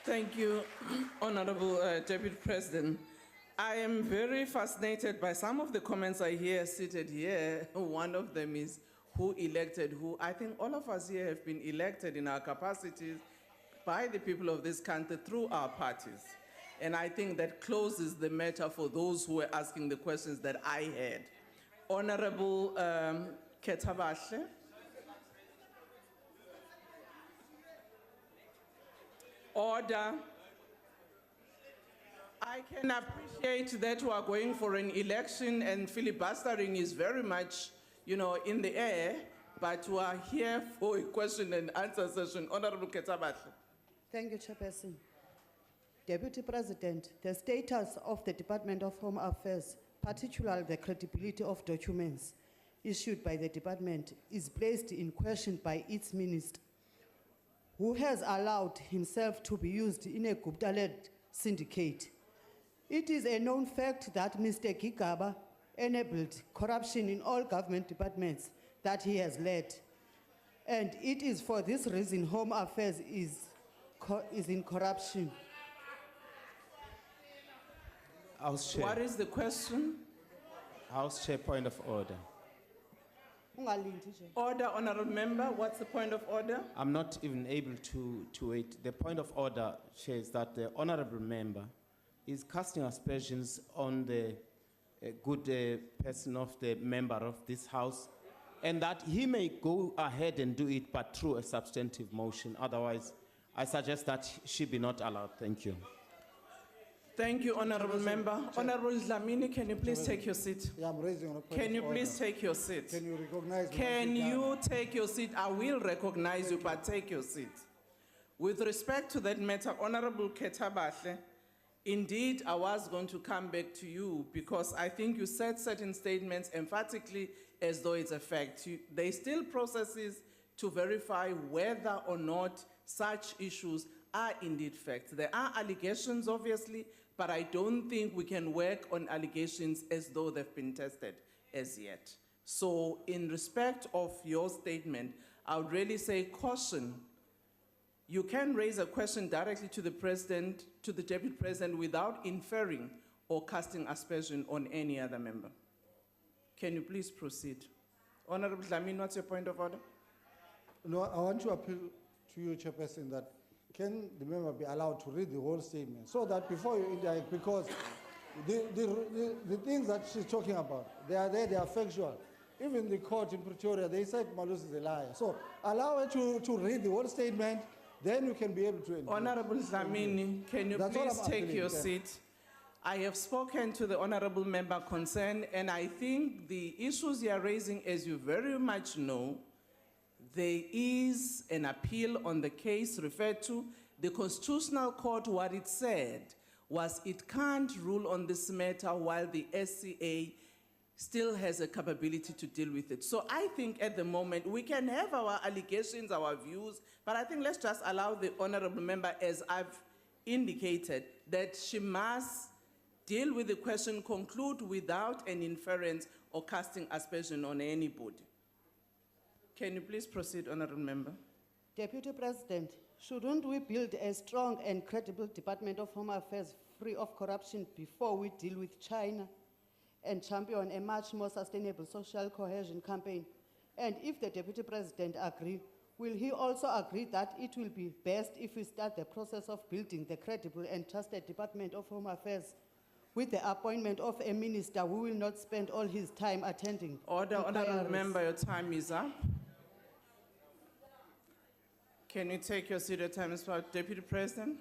Thank you, Honorable Deputy President. I am very fascinated by some of the comments I hear seated here. One of them is who elected who. I think all of us here have been elected in our capacities by the people of this country through our parties. And I think that closes the matter for those who were asking the questions that I had. Honorable Ketabashe. Order. I can appreciate that we are going for an election and filibustering is very much, in the air, but we are here for a question and answer session. Honorable Ketabashe. Thank you, Chairperson. Deputy President, the status of the Department of Home Affairs, particularly the credibility of documents issued by the department, is placed in question by its minister, who has allowed himself to be used in a Gupta-led syndicate. It is a known fact that Mr. Gigaba enabled corruption in all government departments that he has led. And it is for this reason Home Affairs is in corruption. House Chair. What is the question? House Chair, point of order. Order, Honorable Member. What's the point of order? I'm not even able to wait. The point of order, Chair, is that the honorable member is casting aspersions on the good person of the member of this house, and that he may go ahead and do it, but through a substantive motion. Otherwise, I suggest that she be not allowed. Thank you. Thank you, Honorable Member. Honorable Dlamini, can you please take your seat? Yeah, I'm raising on a point Can of you please order. take your seat? Can you recognize me? Can you take your seat? I will recognize you, but take your seat. With respect to that matter, Honorable Ketabashe, indeed, I was going to come back to you because I think you said certain statements emphatically as though it's a fact. There are still processes to verify whether or not such issues are indeed facts. There are allegations, obviously, but I don't think we can work on allegations as though they've been tested as yet. So in respect of your statement, I would really say caution. You can raise a question directly to the president, to the deputy president, without inferring or casting aspersion on any other member. Can you please proceed? Honorable Dlamini, what's your point of order? No, I want to appeal to you, Chairperson, that can the member be allowed to read the whole statement so that before you interact, because the things that she's talking about, they are there, they are factual. Even the court in Pretoria, they said Mabuza is a liar. So allow her to read the whole statement, then you can be able to... Honorable Dlamini, can you please take your seat? I have spoken to the honorable member concerned, and I think the issues you are raising, as you very much know, there is an appeal on the case referred to. The Constitutional Court, what it said was it can't rule on this matter while the SCA still has a capability to deal with it. So I think at the moment we can have our allegations, our views, but I think let's just allow the honorable member, as I've indicated, that she must deal with the question, conclude without an inference or casting aspersion on anybody. Can you please proceed, honorable member? Deputy President, shouldn't we build a strong and credible Department of Home Affairs free of corruption before we deal with China and champion a much more sustainable social cohesion campaign? And if the Deputy President agrees, will he also agree that it will be best if we start the process of building the credible and trusted Department of Home Affairs with the appointment of a minister who will not spend all his time attending? Order, honorable inquiries? member, your time is up. Can you take your seat? Your time is up, Deputy President.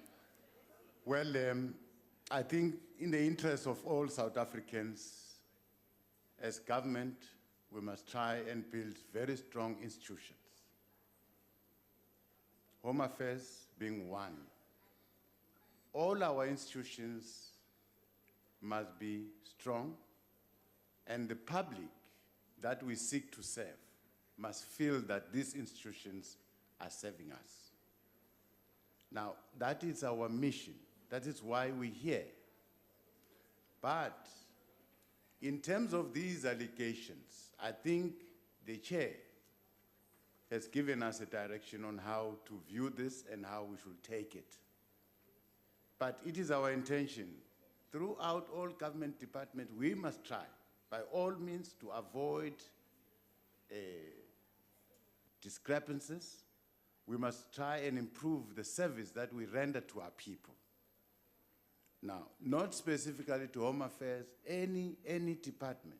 Well, I think in the interest of all South Africans, as government, we must try and build very strong institutions. Home Affairs being one. All our institutions must be strong, and the public that we seek to serve must feel that these institutions are serving us. Now, that is our mission. That is why we're here. But in terms of these allegations, I think the chair has given us a direction on how to view this and how we should take it. But it is our intention, throughout all government departments, we must try, by all means, to avoid discrepancies. We must try and improve the service that we render to our people. Now, not specifically to Home Affairs, any department.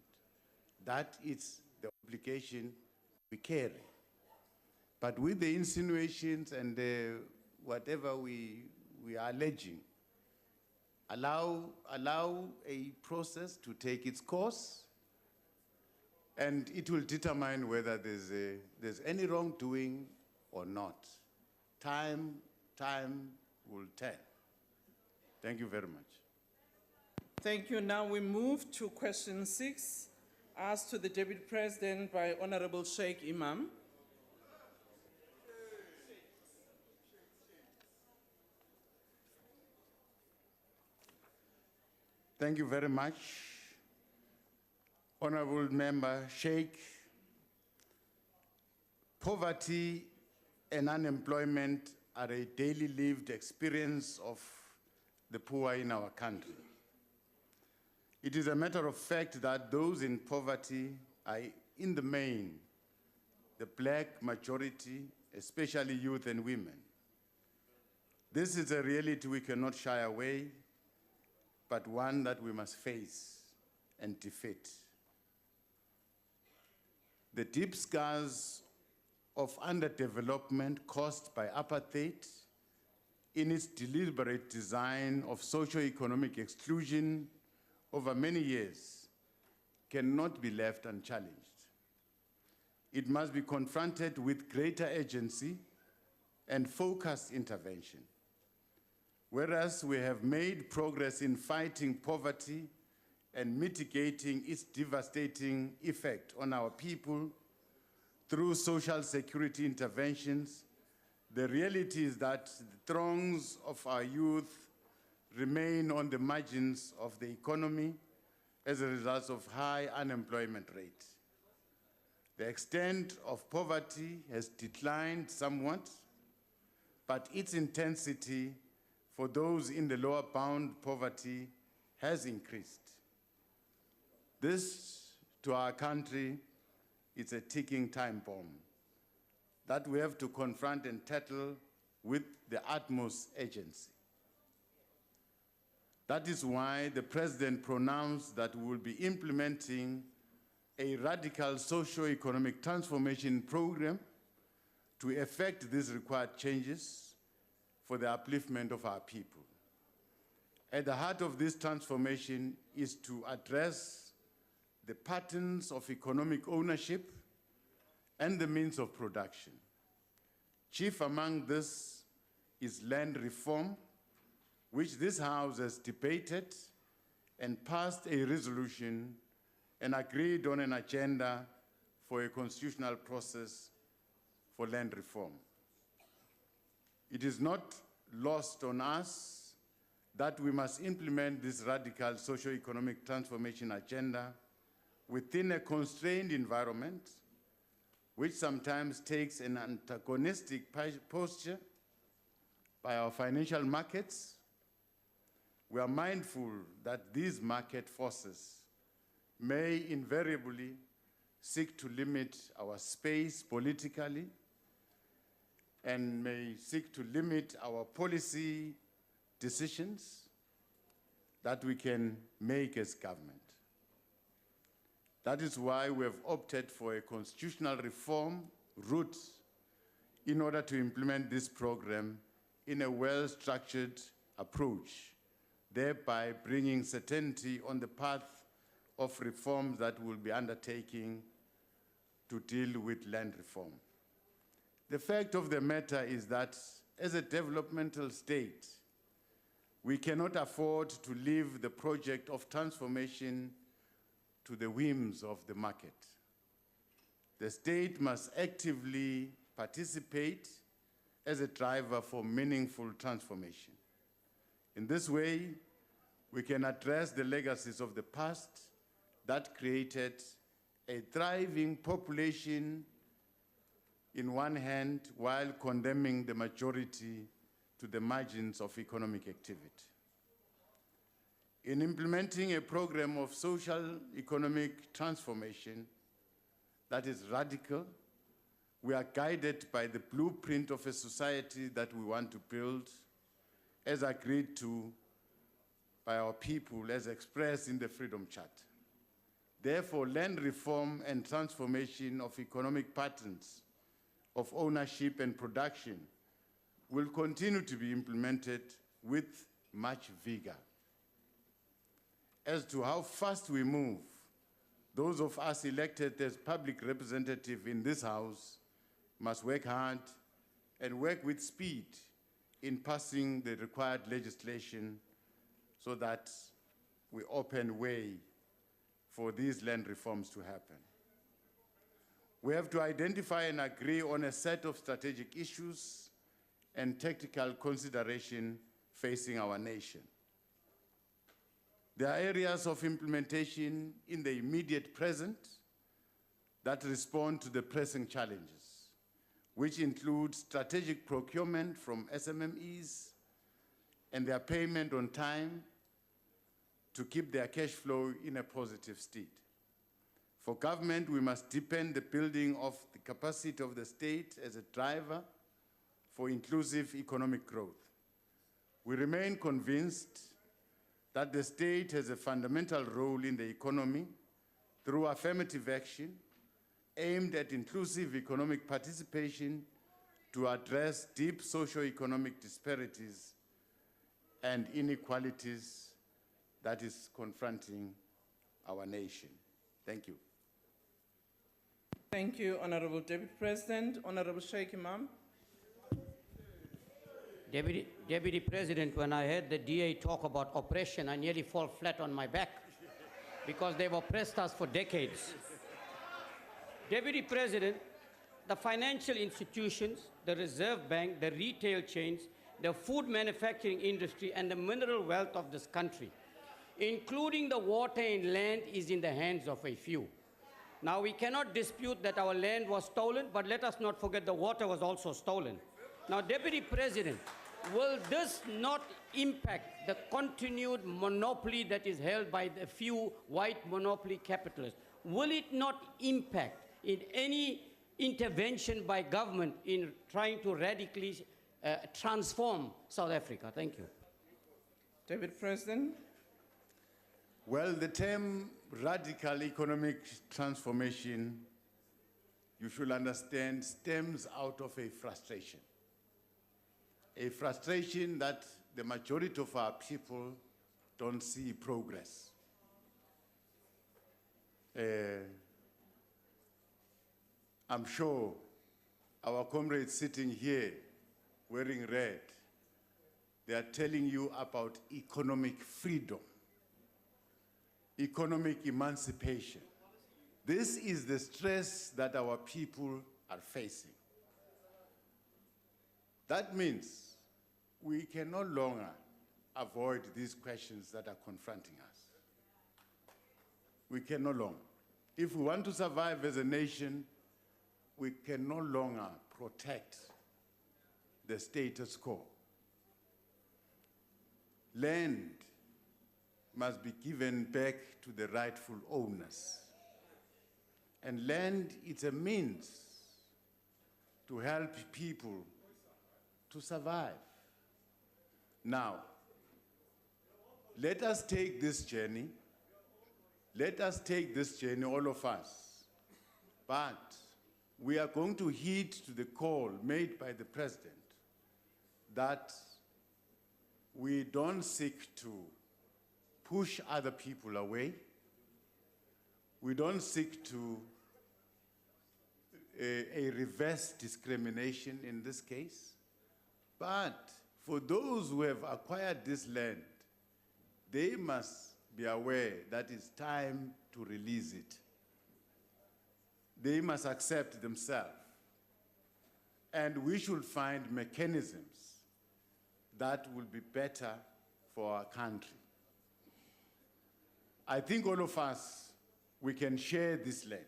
That is the obligation we carry. But with the insinuations and whatever we are alleging, allow a process to take its course, and it will determine whether there's any wrongdoing or not. Time will tell. Thank you very much. Thank you. Now we move to question 6, asked to the Deputy President by Honorable Sheikh Imam. Thank you very much. Honorable Member Sheikh, poverty and unemployment are a daily lived experience of the poor in our country. It is a matter of fact that those in poverty are, in the main, the black majority, especially youth and women. This is a reality we cannot shy away, but one that we must face and defeat. The deep scars of underdevelopment caused by apartheid in its deliberate design of socio-economic exclusion over many years cannot be left unchallenged. It must be confronted with greater urgency and focused intervention. Whereas we have made progress in fighting poverty and mitigating its devastating effect on our people through social security interventions, The reality is that the throngs of our youth remain on the margins of the economy as a result of high unemployment rate. The extent of poverty has declined somewhat, but its intensity for those in the lower bound poverty has increased. This, to our country, is a ticking time bomb that we have to confront and tackle with the utmost urgency. That is why the President pronounced that we will be implementing a radical socio-economic transformation program to effect these required changes for the upliftment of our people. At the heart of this transformation is to address the patterns of economic ownership and the means of production. Chief among this is land reform, which this House has debated and passed a resolution and agreed on an agenda for a constitutional process for land reform. It is not lost on us that we must implement this radical socio-economic transformation agenda within a constrained environment, which sometimes takes an antagonistic posture by our financial markets. We are mindful that these market forces may invariably seek to limit our space politically and may seek to limit our policy decisions that we can make as government. That is why we have opted for a constitutional reform route in order to implement this program in a well-structured approach, thereby bringing certainty on the path of reforms that we'll be undertaking to deal with land reform. The fact of the matter is that as a developmental state, we cannot afford to leave the project of transformation to the whims of the market. The state must actively participate as a driver for meaningful transformation. In this way, we can address the legacies of the past that created a thriving population in one hand while condemning the majority to the margins of economic activity. In implementing a program of social economic transformation that is radical, we are guided by the blueprint of a society that we want to build, as agreed to by our people, as expressed in the Freedom Charter. Therefore, land reform and transformation of economic patterns of ownership and production will continue to be implemented with much vigor. As to how fast we move, those of us elected as public representatives in this House must work hard and work with speed in passing the required legislation so that we open way for these land reforms to happen. We have to identify and agree on a set of strategic issues and tactical consideration facing our nation. There are areas of implementation in the immediate present that respond to the pressing challenges, which include strategic procurement from SMMEs and their payment on time to keep their cash flow in a positive state. For government, we must deepen the building of the capacity of the state as a driver for inclusive economic growth. We remain convinced that the state has a fundamental role in the economy through affirmative action aimed at inclusive economic participation to address deep socio-economic disparities and inequalities that is confronting our nation. Thank you. Thank you, Honorable Deputy President. Honorable Sheikh Imam. Deputy President, when I heard the DA talk about oppression, I nearly fall flat on my back because they've oppressed us for decades. Deputy President, the financial institutions, the Reserve Bank, the retail chains, the food manufacturing industry, and the mineral wealth of this country, including the water and land, is in the hands of a few. Now, we cannot dispute that our land was stolen, but let us not forget the water was also stolen. Now, Deputy President, will this not impact the continued monopoly that is held by the few white monopoly capitalists? Will it not impact in any intervention by government in trying to radically transform South Africa? Thank you. Deputy President. Well, the term radical economic transformation, you should understand, stems out of a frustration that the majority of our people don't see progress. I'm sure our comrades sitting here wearing red, they are telling you about economic freedom, economic emancipation. This is the stress that our people are facing. That means we can no longer avoid these questions that are confronting us. We can no longer. If we want to survive as a nation, we can no longer protect the status quo. Land must be given back to the rightful owners. And land is a means to help people to survive. Now, let us take this journey. Let us take this journey, all of us. But we are going to heed to the call made by the President that we don't seek to push other people away. We don't seek to a reverse discrimination in this case. But for those who have acquired this land, they must be aware that it's time to release it. They must accept themselves. And we should find mechanisms that will be better for our country. I think all of us, we can share this land.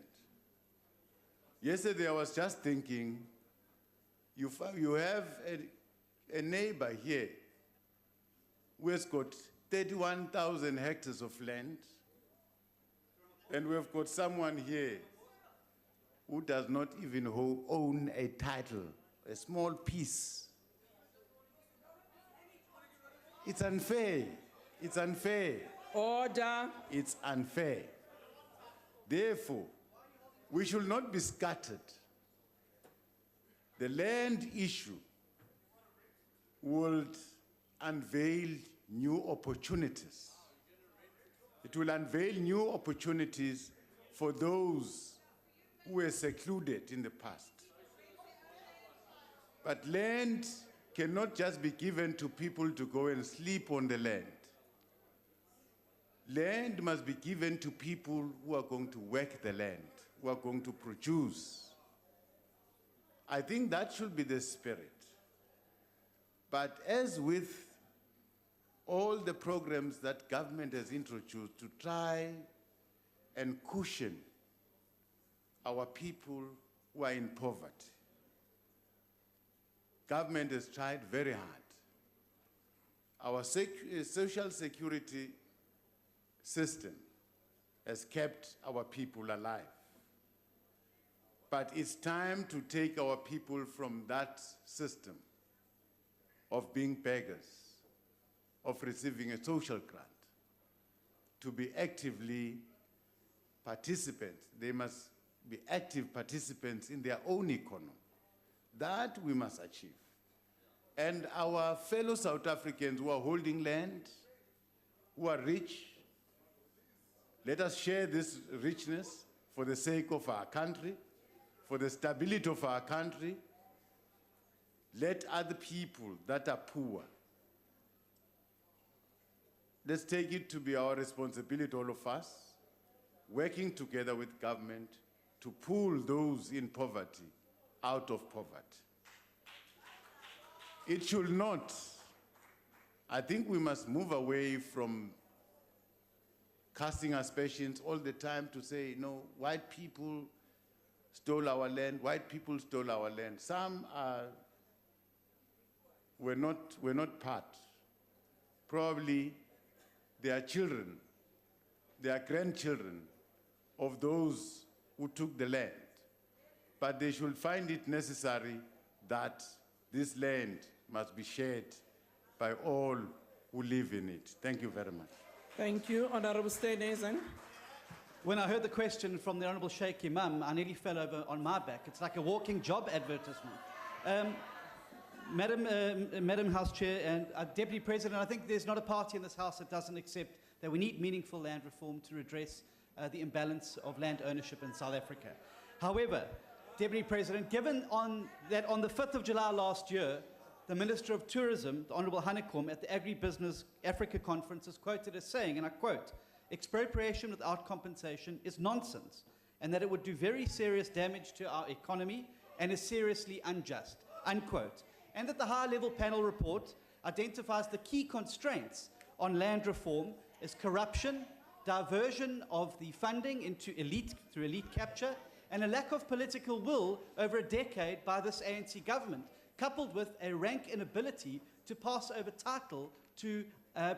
Yesterday I was just thinking, you have a neighbor here who has got 31,000 hectares of land, and we've got someone here who does not even own a title, a small piece. It's unfair. It's unfair. Order. It's unfair. Therefore, we should not be scattered. The land issue would unveil new opportunities. It will unveil new opportunities for those who were secluded in the past. But land cannot just be given to people to go and sleep on the land. Land must be given to people who are going to work the land, who are going to produce. I think that should be the spirit. But as with all the programs that government has introduced to try and cushion our people who are in poverty, government has tried very hard. Our social security system has kept our people alive. But it's time to take our people from that system of being beggars, of receiving a social grant, to be actively participants. They must be active participants in their own economy. That we must achieve. And our fellow South Africans who are holding land, who are rich, let us share this richness for the sake of our country, for the stability of our country. Let other people that are poor, let's take it to be our responsibility, all of us, working together with government to pull those in poverty out of poverty. It should not. I think we must move away from casting aspersions all the time to say, no, white people stole our land, white people stole our land. Some were not part. Probably they are children, they are grandchildren of those who took the land. But they should find it necessary that this land must be shared by all who live in it. Thank you very much. Thank you. Honorable Steenhuisen. When I heard the question from the Honourable Sheikh Imam, I nearly fell over on my back. It's like a walking job advertisement. Madam House Chair and Deputy President, I think there's not a party in this House that doesn't accept that we need meaningful land reform to redress the imbalance of land ownership in South Africa. However, Deputy President, given that on the 5th of July last year, the Minister of Tourism, the Honourable Hanekom, at the Agribusiness Africa Conference is quoted as saying, and I quote, "Expropriation without compensation is nonsense, and that it would do very serious damage to our economy and is seriously unjust," unquote. And that the high-level panel report identifies the key constraints on land reform as corruption, diversion of the funding into through elite capture, and a lack of political will over a decade by this ANC government, coupled with a rank inability to pass over title to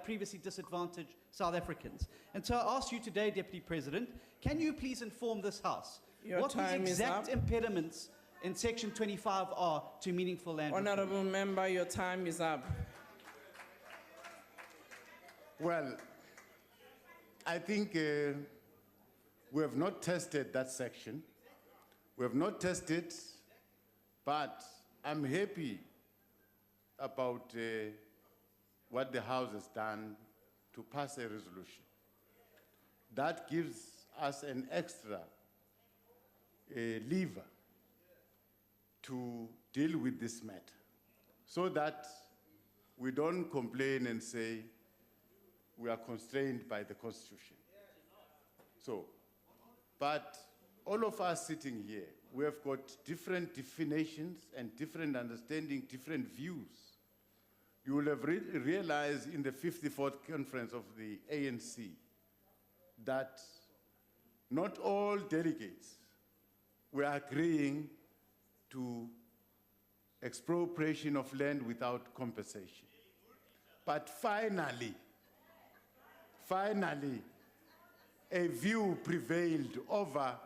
previously disadvantaged South Africans. And so I ask you today, Deputy President, can you please inform this House what the exact impediments in Section 25 are to meaningful land reform? Honourable Member, your time is up. Well, I think we have not tested that section. We have not tested, but I'm happy about what the House has done to pass a resolution. That gives us an extra lever to deal with this matter so that we don't complain and say we are constrained by the Constitution. So, but all of us sitting here, we have got different definitions and different understanding, different views. You will have realized in the 54th conference of the ANC that not all delegates were agreeing to expropriation of land without compensation. But finally, a view prevailed over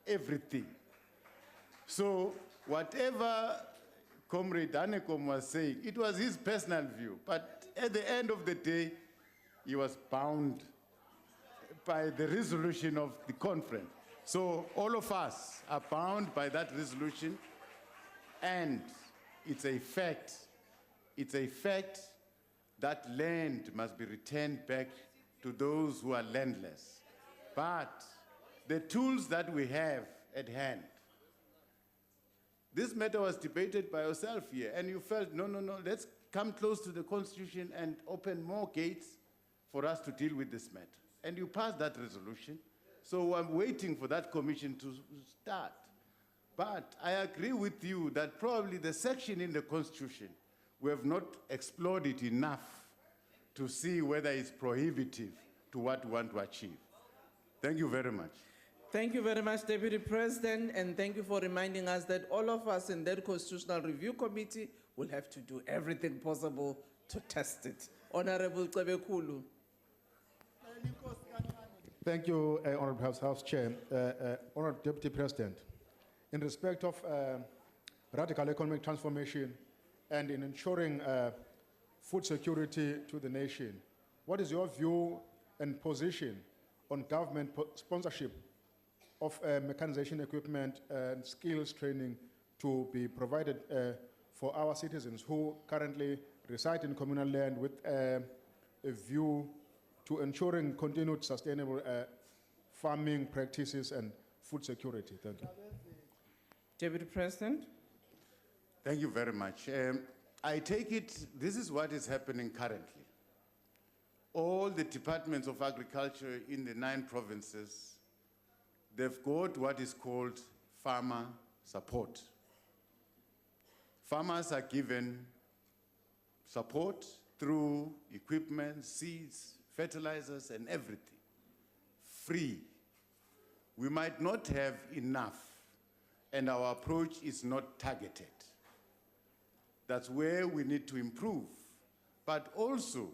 everything. So whatever Comrade Hanekom was saying, it was his personal view. But at the end of the day, he was bound by the resolution of the conference. So all of us are bound by that resolution, and it's a fact that land must be returned back to those who are landless. But the tools that we have at hand, this matter was debated by yourself here, and you felt, no, let's come close to the Constitution and open more gates for us to deal with this matter. And you passed that resolution. So I'm waiting for that commission to start. But I agree with you that probably the section in the Constitution, we have not explored it enough to see whether it's prohibitive to what we want to achieve. Thank you very much. Thank you very much, Deputy President, and thank you for reminding us that all of us in that Constitutional Review Committee will have to do everything possible to test it. Honorable Cebekulu. Thank you, Honorable House Chair. Honorable Deputy President, in respect of radical economic transformation and in ensuring food security to the nation, what is your view and position on government sponsorship of mechanization equipment and skills training to be provided for our citizens who currently reside in communal land with a view to ensuring continued sustainable farming practices and food security? Thank you. Deputy President. Thank you very much. I take it this is what is happening currently. All the departments of agriculture in the 9 provinces, they've got what is called farmer support. Farmers are given support through equipment, seeds, fertilizers, and everything, free. We might not have enough, and our approach is not targeted. That's where we need to improve, but also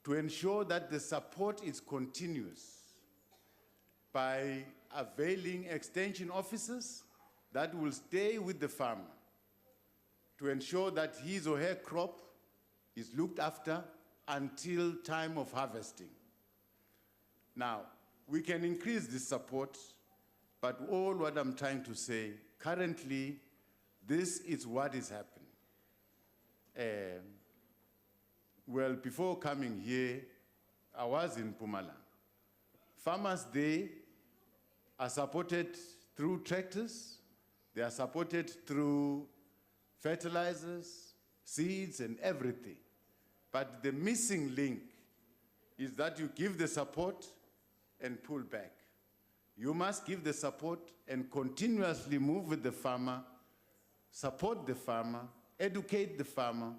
to ensure that the support is continuous by availing extension officers that will stay with the farmer to ensure that his or her crop is looked after until time of harvesting. Now, we can increase this support, but all what I'm trying to say, currently, this is what is happening. Well, before coming here, I was in Mpumalanga. Farmers there are supported through tractors, they are supported through fertilizers, seeds, and everything. But the missing link is that you give the support and pull back. You must give the support and continuously move with the farmer, support the farmer, educate the farmer,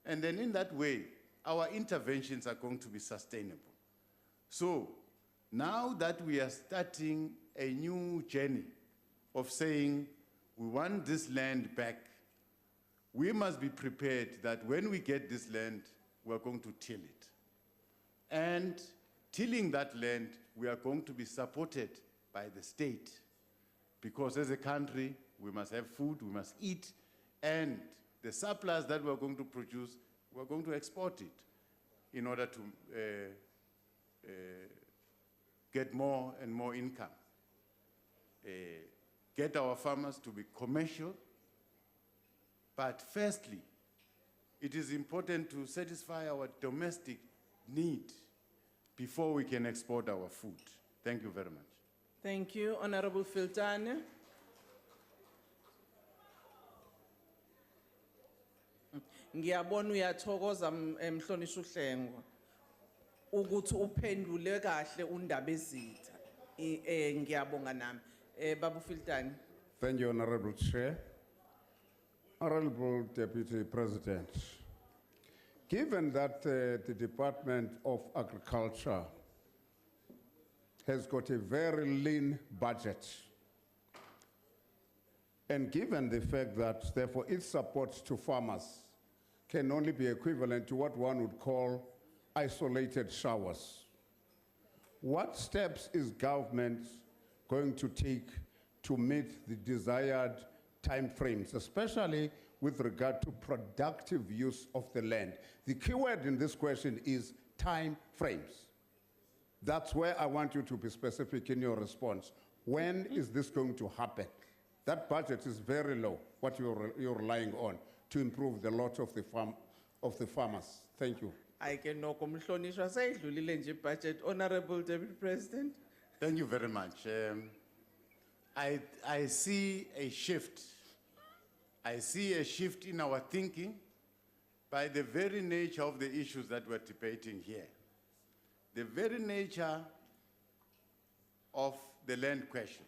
and then in that way, our interventions are going to be sustainable. So now that we are starting a new journey of saying we want this land back, we must be prepared that when we get this land, we're going to till it. And tilling that land, we are going to be supported by the state. Because as a country, we must have food, we must eat, and the surplus that we're going to produce, we're going to export it in order to get more and more income. Get our farmers to be commercial. But firstly, it is important to satisfy our domestic need before we can export our food. Thank you very much. Thank you, Honorable Filtane. Ngiyabona uyathokoza mhlonishwa uHlengo ukuthi uphendule kahle undaba ezitha. Ngiyabonga nami. Babu Filtane. Thank you, Honorable Chair. Honorable Deputy President, given that the Department of Agriculture has got a very lean budget, and given the fact that, therefore, its support to farmers can only be equivalent to what one would call isolated showers, what steps is government going to take to meet the desired timeframes, especially with regard to productive use of the land? The key word in this question is timeframes. That's where I want you to be specific in your response. When is this going to happen? That budget is very low, what you're relying on to improve the lot of the farmers. Thank you. I can know kumhlonishwa sayidlulile nje budget. Honorable Deputy President. Thank you very much. I see a shift. I see a shift in our thinking by the very nature of the issues that we're debating here. The very nature of the land question.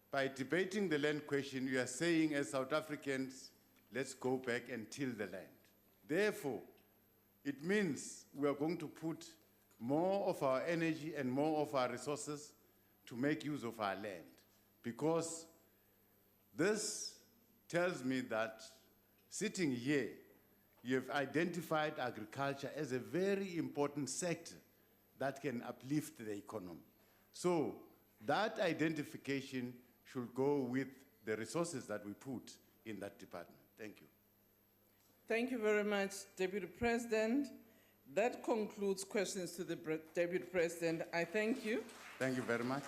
By debating the land question, you are saying as South Africans, let's go back and till the land. Therefore, it means we are going to put more of our energy and more of our resources to make use of our land. Because this tells me that sitting here, you have identified agriculture as a very important sector that can uplift the economy. So that identification should go with the resources that we put in that department. Thank you. Thank you very much, Deputy President. That concludes questions to the Deputy President. I thank you. Thank you very much.